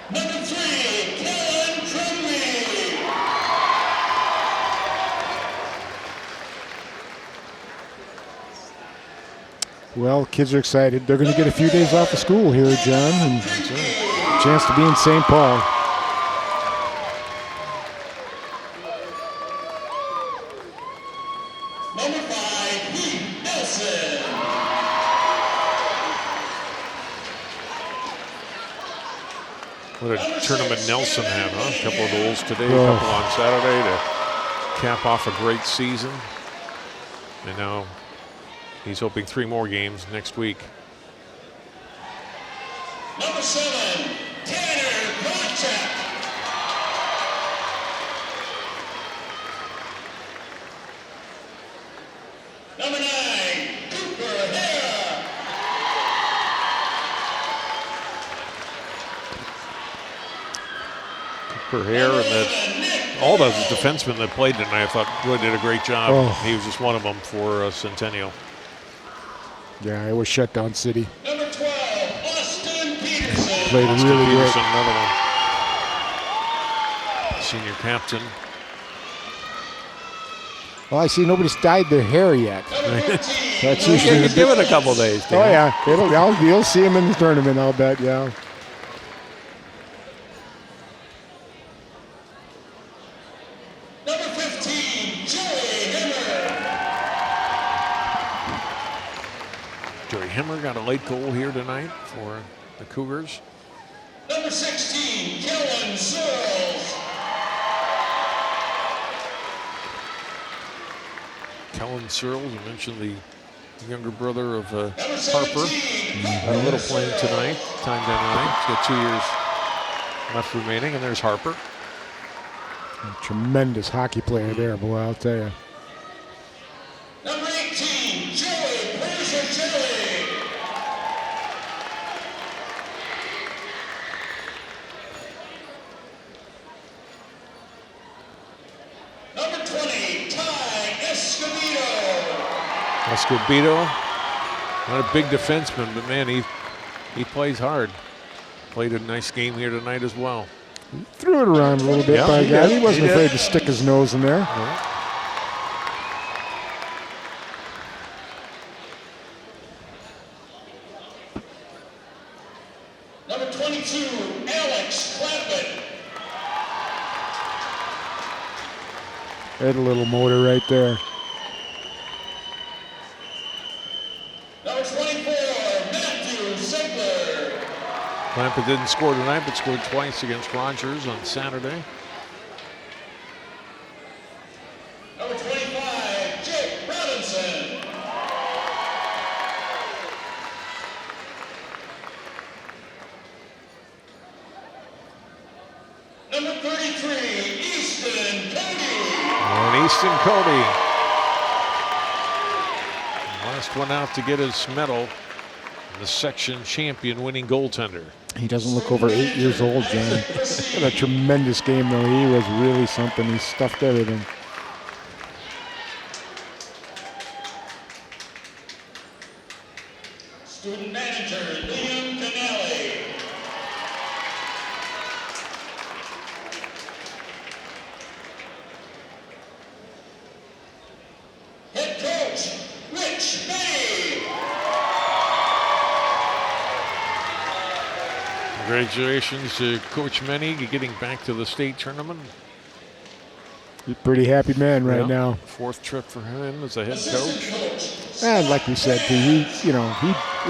Number 3, Kellen Trimby. Well, kids are excited. They're going to get a few days off of school here, John, and a chance to be in St. Paul. Number 5, Heath Nelson. What a tournament Nelson had, huh? A couple of goals today, a couple on Saturday to cap off a great season. And now he's hoping 3 more games next week. Number 7, Tanner Krawczyk. Number 9, Cooper Hare. For Hare and all those defensemen that played tonight, I thought really did a great job. He was just one of them for Centennial. Yeah, it was shutdown city. Number 12, Austin Peterson. Played Austin really good. Peterson, another one. Senior captain. Well, I see nobody's dyed their hair yet. That's usually the give it a couple days. Oh yeah, you'll see him in the tournament. I'll bet. Yeah. Number 15, Joey Hemmer. Joey Hemmer got a late goal here tonight for the Cougars. Number 16, Kellen Searles. Kellen Searles, you mentioned the younger brother of Harper. Had a little playing tonight, time down tonight. He's got 2 years left remaining, and there's Harper. A tremendous hockey player there, boy, I'll tell you. Number 18, Joey Persicelli. Number 20, Ty Escobedo. Escobedo, not a big defenseman, but man, he plays hard. Played a nice game here tonight as well. He threw it around a little bit, by God. He wasn't afraid to stick his nose in there. Number 22, Alex Clappett. Had a little motor right there. Number 24, Matthew Segler. Clampett didn't score tonight, but scored twice against Rogers on Saturday. Number 25, Jake Robinson. Number 33, Easton Cody. And Easton Cody. Last one out to get his medal. The section champion winning goaltender. He doesn't look over 8 years old, John. What a tremendous game, though. He was really something. He stuffed everything. Student manager, Liam Canelli. Head coach, Rich May. Congratulations to Coach Menig getting back to the state tournament. He's a pretty happy man right now. 4th trip for him as a head coach. And like we said, he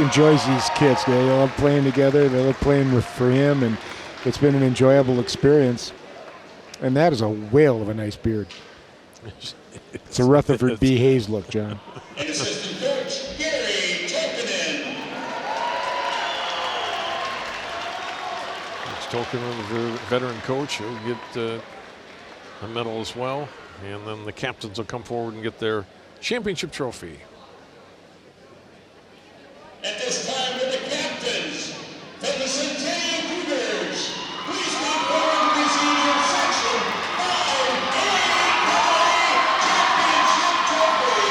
enjoys these kids. They love playing together. They love playing for him, and it's been an enjoyable experience. And that is a whale of a nice beard. It's a Rutherford B. Hayes look, John. And assistant coach, Gary Tokinen. Tokinen, the veteran coach, he'll get a medal as well. And then the captains will come forward and get their championship trophy. At this time, with the captains from the Centennial Cougars, please come forward to receive your section 5A championship trophy.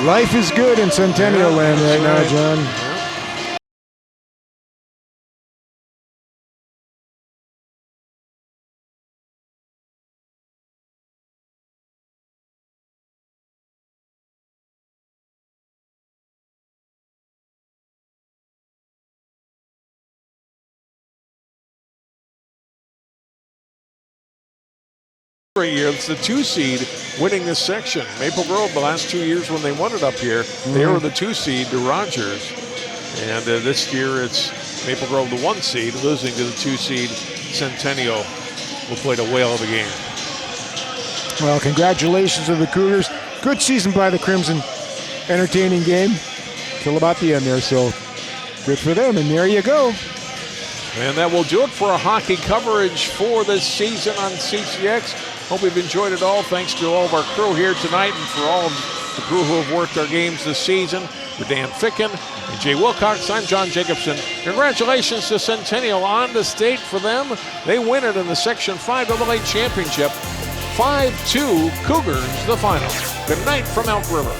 Life is good in Centennial land right now, John. year. It's the 2 seed winning this section. Maple Grove, the last 2 years when they won it up here, they were the 2 seed to Rogers. And this year it's Maple Grove, the 1 seed, losing to the 2 seed Centennial, who played a whale of a game. Well, congratulations to the Cougars. Good season by the Crimson. Entertaining game till about the end there, so good for them. And there you go. And that will do it for our hockey coverage for this season on CCX. Hope you've enjoyed it all. Thanks to all of our crew here tonight and for all of the crew who have worked our games this season. For Dan Ficken and Jay Wilcox, I'm John Jacobson. Congratulations to Centennial on the state for them. They win it in the Section 5 AA Championship. 5-2 Cougars, the final. Good night from Elk River.